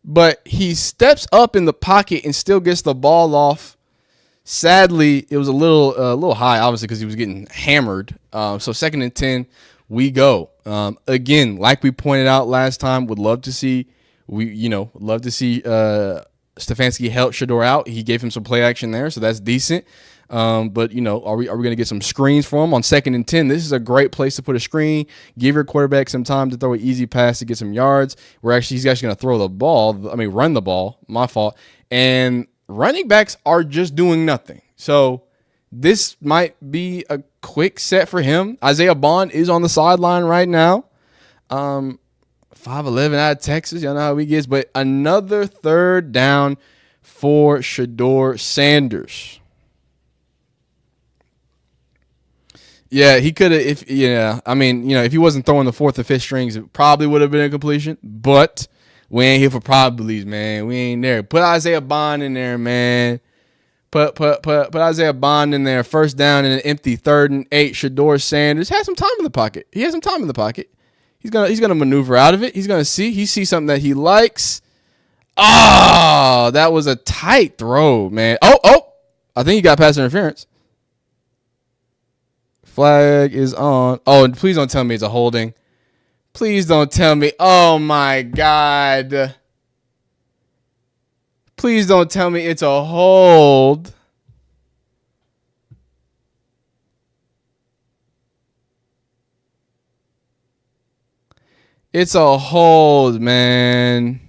But he steps up in the pocket and still gets the ball off. Sadly, it was a little high, obviously, because he was getting hammered. So 2nd and 10. We go. Again, like we pointed out last time, would love to see Stefanski help Shedeur out. He gave him some play action there, so that's decent. But are we going to get some screens for him on 2nd and 10? This is a great place to put a screen. Give your quarterback some time to throw an easy pass to get some yards. He's actually going to throw the ball. Run the ball. My fault. And running backs are just doing nothing. So this might be a quick set for him. Isaiah Bond is on the sideline right now. 5'11" out of Texas. Y'all know how he gets. But another 3rd down for Shedeur Sanders. Yeah, he could have. If he wasn't throwing the 4th or 5th strings, it probably would have been a completion. But we ain't here for probablys, man. We ain't there. Put Isaiah Bond in there, man. Put Isaiah Bond in there. 1st down and an empty 3rd and 8. Shedeur Sanders has some time in the pocket. He has some time in the pocket. He's gonna maneuver out of it. He's gonna see. He sees something that he likes. Oh, that was a tight throw, man. Oh, I think he got pass interference. Flag is on. Oh, and please don't tell me it's a holding. Please don't tell me. Oh my God. Please don't tell me it's a hold. It's a hold, man.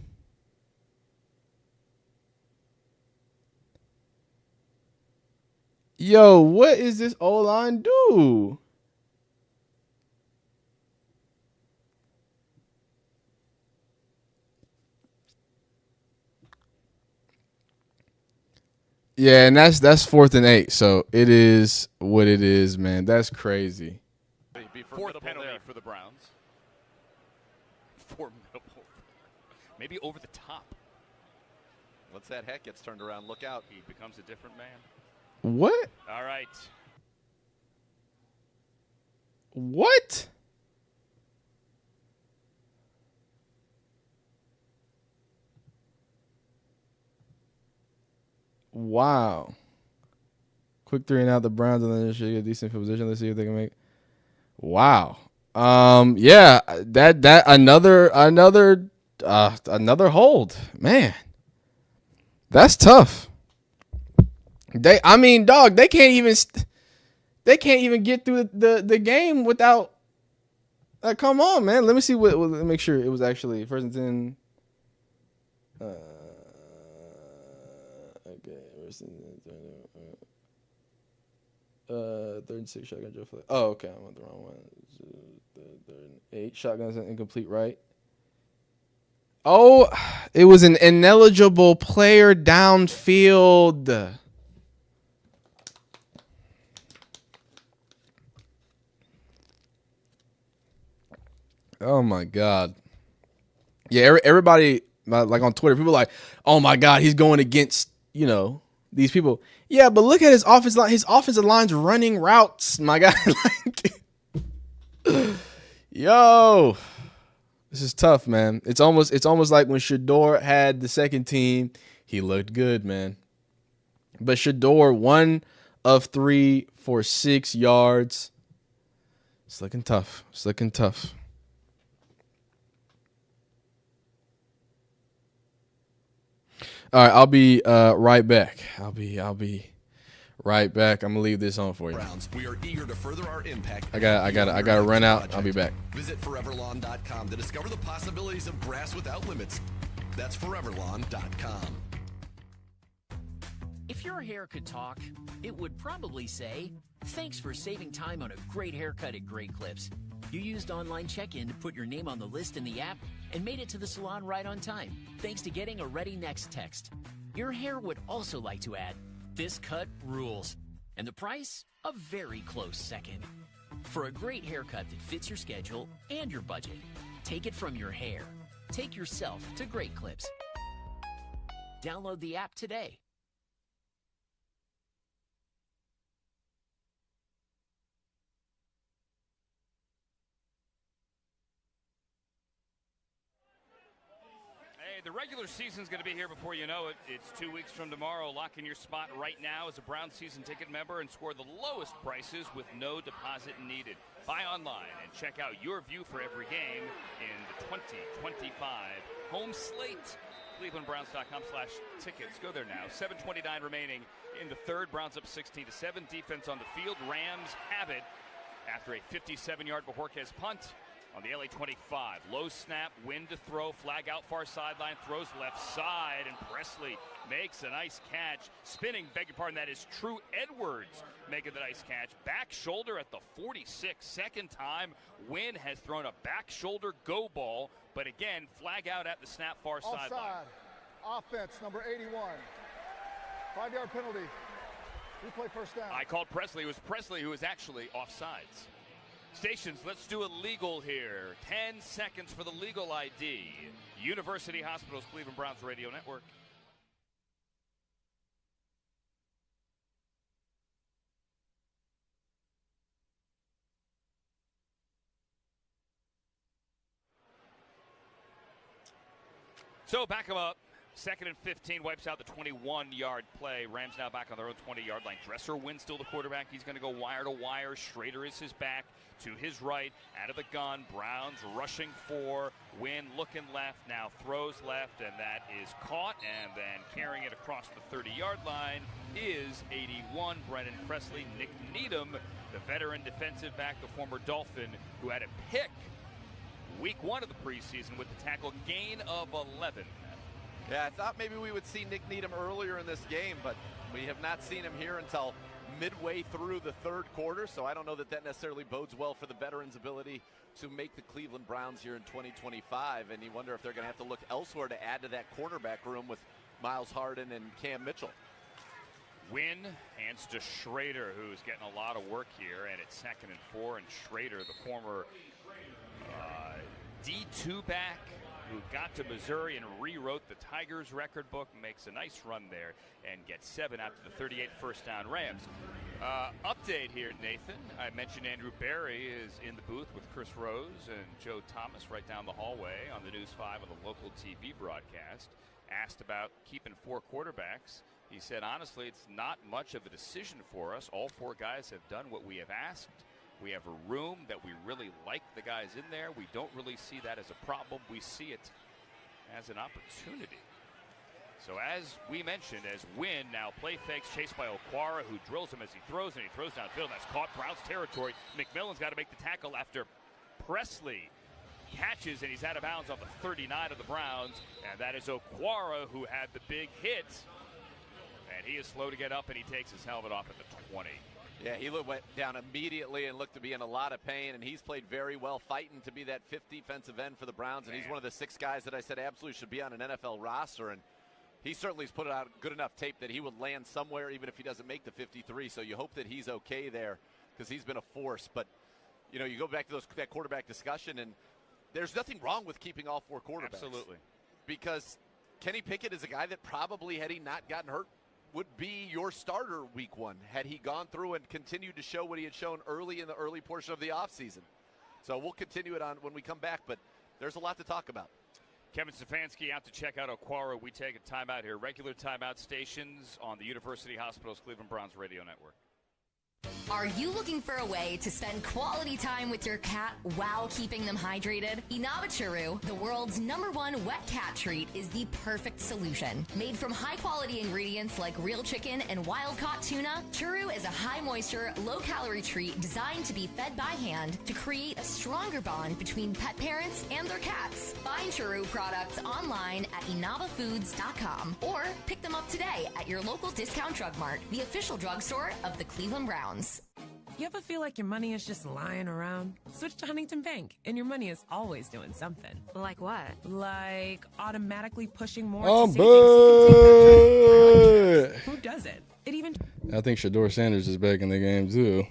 Yo, what is this O-line do? Yeah, and that's 4th and 8. So it is what it is, man. That's crazy. 4th penalty for the Browns. Formidable. Maybe over the top. Once that head gets turned around, look out. He becomes a different man. What? All right. What? Wow. Quick 3 and out the Browns, and then they should get a decent field position. Let's see if they can make. Wow. Yeah. That another hold, man. That's tough. They can't even get through the game without. Come on, man. Let me see let me make sure it was actually 1st and 10. Okay. 3rd and 6 shotgun Joe Flacco. Oh, okay. I'm on the wrong one. 3rd and 8 shotguns incomplete, right? Oh, it was an ineligible player downfield. Oh my God. Yeah, everybody like on Twitter, people are like, oh my God, he's going against, these people. Yeah, but look at his offensive line. His offensive line's running routes, my guy. Yo. This is tough, man. It's almost like when Shedeur had the second team, he looked good, man. But Shedeur 1 of 3 for 6 yards. It's looking tough. All right, I'll be right back. I'll be right back. I'm gonna leave this on for you. Browns, we are eager to further our impact. I gotta run out. I'll be back. Visit foreverlawn.com to discover the possibilities of grass without limits. That's foreverlawn.com. If your hair could talk, it would probably say, "Thanks for saving time on a great haircut at Great Clips. You used online check-in to put your name on the list in the app and made it to the salon right on time, thanks to getting a Ready Next text." Your hair would also like to add, "This cut rules." And the price? A very close second. For a great haircut that fits your schedule and your budget, take it from your hair. Take yourself to Great Clips. Download the app today. The regular season's going to be here before you know it. It's 2 weeks from tomorrow. Lock in your spot right now as a Brown season ticket member and score the lowest prices with no deposit needed. Buy online and check out your view for every game in the 2025 home slate. ClevelandBrowns.com/tickets. Go there now. 7:29 remaining in the third. Browns up 16-7. Defense on the field. Rams have it after a 57-yard Baaack punt. On the LA 25, low snap, wind to throw, flag out far sideline, throws left side, and Presley makes a nice catch. Spinning, beg your pardon, that is True Edwards making the nice catch. Back shoulder at the 46, second time. Wynn has thrown a back shoulder go ball, but again, flag out at the snap far sideline. Offside, offense, number 81. 5-yard penalty. Replay first down. I called Presley. It was Presley who was actually offsides. Stations, let's do it legal here. 10 seconds for the legal ID. University Hospitals, Cleveland Browns Radio Network. So back them up. 2nd and 15, wipes out the 21-yard play. Rams now back on their own 20-yard line. Dresser wins still the quarterback. He's going to go wire to wire. Schrader is his back to his right. Out of the gun. Browns rushing for. Wynn looking left. Now throws left, and that is caught. And then carrying it across the 30-yard line is 81, Brennan Presley. Nick Needham, the veteran defensive back, the former Dolphin, who had a pick week 1 of the preseason with the tackle gain of 11. Yeah, I thought maybe we would see Nick Needham earlier in this game, but we have not seen him here until midway through the third quarter, so I don't know that that necessarily bodes well for the veterans' ability to make the Cleveland Browns here in 2025, and you wonder if they're going to have to look elsewhere to add to that cornerback room with Miles Harden and Cam Mitchell. Wynn hands to Schrader, who's getting a lot of work here, and it's 2nd and 4, and Schrader, the former D2 back, who got to Missouri and rewrote the Tigers record book, makes a nice run there and gets 7 after the 38 first down Rams. Update here, Nathan. I mentioned Andrew Berry is in the booth with Chris Rose and Joe Thomas right down the hallway on the News 5 on the local TV broadcast. Asked about keeping 4 quarterbacks. He said, honestly, it's not much of a decision for us. All 4 guys have done what we have asked. We have a room that we really like the guys in there. We don't really see that as a problem. We see it as an opportunity. So as we mentioned, as Wynn now play fakes, chased by Okwara, who drills him as he throws, and he throws downfield. That's caught Browns territory. McMillan's got to make the tackle after Presley catches, and he's out of bounds on the 39 of the Browns. And that is Okwara, who had the big hit. And he is slow to get up, and he takes his helmet off at the 20. Yeah, he went down immediately and looked to be in a lot of pain, and he's played very well, fighting to be that fifth defensive end for the Browns, and he's one of the 6 guys that I said absolutely should be on an NFL roster, and he certainly has put out good enough tape that he would land somewhere even if he doesn't make the 53, so you hope that he's okay there because he's been a force. But, you know, you go back to that quarterback discussion, and there's nothing wrong with keeping all 4 quarterbacks. Absolutely. Because Kenny Pickett is a guy that probably, had he not gotten hurt, would be your starter week 1 had he gone through and continued to show what he had shown early in the early portion of the offseason. So we'll continue it on when we come back, but there's a lot to talk about. Kevin Stefanski out to check out Okwara. We take a timeout here. Regular timeout stations on the University Hospitals Cleveland Browns radio network. Are you looking for a way to spend quality time with your cat while keeping them hydrated? Inaba Churu, the world's #1 wet cat treat, is the perfect solution. Made from high-quality ingredients like real chicken and wild-caught tuna, Churu is a high-moisture, low-calorie treat designed to be fed by hand to create a stronger bond between pet parents and their cats. Find Churu products online at inabafoods.com or pick them up today at your local discount drug mart, the official drugstore of the Cleveland Browns. You ever feel like your money is just lying around? Switch to Huntington Bank, and your money is always doing something. Like what? Like automatically pushing more. I'm to back. Who does it? It even. I think Shedeur Sanders is back in the game too.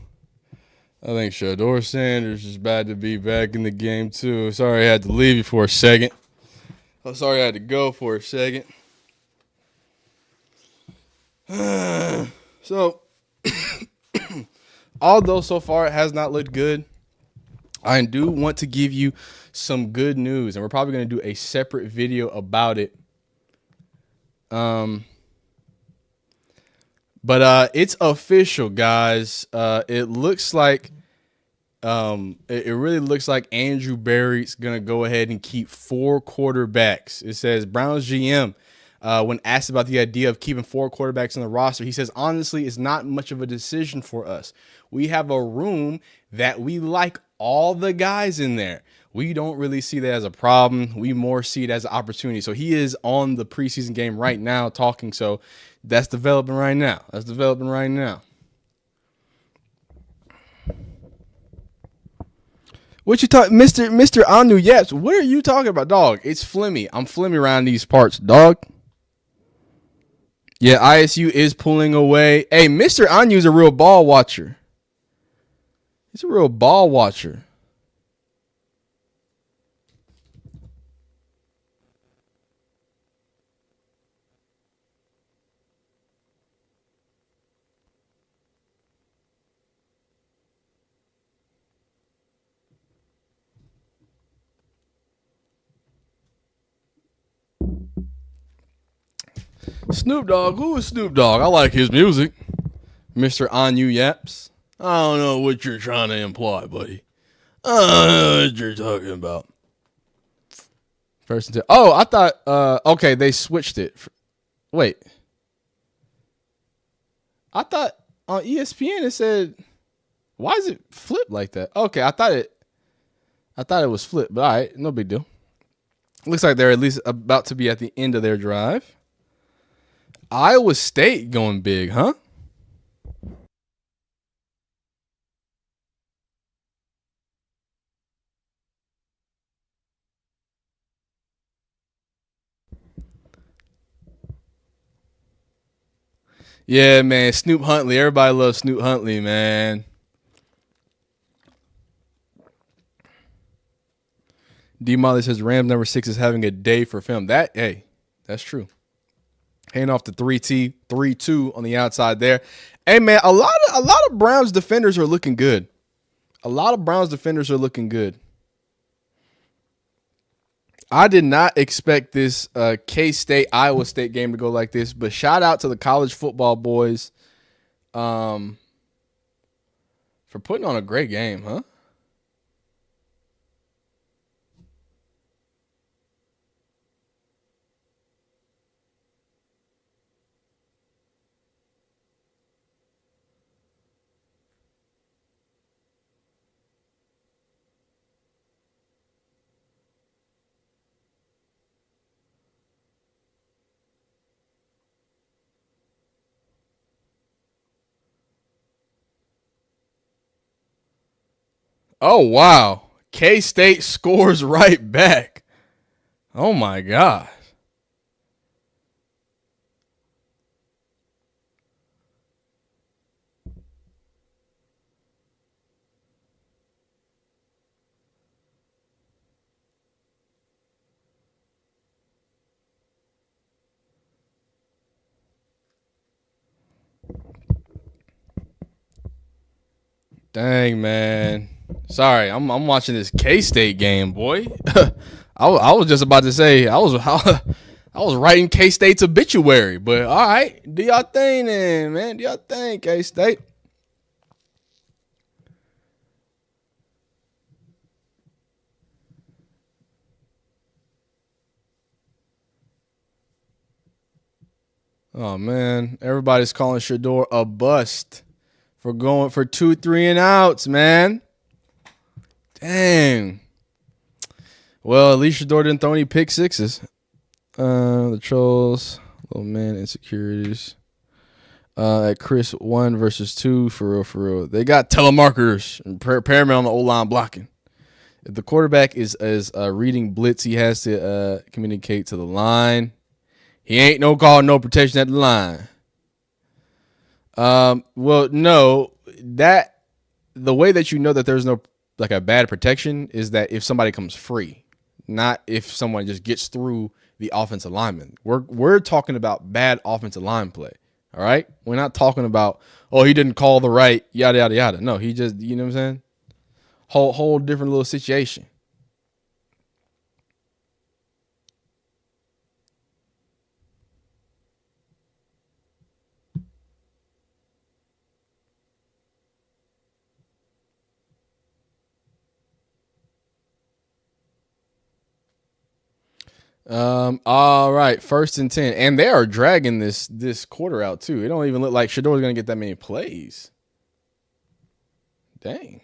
I think Shedeur Sanders is about to be back in the game too. Sorry I had to leave you for a second. I'm sorry I had to go for a second. So. Although so far it has not looked good, I do want to give you some good news, and we're probably going to do a separate video about it. But it's official, guys. It looks like it really looks like Andrew Berry's going to go ahead and keep 4 quarterbacks. It says Browns GM. When asked about the idea of keeping 4 quarterbacks on the roster, he says, honestly, it's not much of a decision for us. We have a room that we like all the guys in there. We don't really see that as a problem. We more see it as an opportunity. So he is on the preseason game right now talking. So that's developing right now. What you talk, Mr. Anu Yaps? What are you talking about, dog? It's Flemmy. I'm Flemmy around these parts, dog. Yeah, ISU is pulling away. Hey, Mr. Anu's a real ball watcher. He's a real ball watcher. Snoop Dogg. Who is Snoop Dogg? I like his music. Mr. Anu Yaps. I don't know what you're trying to imply, buddy. I don't know what you're talking about. First and 10. Oh, I thought, okay, they switched it. Wait. I thought on ESPN it said, why is it flipped like that? Okay, I thought it was flipped, but all right, no big deal. Looks like they're at least about to be at the end of their drive. Iowa State going big, huh? Yeah, man. Snoop Huntley. Everybody loves Snoop Huntley, man. D Molly says Rams #6 is having a day for film. Hey, that's true. Handing off to 3T, 3-2 on the outside there. Hey, man, a lot of Browns defenders are looking good. I did not expect this K-State Iowa State game to go like this, but shout out to the college football boys for putting on a great game, huh? Oh, wow. K-State scores right back. Oh, my God. Dang, man. Sorry, I'm watching this K-State game, boy. I was just about to say I was writing K-State's obituary, but all right, do y'all thing then, man. Do y'all thing, K-State. Oh man, everybody's calling Shedeur a bust for going for 2 3-and-outs, man. Dang. Well, at least Shedeur didn't throw any pick sixes. The trolls, little man, insecurities. At Chris 1 versus 2, for real. They got telemarketers and paramount on the O-line blocking. If the quarterback is reading blitz, he has to communicate to the line. He ain't no call, no protection at the line. Well, no, that the way that you know that there's no like a bad protection is that if somebody comes free, not if someone just gets through the offensive lineman. We're talking about bad offensive line play. All right, we're not talking about he didn't call the right yada yada yada. No, he just you know what I'm saying. Whole different little situation. All right, 1st and 10, and they are dragging this quarter out too. It don't even look like Shedeur's gonna get that many plays. Dang.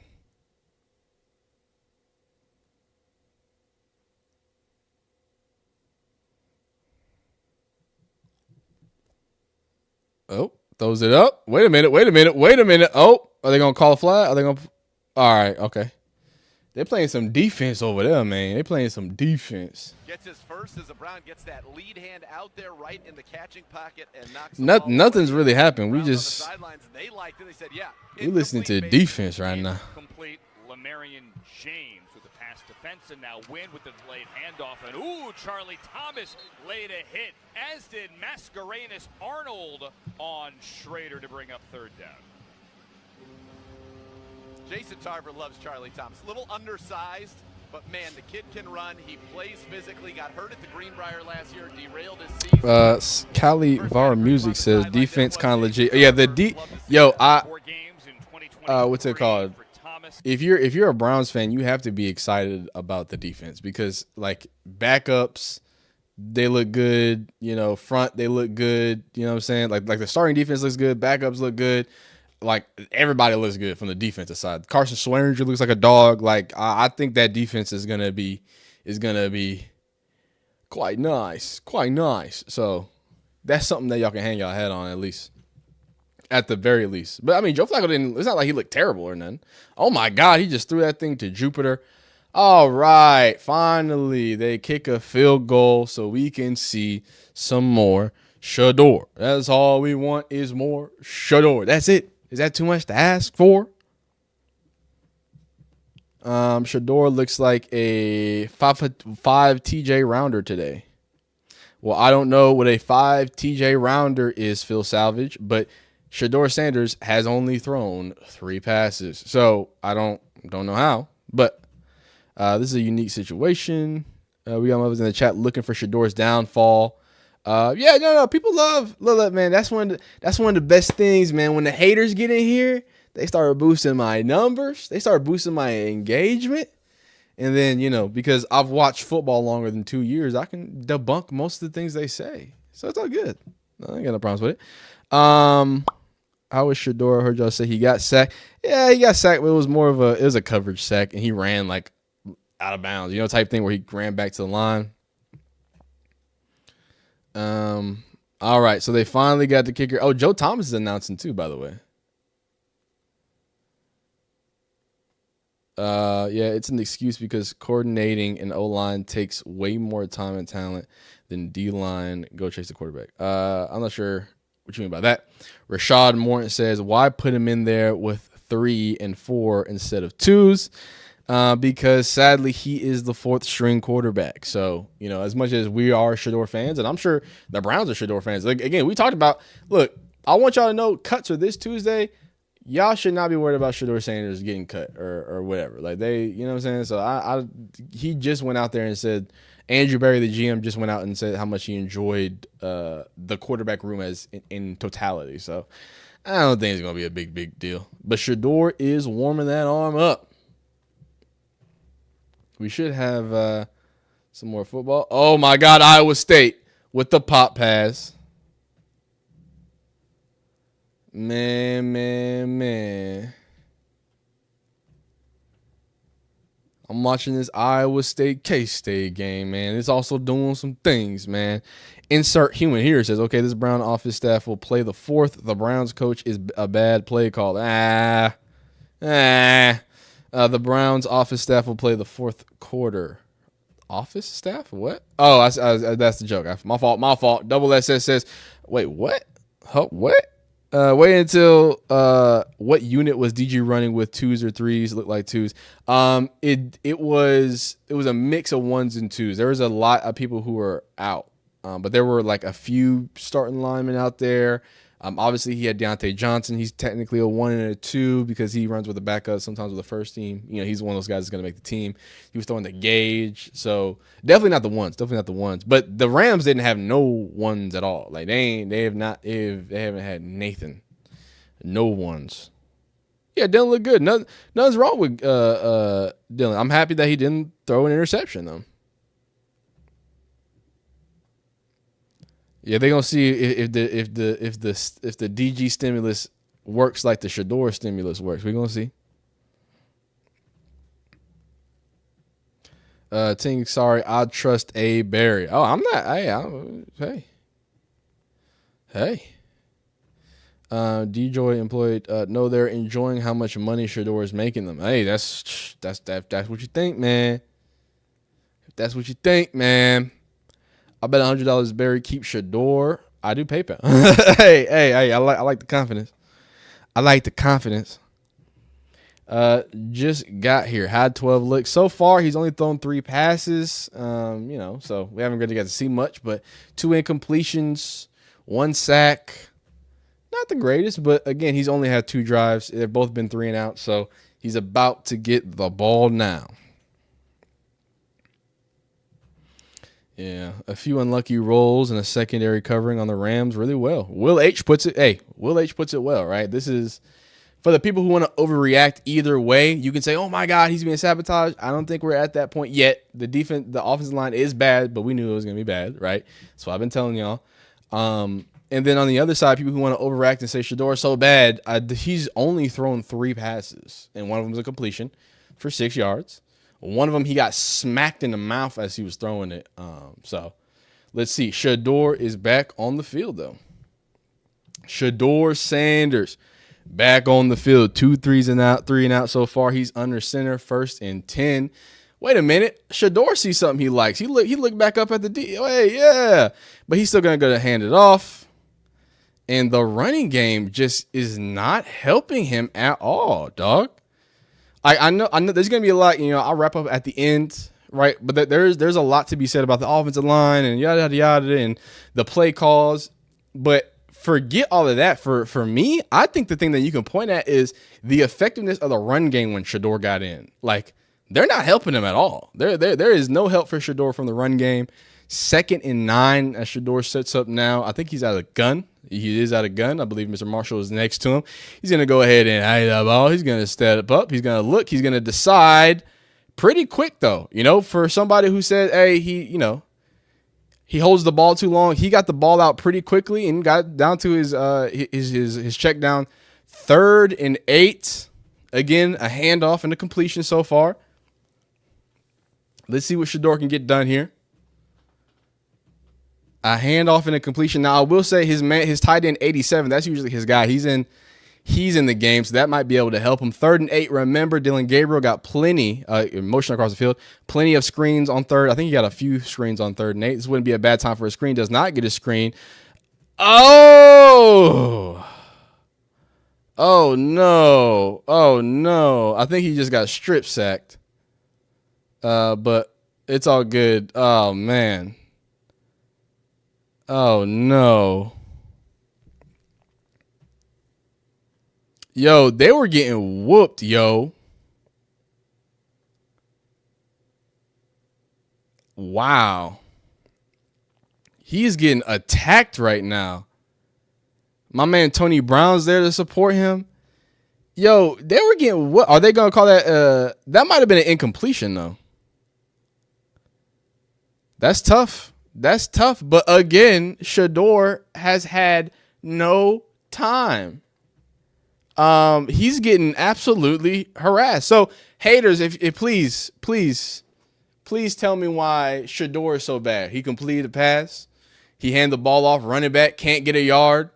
Oh, throws it up. Wait a minute. Oh, are they gonna call a flag? Are they gonna? All right, okay. They're playing some defense over there, man. They're playing some defense. Gets his first as the Brown gets that lead hand out there right in the catching pocket and knocks Nothing's really happened. We just they liked it. They said, yeah. We listening to defense right now. Complete Lamarian James with the pass defense, and now Wynn with the delayed handoff. And Charlie Thomas laid a hit, as did Mascarenas Arnold on Schrader to bring up 3rd down. Jason Tarver loves Charlie Thomas. A little undersized, but man, the kid can run. He plays physically. Got hurt at the Greenbrier last year. Derailed his season. Cali Var Music says defense kind of legit. Yeah, what's it called? If you're a Browns fan, you have to be excited about the defense because like backups, they look good. You know, front they look good. You know what I'm saying? Like the starting defense looks good. Backups look good. Like everybody looks good from the defensive side. Carson Swearinger looks like a dog. Like I think that defense is gonna be quite nice. So that's something that y'all can hang y'all head on at the very least. But I mean, Joe Flacco didn't. It's not like he looked terrible or nothing. Oh my God, he just threw that thing to Jupiter. All right, finally they kick a field goal so we can see some more Shedeur. That's all we want is more Shedeur. That's it. Is that too much to ask for? Shedeur looks like a 5'5" TJ Rounder today. Well, I don't know what a 5 TJ Rounder is, Phil Salvage, but Shedeur Sanders has only thrown 3 passes. So I don't know how, but this is a unique situation. We got others in the chat looking for Shedeur's downfall. Yeah, no, people love man. That's one of the best things, man. When the haters get in here, they start boosting my numbers. They start boosting my engagement. And then, because I've watched football longer than 2 years, I can debunk most of the things they say. So it's all good. I ain't got no problems with it. How was Shedeur? I heard y'all say he got sacked. Yeah, he got sacked, but it was a coverage sack, and he ran like out of bounds, type thing where he ran back to the line. All right, so they finally got the kicker. Oh, Joe Thomas is announcing too, by the way. Yeah, it's an excuse because coordinating an O-line takes way more time and talent than D-line. Go chase the quarterback. I'm not sure what you mean by that. Rashad Morton says, why put him in there with 3 and 4 instead of 2s? Because sadly he is the 4th string quarterback. So, as much as we are Shedeur fans, and I'm sure the Browns are Shedeur fans. Like, again, we talked about, look, I want y'all to know cuts are this Tuesday. Y'all should not be worried about Shedeur Sanders getting cut or whatever. Like they, you know what I'm saying? So he just went out there and said, Andrew Berry, the GM, just went out and said how much he enjoyed the quarterback room as in totality. So I don't think it's going to be a big deal. But Shedeur is warming that arm up. We should have some more football. Oh, my God, Iowa State with the pop pass. Man. I'm watching this Iowa State K-State game, man. It's also doing some things, man. Insert human here says, okay, this Brown office staff will play the 4th. The Browns coach is a bad play call. The Browns office staff will play the 4th quarter. Office staff? What? Oh, that's the joke. My fault. Double SS says, wait, what? What? Wait until what unit was DG running with 2s or 3s? Looked like 2s. It was a mix of 1s and 2s. There was a lot of people who were out, but there were like a few starting linemen out there. Obviously he had Deontay Johnson. He's technically a 1 and a 2 because he runs with the backup sometimes with the first team. He's one of those guys that's going to make the team. He was throwing the Gage, so definitely not the ones. But the Rams didn't have no 1s at all. Like they haven't had Nathan, no 1s. Yeah, Dylan looked good. Nothing's wrong with Dylan. I'm happy that he didn't throw an interception though. Yeah, they're gonna see if the DG stimulus works like the Shedeur stimulus works. We're gonna see. Ting, sorry, I trust A. Barry. Oh, I'm not. Hey. D-Joy employed. No, they're enjoying how much money Shedeur is making them. Hey, that's what you think, man. If that's what you think, man. I bet $100 Barry keep Shedeur. I do PayPal. hey, I like the confidence. Just got here. Had 12 looks. So far, he's only thrown 3 passes. So we haven't really got to see much, but 2 incompletions, 1 sack. Not the greatest, but again, he's only had 2 drives. They've both been 3 and out, so he's about to get the ball now. Yeah, a few unlucky rolls and a secondary covering on the Rams really well. Will H puts it well, right? This is for the people who want to overreact either way. You can say, "Oh my God, he's being sabotaged." I don't think we're at that point yet. The offensive line is bad, but we knew it was going to be bad, right? So I've been telling y'all. And then on the other side, people who want to overreact and say Shedeur is so bad, he's only thrown 3 passes, and one of them was a completion for 6 yards. One of them, he got smacked in the mouth as he was throwing it. So let's see. Shedeur is back on the field, though. Shedeur Sanders back on the field. 2 3s and out, 3 and out so far. He's under center, 1st and 10. Wait a minute. Shedeur sees something he likes. He looked back up at the D. Hey, yeah. But he's still going to go to hand it off. And the running game just is not helping him at all, dog. I know there's going to be a lot, I'll wrap up at the end, right? But there's a lot to be said about the offensive line and yada, yada, yada, and the play calls. But forget all of that. For me, I think the thing that you can point at is the effectiveness of the run game when Shedeur got in. Like, they're not helping him at all. There is no help for Shedeur from the run game. 2nd and 9 as Shedeur sets up now. I think he's out of gun. He is out of gun. I believe Mr. Marshall is next to him. He's going to go ahead and hide the ball. He's going to step up. He's going to look. He's going to decide pretty quick, though. For somebody who said, hey, he holds the ball too long. He got the ball out pretty quickly and got down to his check down. 3rd and 8. Again, a handoff and a completion so far. Let's see what Shedeur can get done here. A handoff and a completion. Now, I will say his tight end 87, that's usually his guy. He's in the game, so that might be able to help him. 3rd and 8. Remember, Dylan Gabriel got plenty motion across the field, plenty of screens on 3rd. I think he got a few screens on 3rd and 8. This wouldn't be a bad time for a screen. Does not get a screen. Oh no. Oh no. I think he just got strip sacked. But it's all good. Oh man. Oh no. Yo, they were getting whooped, yo. Wow. He's getting attacked right now. My man Tony Brown's there to support him. Yo, they were getting what? Are they going to call that? That might have been an incompletion, though. That's tough. That's tough. But again, Shedeur has had no time. He's getting absolutely harassed. So, haters, if please tell me why Shedeur is so bad. He completed a pass. He handed the ball off, running back, can't get a yard.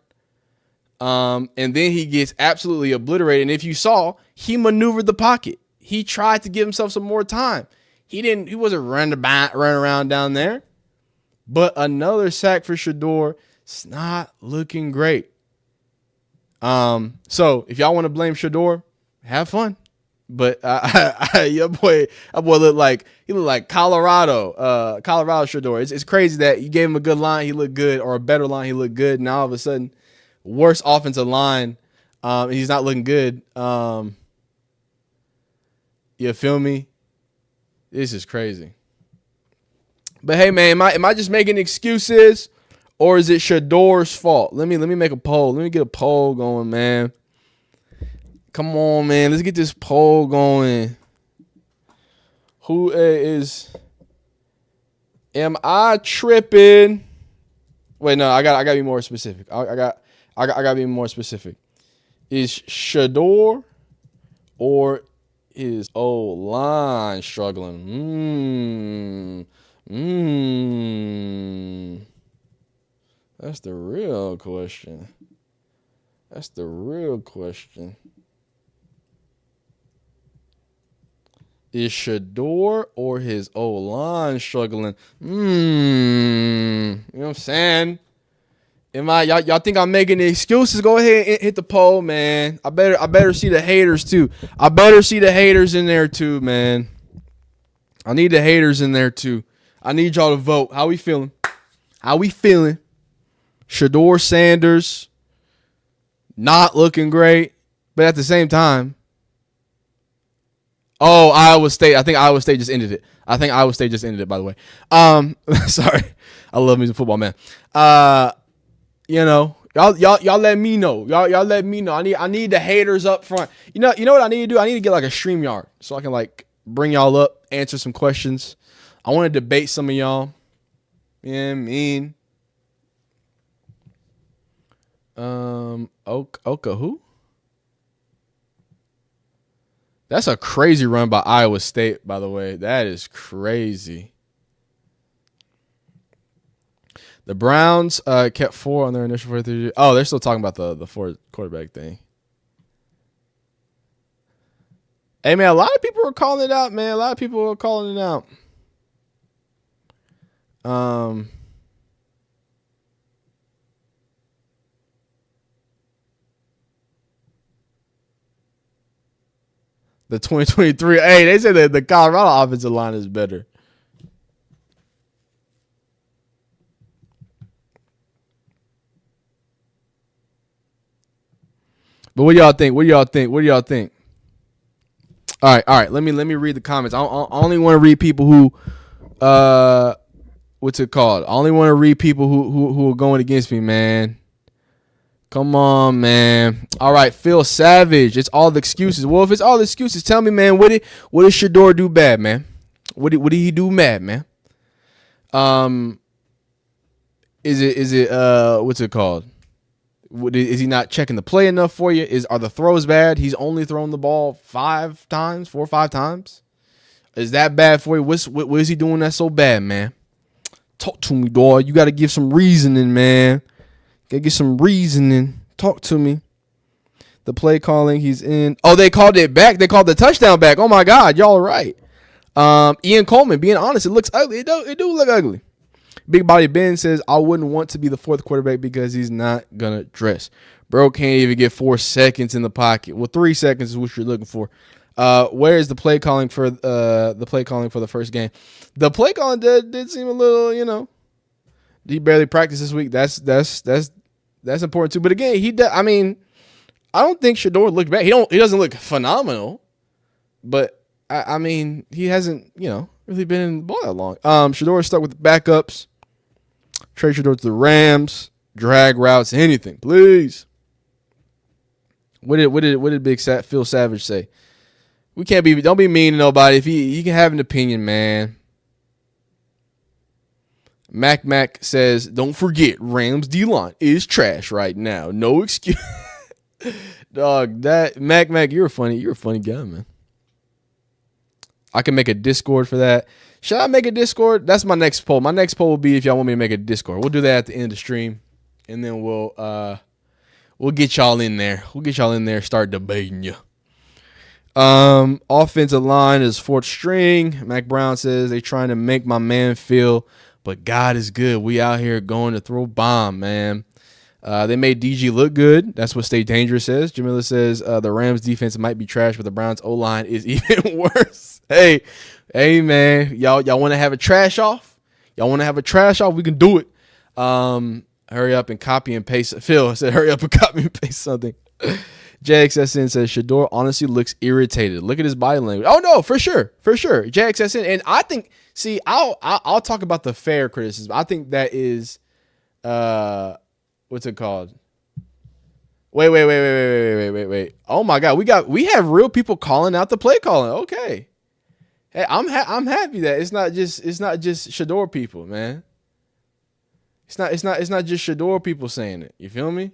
And then he gets absolutely obliterated. And if you saw, he maneuvered the pocket. He tried to give himself some more time. He wasn't running around down there. But another sack for Shedeur. It's not looking great. So if y'all want to blame Shedeur, have fun. But your boy looked like Colorado Shedeur. It's crazy that you gave him a good line, he looked good, or a better line, he looked good. Now all of a sudden, worse offensive line, he's not looking good. You feel me? This is crazy. But hey, man, am I just making excuses, or is it Shedeur's fault? Let me make a poll. Let me get a poll going, man. Come on, man. Let's get this poll going. Who is? Am I tripping? Wait, no. I gotta be more specific. I gotta be more specific. Is Shedeur or is O-line struggling? That's the real question. That's the real question. Is Shedeur or his O-line struggling? You know what I'm saying? Y'all think I'm making excuses? Go ahead and hit the poll, man. I better see the haters too. I better see the haters in there too, man. I need the haters in there too. I need y'all to vote. How we feeling? How we feeling? Shedeur Sanders, not looking great, but at the same time, oh, Iowa State. I think Iowa State just ended it. By the way. Sorry. I love me some football, man. Y'all let me know. Y'all let me know. I need the haters up front. You know what I need to do? I need to get like a StreamYard so I can like bring y'all up, answer some questions. I want to debate some of y'all. You know what I mean? Oka who? That's a crazy run by Iowa State, by the way. That is crazy. The Browns kept 4 on their initial 43. Oh, they're still talking about the 4 quarterback thing. Hey, man, a lot of people were calling it out, man. A lot of people were calling it out. The 2023. Hey, they said that the Colorado offensive line is better. But what do y'all think? All right. Let me read the comments. I only want to read people who, what's it called? I only want to read people who are going against me, man. Come on, man. All right, Phil Savage. It's all the excuses. Well, if it's all the excuses, tell me, man. What did Shedeur do bad, man? What did he do mad, man? Is it what's it called? Is he not checking the play enough for you? Are the throws bad? He's only thrown the ball 4 or 5 times. Is that bad for you? What is he doing that's so bad, man? Talk to me, dog. You got to give some reasoning, man. Gotta get some reasoning. Talk to me. The play calling, he's in. Oh, they called it back. They called the touchdown back. Oh my God, y'all are right. Ian Coleman, being honest, it looks ugly. It do look ugly. Big Body Ben says, I wouldn't want to be the 4th quarterback because he's not gonna dress. Bro can't even get 4 seconds in the pocket. Well, 3 seconds is what you're looking for. Where is the play calling for the first game? The play calling did seem a little, he barely practiced this week. That's important too. But again, I don't think Shedeur looked bad. He doesn't look phenomenal, but I mean, he hasn't, really been in the ball that long. Shedeur stuck with the backups. Trade Shedeur to the Rams. Drag routes, anything, please. What did Big Phil Savage say? Don't be mean to nobody. If he can have an opinion, man. Mac says, don't forget, Rams D-line is trash right now. No excuse. Dog, that Mac, you're a funny guy, man. I can make a Discord for that. Should I make a Discord? That's my next poll. My next poll will be if y'all want me to make a Discord. We'll do that at the end of the stream. And then we'll get y'all in there. Start debating you. Offensive line is 4th string. Mac Brown says they trying to make my man feel, but God is good. We out here going to throw bomb, man. They made DG look good. That's what Stay Dangerous says. Jamila says the Rams defense might be trash, but the Browns O-line is even worse. Hey, man. Y'all want to have a trash off? We can do it. Hurry up and copy and paste. Phil said, hurry up and copy and paste something. JXSN says, Shedeur honestly looks irritated. Look at his body language. Oh, no, for sure. JXSN. And I think, I'll talk about the fair criticism. I think that is, what's it called? Wait. Oh, my God. We have real people calling out the play calling. Okay. Hey, I'm happy that it's not just Shedeur people, man. It's not just Shedeur people saying it. You feel me?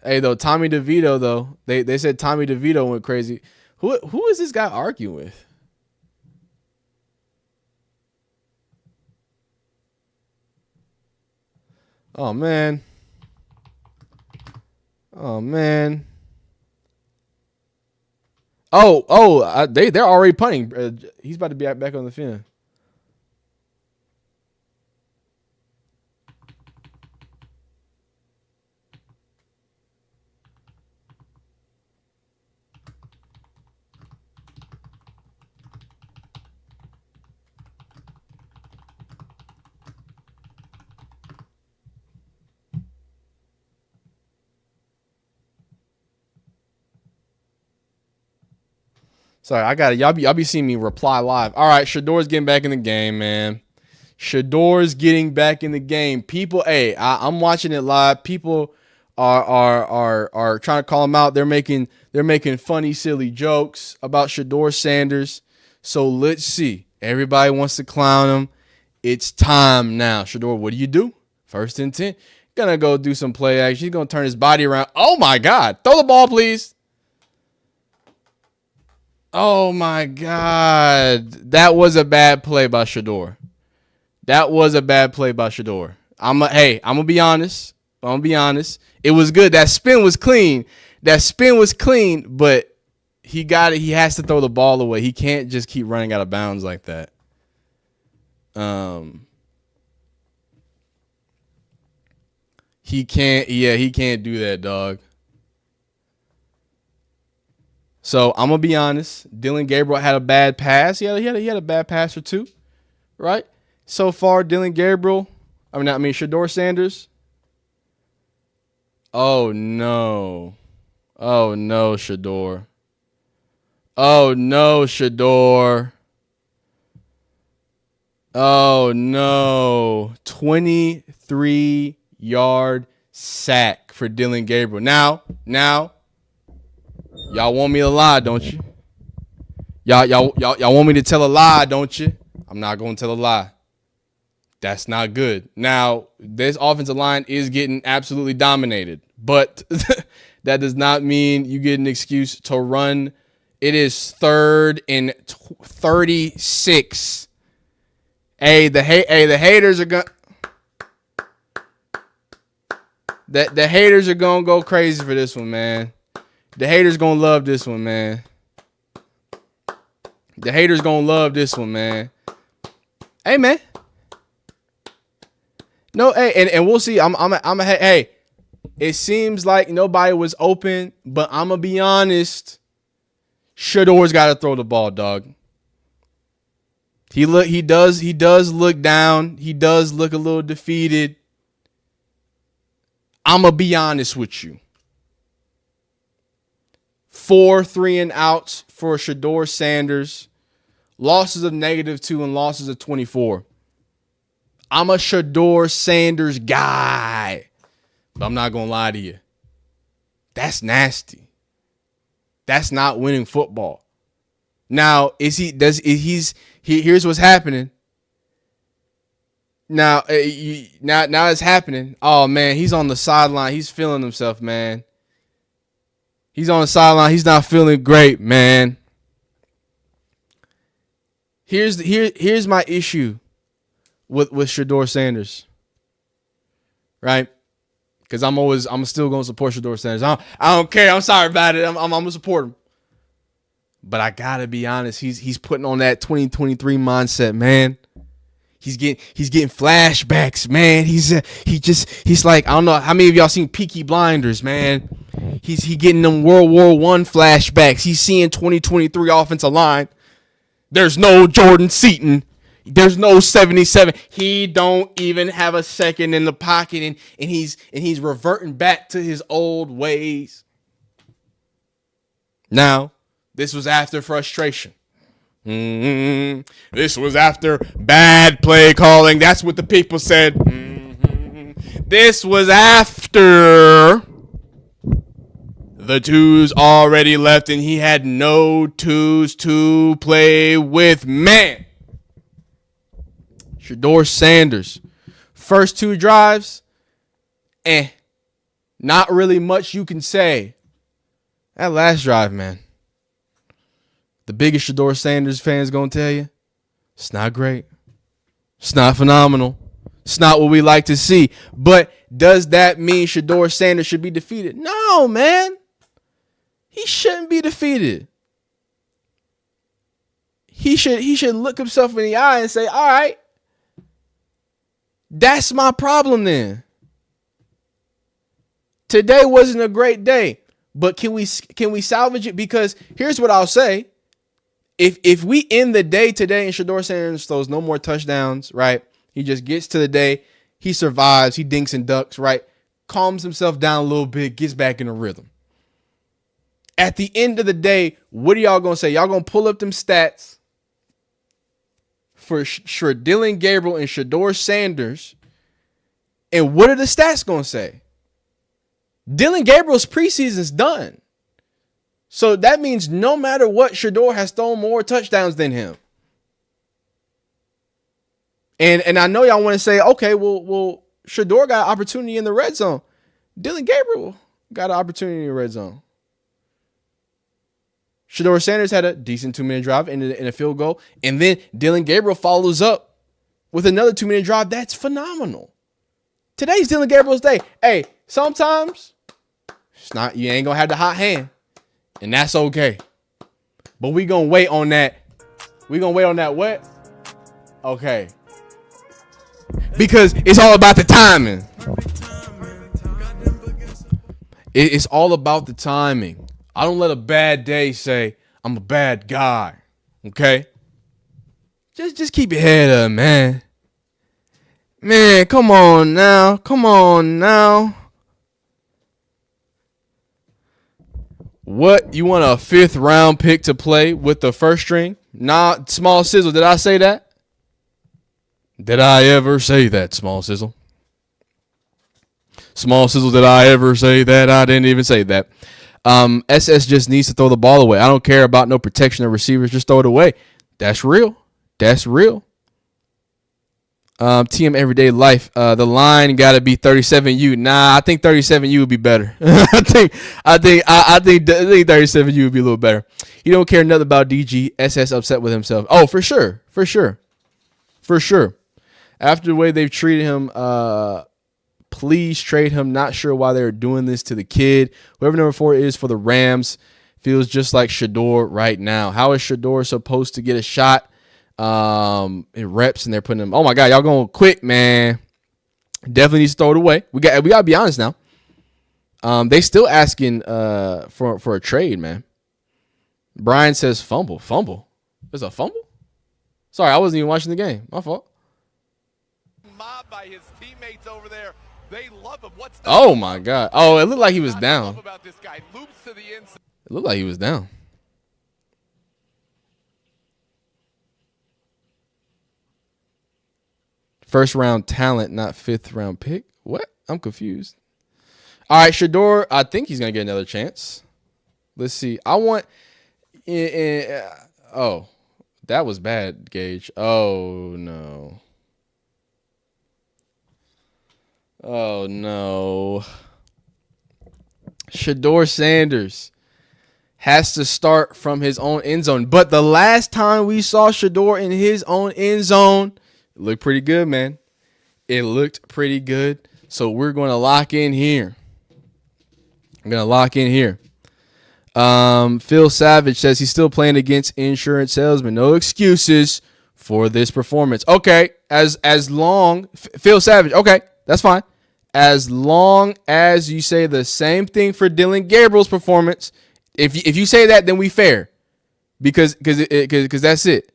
Hey, though, Tommy DeVito, though, they said Tommy DeVito went crazy. Who is this guy arguing with? Oh, man. They're already punting. He's about to be back on the field. Sorry, I got it. Y'all be seeing me reply live. All right, Shedeur's getting back in the game, man. Shedeur's getting back in the game. People, hey, I'm watching it live. People are trying to call him out. They're making funny, silly jokes about Shedeur Sanders. So let's see. Everybody wants to clown him. It's time now. Shedeur, what do? 1st and 10. Gonna go do some play action. He's gonna turn his body around. Oh my God. Throw the ball, please. Oh my God. That was a bad play by Shedeur. I'm gonna be honest. It was good. That spin was clean, but he got it. He has to throw the ball away. He can't just keep running out of bounds like that. He can't do that, dog. So I'm gonna be honest. Dillon Gabriel had a bad pass. He had a bad pass or two, right? So far, Shedeur Sanders. Oh no. Oh, no, Shedeur. Oh, no, Shedeur. Oh, no. 23-yard sack for Dylan Gabriel. Now, y'all want me to lie, don't you? Y'all want me to tell a lie, don't you? I'm not going to tell a lie. That's not good. Now, this offensive line is getting absolutely dominated, but that does not mean you get an excuse to run. It is 3rd and 36. Hey, the haters are going the haters are going to go crazy for this one, man. The haters going to love this one, man. The haters going to love this one, man. Hey, man. No, hey, and we'll see. Hey, it seems like nobody was open, but I'm going to be honest. Shedeur's got to throw the ball, dog. He does look down. He does look a little defeated. I'm going to be honest with you. 4 3-and-outs for Shedeur Sanders. Losses of -2 and losses of 24. I'm a Shedeur Sanders guy. But I'm not going to lie to you. That's nasty. That's not winning football. Now, here's what's happening. Now it's happening. Oh, man, he's on the sideline. He's feeling himself, man. He's on the sideline. He's not feeling great, man. Here's my issue with Shedeur Sanders, right? Because I'm still going to support Shedeur Sanders. I don't care. I'm sorry about it. I'm going to support him. But I gotta be honest. He's putting on that 2023 mindset, man. He's getting flashbacks, man. He's like, I don't know how many of y'all seen Peaky Blinders, man. He getting them World War I flashbacks. He's seeing 2023 offensive line. There's no Jordan Seaton. There's no 77. He don't even have a second in the pocket, and he's reverting back to his old ways. Now, this was after frustration. This was after bad play calling. That's what the people said. This was after the twos already left and he had no twos to play with. Man, Shedeur Sanders, first 2 drives, not really much you can say. That last drive, man. The biggest Shedeur Sanders fans going to tell you, it's not great. It's not phenomenal. It's not what we like to see. But does that mean Shedeur Sanders should be defeated? No, man. He shouldn't be defeated. He should look himself in the eye and say, all right, that's my problem then. Today wasn't a great day, but can we salvage it? Because here's what I'll say. If we end the day today and Shedeur Sanders throws no more touchdowns, right? He just gets to the day, he survives, he dinks and ducks, right? Calms himself down a little bit, gets back in a rhythm. At the end of the day, what are y'all going to say? Y'all going to pull up them stats for Dylan Gabriel and Shedeur Sanders, and what are the stats going to say? Dylan Gabriel's preseason's done. So that means no matter what, Shedeur has thrown more touchdowns than him. And I know y'all want to say, okay, well, Shedeur got an opportunity in the red zone. Dylan Gabriel got an opportunity in the red zone. Shedeur Sanders had a decent 2-minute drive and a field goal. And then Dylan Gabriel follows up with another 2-minute drive. That's phenomenal. Today's Dylan Gabriel's day. Hey, sometimes you ain't going to have the hot hand. And that's okay. But we going to wait on that. We going to wait on that what? Okay. Because it's all about the timing. It's all about the timing. I don't let a bad day say I'm a bad guy. Okay? Just keep your head up, man. Man, come on now. Come on now. What? You want a 5th round pick to play with the first string? Nah, Small Sizzle. Did I say that? Did I ever say that, Small Sizzle? Small Sizzle, did I ever say that? I didn't even say that. SS just needs to throw the ball away. I don't care about no protection of receivers. Just throw it away. That's real. That's real. TM Everyday Life. The line got to be 37U. Nah, I think 37U would be better. I think 37U would be a little better. You don't care nothing about DG. SS upset with himself. Oh, for sure. For sure. For sure. After the way they've treated him, please trade him. Not sure why they're doing this to the kid. Whoever number 4 is for the Rams feels just like Shedeur right now. How is Shedeur supposed to get a shot in reps, and they're putting him? Oh my God, y'all going quick, man. Definitely needs to throw it away. We got to be honest now. They still asking for a trade, man. Brian says fumble. There's a fumble? Sorry, I wasn't even watching the game. My fault. Mobbed by his teammates over there. They love him. Oh my God. Oh, it looked like he was down. About this guy. Loops to the inside. It looked like he was down. First round talent, not 5th round pick. What? I'm confused. All right, Shedeur, I think he's going to get another chance. Let's see. I want oh, that was bad, Gage. Oh no. Oh no. Shedeur Sanders has to start from his own end zone. But the last time we saw Shedeur in his own end zone, it looked pretty good, man. It looked pretty good. So we're going to lock in here. I'm going to lock in here. Phil Savage says he's still playing against insurance salesmen. No excuses for this performance. Okay, as long Phil Savage. Okay, that's fine. As long as you say the same thing for Dylan Gabriel's performance, if you say that, then we fair, because that's it.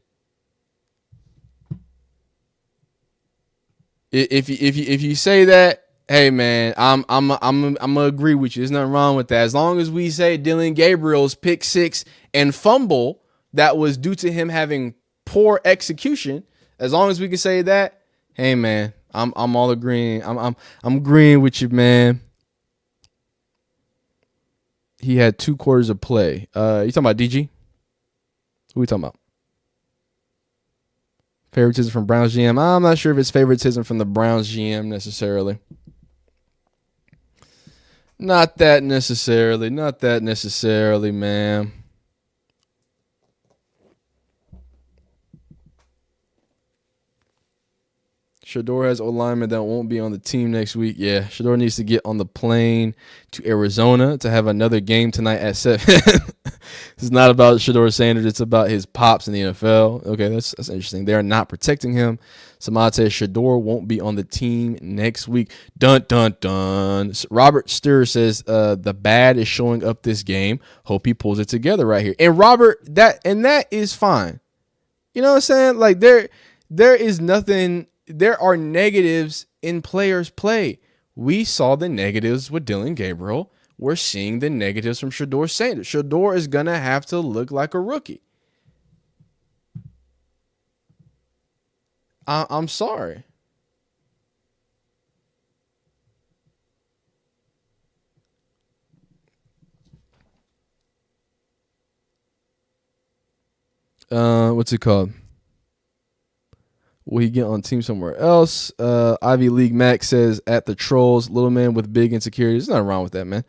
If you say that, hey man, I'm gonna agree with you. There's nothing wrong with that. As long as we say Dylan Gabriel's pick 6 and fumble that was due to him having poor execution, as long as we can say that, hey man, I'm all agreeing. I'm agreeing with you, man. He had 2 quarters of play. You talking about DG? Who we talking about? Favoritism from Browns GM. I'm not sure if it's favoritism from the Browns GM necessarily. Not that necessarily, man. Shedeur has O-lineman that won't be on the team next week. Yeah, Shedeur needs to get on the plane to Arizona to have another game tonight at 7. It's not about Shedeur Sanders. It's about his pops in the NFL. Okay, that's interesting. They are not protecting him. Samad says Shedeur won't be on the team next week. Dun, dun, dun. Robert Sturr says the bad is showing up this game. Hope he pulls it together right here. And Robert, that is fine. You know what I'm saying? Like there is nothing. There are negatives in players' play. We saw the negatives with Dylan Gabriel. We're seeing the negatives from Shedeur Sanders. Shedeur is going to have to look like a rookie. I'm sorry. What's it called? Will he get on team somewhere else? Ivy League Mac says, at the Trolls, little man with big insecurities. There's nothing wrong with that, man.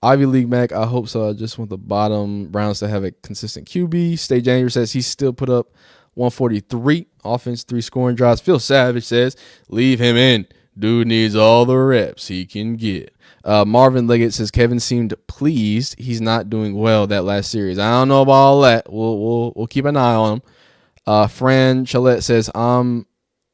Ivy League Mac, I hope so. I just want the bottom Browns to have a consistent QB. Stay January says he still put up 143. Offense, 3 scoring drives. Phil Savage says, leave him in. Dude needs all the reps he can get. Marvin Leggett says Kevin seemed pleased. He's not doing well that last series. I don't know about all that. We'll keep an eye on him. Fran Chalette says, I'm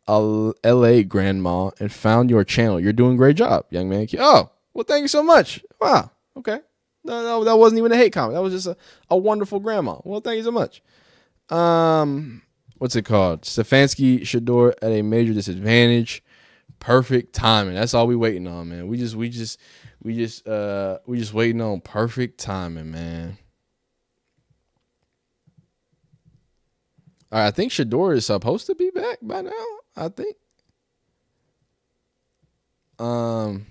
a LA grandma and found your channel. You're doing a great job, young man. Oh, well, thank you so much. Wow. Okay. No, that wasn't even a hate comment. That was just a wonderful grandma. Well, thank you so much. What's it called? Stefanski, Shedeur at a major disadvantage. Perfect timing. That's all we waiting on, man. We just waiting on perfect timing, man. All right, I think Shedeur is supposed to be back by now. I think. I'm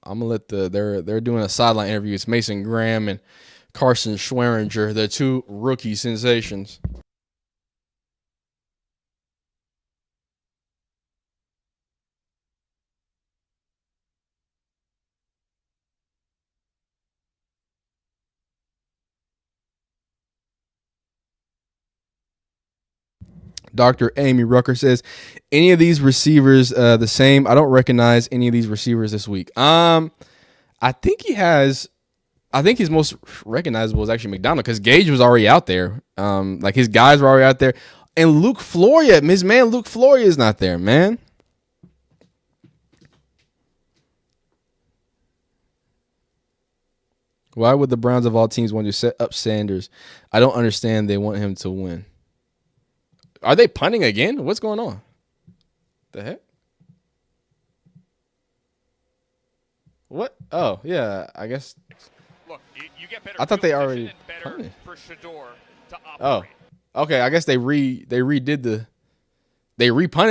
gonna let they're doing a sideline interview. It's Mason Graham and Carson Schweringer, the two rookie sensations. Dr. Amy Rucker says, any of these receivers the same? I don't recognize any of these receivers this week. I think his most recognizable is actually McDonald because Gage was already out there. Like his guys were already out there. And Luke Floria, his man Luke Floria is not there, man. Why would the Browns of all teams want to set up Sanders? I don't understand. They want him to win. Are they punting again? What's going on? The heck? What? Oh, yeah, I guess. Look, you get better. I thought they already punted. For Shedeur to operate. Oh, okay. I guess they repunted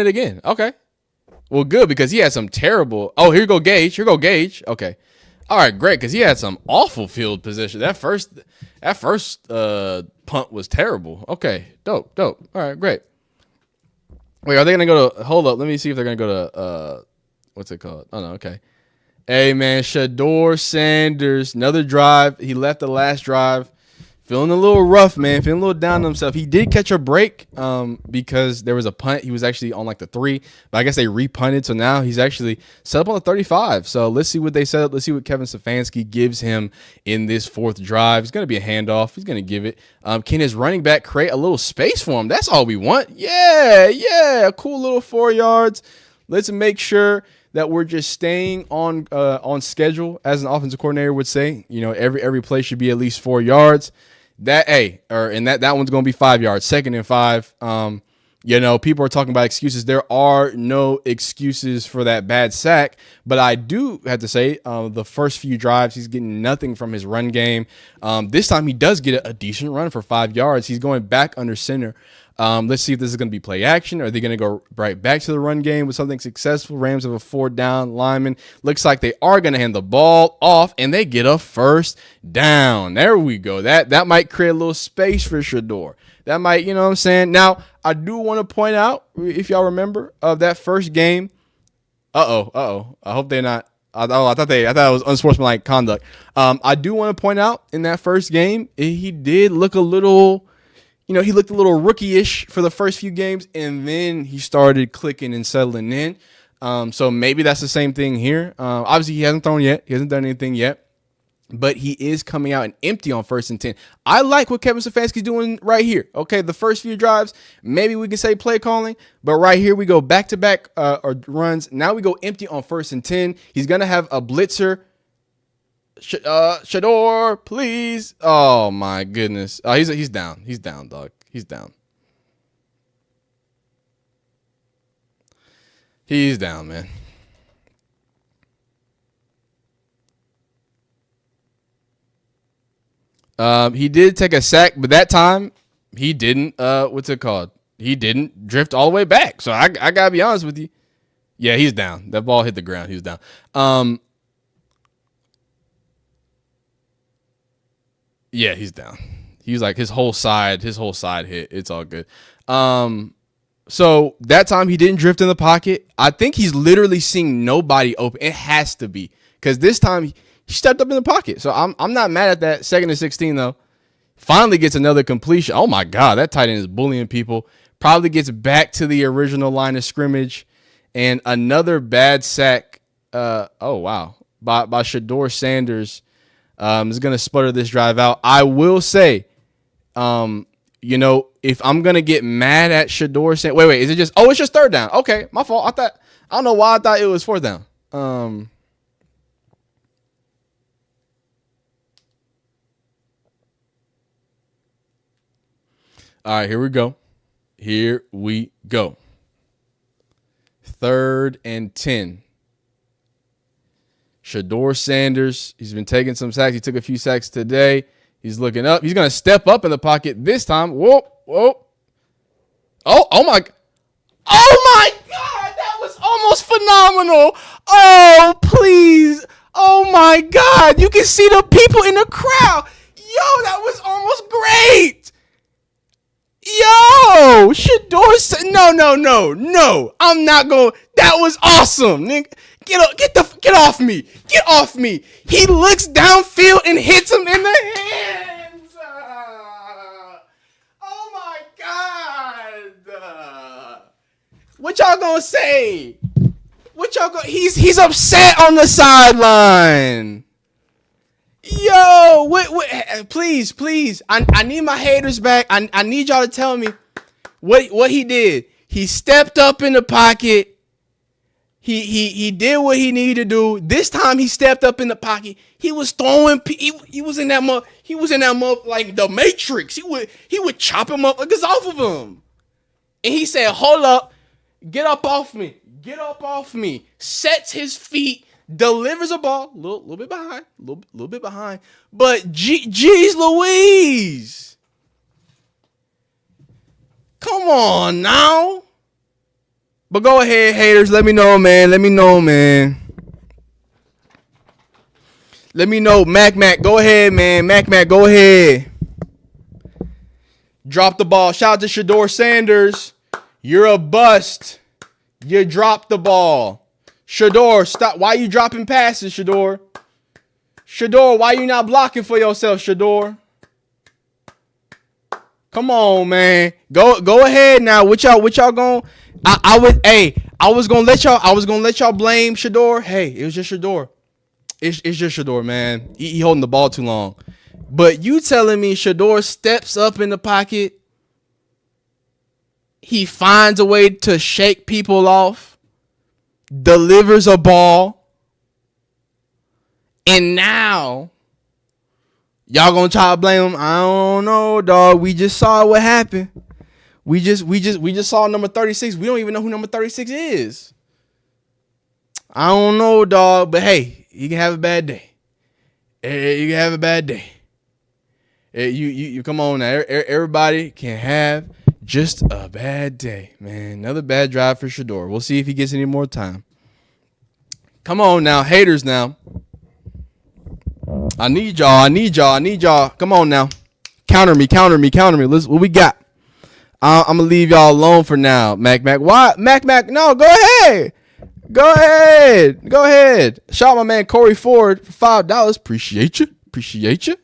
again. Okay. Well, good because he had some terrible. Oh, here go Gage. Okay. All right, great because he had some awful field position. That first punt was terrible. Okay, dope. All right, great. Wait, are they gonna go to? Hold up, let me see if they're gonna go to. What's it called? Oh no, okay. Hey man, Shedeur Sanders, another drive. He left the last drive, feeling a little rough, man. Feeling a little down on himself. He did catch a break because there was a punt. He was actually on like the 3, but I guess they repunted. So now he's actually set up on the 35. So let's see what they set up. Let's see what Kevin Stefanski gives him in this 4th drive. It's going to be a handoff. He's going to give it. Can his running back create a little space for him? That's all we want. Yeah. A cool little 4 yards. Let's make sure that we're just staying on schedule, as an offensive coordinator would say. You know, every play should be at least 4 yards. That one's going to be 5 yards, 2nd and 5. You know, people are talking about excuses. There are no excuses for that bad sack, but I do have to say the first few drives, he's getting nothing from his run game. This time he does get a decent run for 5 yards. He's going back under center. Let's see if this is going to be play action. Are they going to go right back to the run game with something successful? Rams have a 4th down lineman. Looks like they are going to hand the ball off, and they get a 1st down. There we go. That might create a little space for Shedeur. That might, you know what I'm saying? Now, I do want to point out, if y'all remember, of that first game. I hope they're not. I thought it was unsportsmanlike conduct. I do want to point out in that first game, he did look a little. You know, he looked a little rookie-ish for the first few games, and then he started clicking and settling in. So maybe that's the same thing here. Obviously, he hasn't thrown yet. He hasn't done anything yet. But he is coming out and empty on 1st and 10. I like what Kevin Stefanski's doing right here. Okay, the first few drives, maybe we can say play calling. But right here, we go back-to-back runs. Now we go empty on 1st and 10. He's going to have a blitzer. Shedeur, please. Oh my goodness. He's down. He's down, dog. He's down. He's down, man. He did take a sack, but that time he didn't. What's it called? He didn't drift all the way back. So I gotta be honest with you. Yeah, he's down. That ball hit the ground. He was down. Yeah, he's down. He was like his whole side hit. It's all good. So that time he didn't drift in the pocket. I think he's literally seeing nobody open. It has to be because this time he stepped up in the pocket. So I'm not mad at that. 2nd and 16 though. Finally gets another completion. Oh my God, that tight end is bullying people. Probably gets back to the original line of scrimmage, and another bad sack. Oh wow, by Shedeur Sanders. Is going to sputter this drive out. I will say, you know, if I'm going to get mad at Shedeur saying, wait, is it just, it's just 3rd down. Okay, my fault. I don't know why I thought it was 4th down. All right, here we go. 3rd and 10. Shedeur Sanders, he's been taking some sacks. He took a few sacks today. He's looking up. He's going to step up in the pocket this time. Whoa. Oh my God, that was almost phenomenal. Oh, please. Oh my God, you can see the people in the crowd. Yo, that was almost great. Yo, Shedeur, no. I'm not going. That was awesome, nigga. Get off me. Get off me. He looks downfield and hits him in the hands. Oh my God. What y'all gonna say? He's upset on the sideline. Yo, please. I need my haters back. I need y'all to tell me what he did. He stepped up in the pocket. He did what he needed to do. This time he stepped up in the pocket. He was throwing. He was in that mug. He was in that mug like the Matrix. He would chop him up like it's off of him. And he said, "Hold up, get up off me, get up off me." Sets his feet, delivers a ball, little bit behind, little bit behind. But geez Louise, come on now. But go ahead, haters. Let me know, man. Let me know. Mac, go ahead, man. Mac, go ahead. Drop the ball. Shout out to Shedeur Sanders. You're a bust. You dropped the ball. Shedeur, stop. Why you dropping passes, Shedeur? Shedeur, why you not blocking for yourself, Shedeur? Come on, man. Go ahead now. What y'all going? I was gonna let y'all blame Shedeur. Hey, it was just Shedeur. It's just Shedeur, man. He holding the ball too long. But you telling me Shedeur steps up in the pocket, he finds a way to shake people off, delivers a ball, and now y'all gonna try to blame him? I don't know, dog. We just saw what happened. We just saw number 36. We don't even know who number 36 is. I don't know, dog. But hey, you can have a bad day. You can have a bad day. You come on now. Everybody can have just a bad day, man. Another bad drive for Shedeur. We'll see if he gets any more time. Come on now, haters now. I need y'all. Come on now. Counter me. Listen, what we got? I'm going to leave y'all alone for now. Mac. Why? Mac, no, go ahead. Shout out my man Corey Ford for $5. Appreciate you.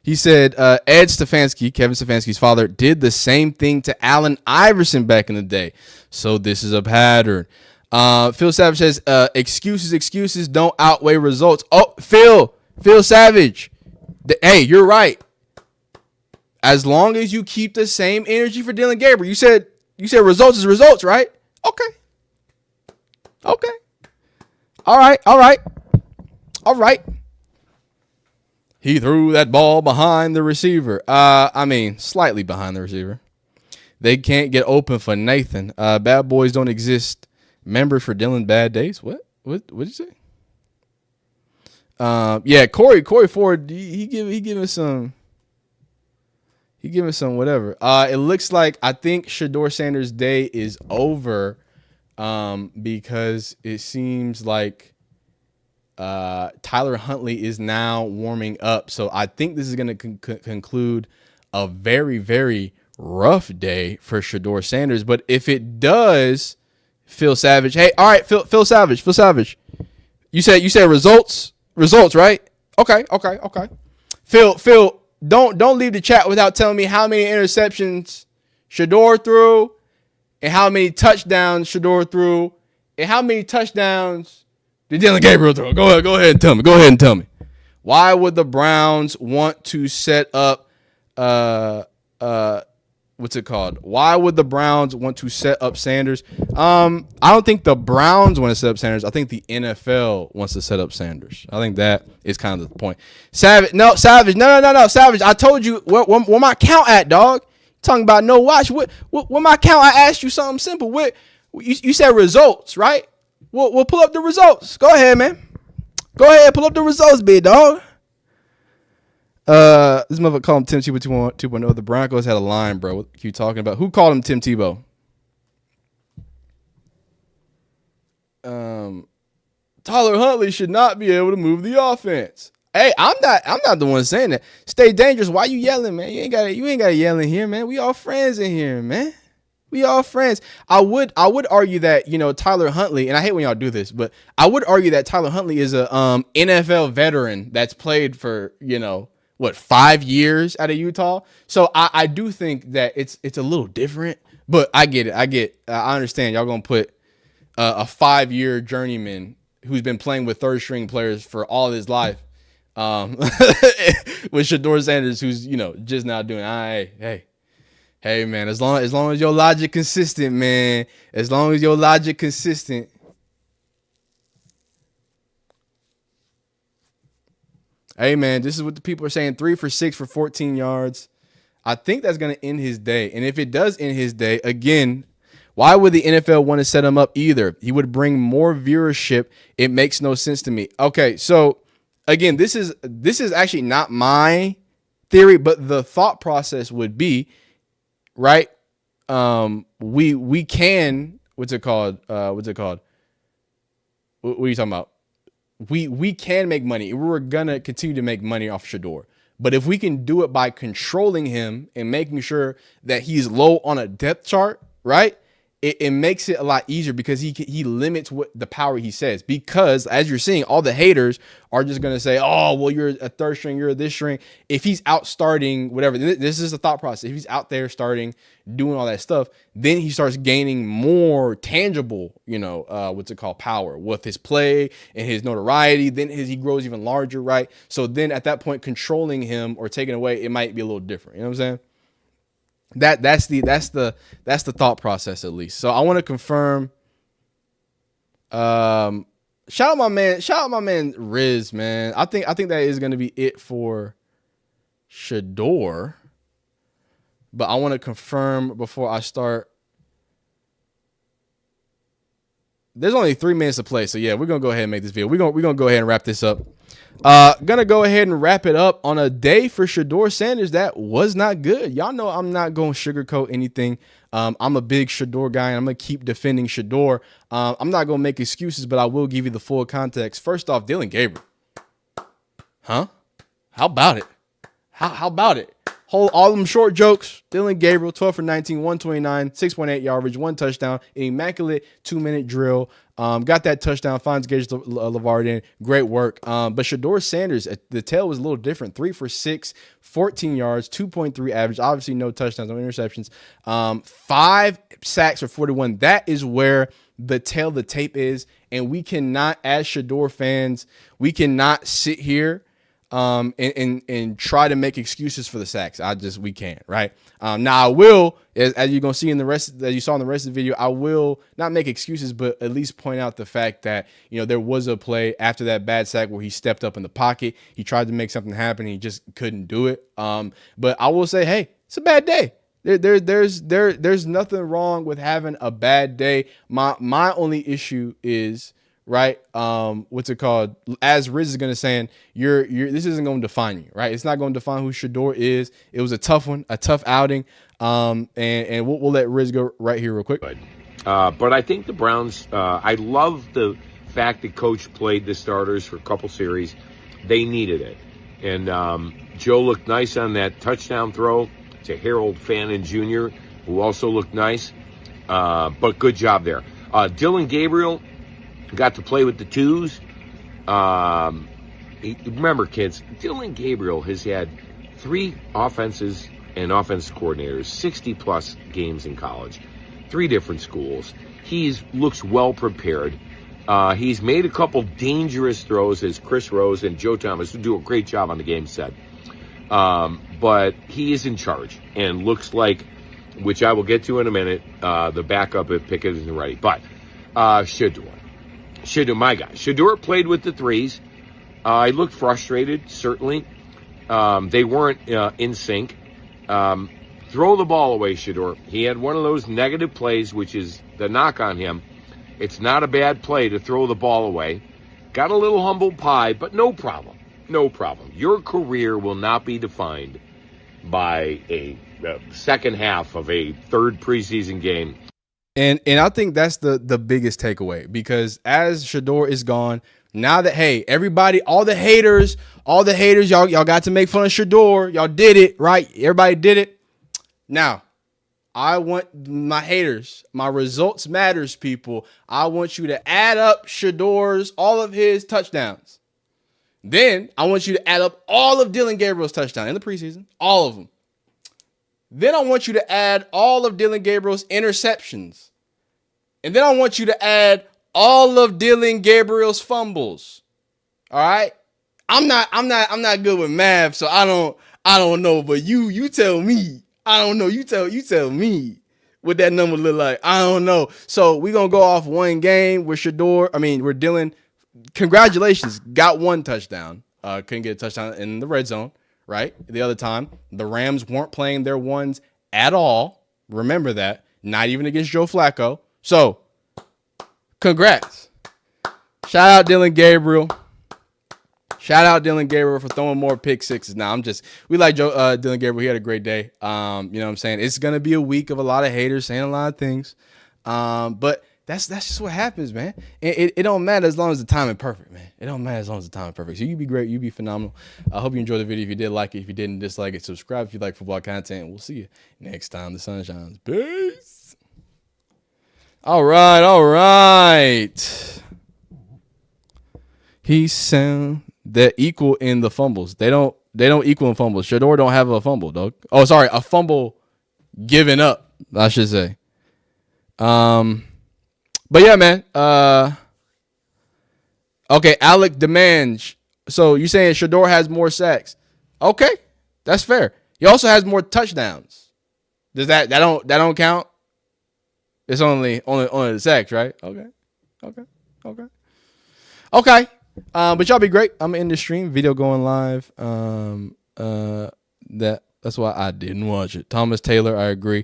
He said Ed Stefanski, Kevin Stefanski's father, did the same thing to Allen Iverson back in the day. So this is a pattern. Phil Savage says excuses don't outweigh results. Oh, Phil Savage. Hey, you're right. As long as you keep the same energy for Dylan Gabriel. You said results is results, right? Okay. All right. He threw that ball behind the receiver. Slightly behind the receiver. They can't get open for Nathan. Bad boys don't exist. Member for Dylan Bad Days. What did you say? Yeah, Corey Ford, he giving some whatever. It looks like I think Shedeur Sanders' day is over because it seems like Tyler Huntley is now warming up. So I think this is going to conclude a very, very rough day for Shedeur Sanders. But if it does, Phil Savage. Hey, all right, Phil Savage. You said results, right? Okay. Phil, don't leave the chat without telling me how many interceptions Shedeur threw and how many touchdowns Shedeur threw and how many touchdowns did Dylan Gabriel throw. Go ahead and tell me. Why would the Browns want to set up what's it called? Why would the Browns want to set up Sanders? I don't think the Browns want to set up Sanders. I think the NFL wants to set up Sanders. I think that is kind of the point. Savage. No. Savage. I told you where my count at, dog. Talking about no watch. What my count? I asked you something simple. Where You said results, right? We'll pull up the results. Go ahead, man. Go ahead, pull up the results, big dog. This motherfucker called him Tim Tebow 2.0. The Broncos had a line, bro. What are you talking about? Who called him Tim Tebow? Tyler Huntley should not be able to move the offense. Hey, I'm not the one saying that. Stay dangerous. Why you yelling, man? You ain't gotta yell in here, man. We all friends in here, man. We all friends. I would argue that, Tyler Huntley, and I hate when y'all do this, but I would argue that Tyler Huntley is a NFL veteran that's played for, 5 years out of Utah. So I do think that it's a little different, but I get it. I understand y'all gonna put a 5-year journeyman who's been playing with third string players for all of his life, with Shedeur Sanders, who's just now doing. Hey, man. As long as your logic consistent, man. As long as your logic consistent. Hey, man. This is what the people are saying. 3 for 6 for 14 yards. I think that's going to end his day. And if it does end his day, again, why would the NFL want to set him up either? He would bring more viewership. It makes no sense to me. Okay, so again, this is actually not my theory, but the thought process would be, right? We can, what's it called? What are you talking about? We can make money. We're gonna continue to make money off Shedeur. But if we can do it by controlling him and making sure that he's low on a depth chart, right? It makes it a lot easier because he limits what the power he says. Because as you're seeing, all the haters are just going to say, oh, well, you're a third string, you're this string. If he's out starting, whatever, this is the thought process. If he's out there starting, doing all that stuff, then he starts gaining more tangible, power with his play and his notoriety. Then he grows even larger, right? So then at that point, controlling him or taking away, it might be a little different. You know what I'm saying? That's the thought process, at least. So I want to confirm. Shout out my man Riz, man. I think that is going to be it for Shedeur. But I want to confirm before I start. There's only 3 minutes to play, so yeah, we're gonna go ahead and make this video. We're gonna go ahead and wrap this up. Gonna go ahead and wrap it up on a day for Shedeur Sanders that was not good. Y'all know I'm not gonna sugarcoat anything. I'm a big Shedeur guy, and I'm gonna keep defending Shedeur. I'm not gonna make excuses, but I will give you the full context. First off, Dylan Gabriel. Huh? How about it? How about it? Hold all them short jokes. Dylan Gabriel, 12 for 19, 129, 6.8 yardage, 1 touchdown, an immaculate 2-minute drill. Got that touchdown, finds Gage LeVard in. Great work. But Shedeur Sanders, the tail was a little different. 3 for 6, 14 yards, 2.3 average. Obviously, no touchdowns, no interceptions. 5 sacks for 41. That is where the tape is. And we cannot, as Shedeur fans, we cannot sit here and try to make excuses for the sacks. We can't, right? Now I will, as you're gonna see in the rest, as you saw in the rest of the video, I will not make excuses, but at least point out the fact that there was a play after that bad sack where he stepped up in the pocket, he tried to make something happen, he just couldn't do it. But I will say, hey, it's a bad day. There's nothing wrong with having a bad day. My only issue is, right, what's it called? As Riz is gonna say, this isn't gonna define you, right? It's not gonna define who Shedeur is. It was a tough one, a tough outing. And we'll let Riz go right here real quick. But I think the Browns, I love the fact that Coach played the starters for a couple series. They needed it. And Joe looked nice on that touchdown throw to Harold Fannin Jr., who also looked nice. But good job there. Dylan Gabriel got to play with the twos. Remember, kids, Dylan Gabriel has had 3 offenses and offense coordinators, 60-plus games in college, 3 different schools. He looks well prepared. He's made a couple dangerous throws, as Chris Rose and Joe Thomas, who do a great job on the game, said. But he is in charge and looks like, which I will get to in a minute, the backup at Pickett isn't ready. But Shedeur, my guy. Shedeur played with the 3s. He looked frustrated, certainly. They weren't in sync. 3 throw the ball away, Shedeur. He had one of those negative plays, which is the knock on him. It's not a bad play to throw the ball away. Got a little humble pie, but no problem. No problem. Your career will not be defined by a second half of a third preseason game. And I think that's the biggest takeaway, because as Shedeur is gone, now that, hey, everybody, all the haters, y'all got to make fun of Shedeur. Y'all did it, right? Everybody did it. Now, I want my haters, my results matters, people. I want you to add up Shedeur's, all of his touchdowns. Then I want you to add up all of Dillon Gabriel's touchdowns in the preseason, all of them. Then I want you to add all of Dillon Gabriel's interceptions. And then I want you to add all of Dillon Gabriel's fumbles. All right? I'm not good with math, so I don't know, but you tell me. I don't know. You tell me what that number look like. I don't know. So we're going to go off one game with Dillon. Congratulations. Got one touchdown. Couldn't get a touchdown in the red zone, right? The other time, the Rams weren't playing their ones at all. Remember that. Not even against Joe Flacco. So, congrats. Shout out Dillon Gabriel. Shout out Dillon Gabriel for throwing more pick sixes. Now, we like Dillon Gabriel. He had a great day. You know what I'm saying? It's going to be a week of a lot of haters saying a lot of things. But that's just what happens, man. It don't matter as long as the timing perfect, man. It don't matter as long as the timing perfect. So you be great. You be phenomenal. I hope you enjoyed the video. If you did like it, if you didn't dislike it, subscribe if you like football content. We'll see you next time the sun shines. Peace. All right. He sound that equal in the fumbles. They don't equal in fumbles. Shedeur don't have a fumble, dog. Oh, sorry, a fumble given up, I should say. But yeah, man. Okay, Alec demands. So you're saying Shedeur has more sacks? Okay, that's fair. He also has more touchdowns. Does that don't count? It's only the sacks, right? Okay. But y'all be great. I'm gonna end the stream. Video going live. That's why I didn't watch it. Thomas Taylor, I agree.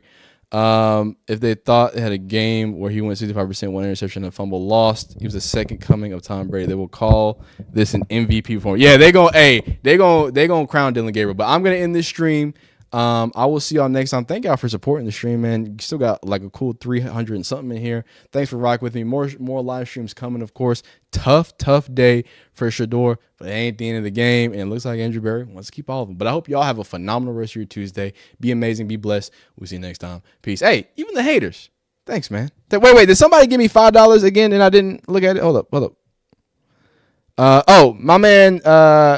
If they thought they had a game where he went 65%, one interception, and a fumble lost, he was the second coming of Tom Brady. They will call this an MVP performance. Yeah, they gonna crown Dillon Gabriel. But I'm gonna end this stream. I will see y'all next time. Thank y'all for supporting the stream, man. You still got like a cool 300 and something in here. Thanks for rocking with me. More live streams coming, of course. Tough day for Shedeur, but it ain't the end of the game. And it looks like Andrew Berry wants to keep all of them. But I hope y'all have a phenomenal rest of your Tuesday. Be amazing. Be blessed. We'll see you next time. Peace. Hey, even the haters. Thanks, man. Wait. Did somebody give me $5 again and I didn't look at it? Hold up. My man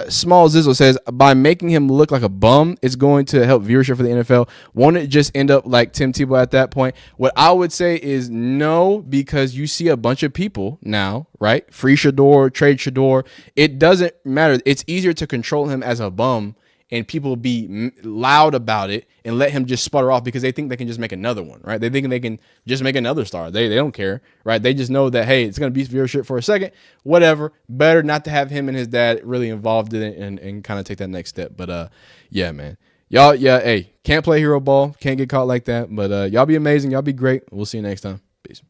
Small Zizzle says, by making him look like a bum, it's going to help viewership for the NFL. Won't it just end up like Tim Tebow at that point? What I would say is no, because you see a bunch of people now, right? Free Shedeur, trade Shedeur. It doesn't matter. It's easier to control him as a bum and people be loud about it and let him just sputter off because they think they can just make another one, right? They think they can just make another star. They don't care, right? They just know that, hey, it's going to be viewership for a second, whatever. Better not to have him and his dad really involved in it and kind of take that next step. But, yeah, man. Y'all, yeah, hey, can't play hero ball. Can't get caught like that. But y'all be amazing. Y'all be great. We'll see you next time. Peace.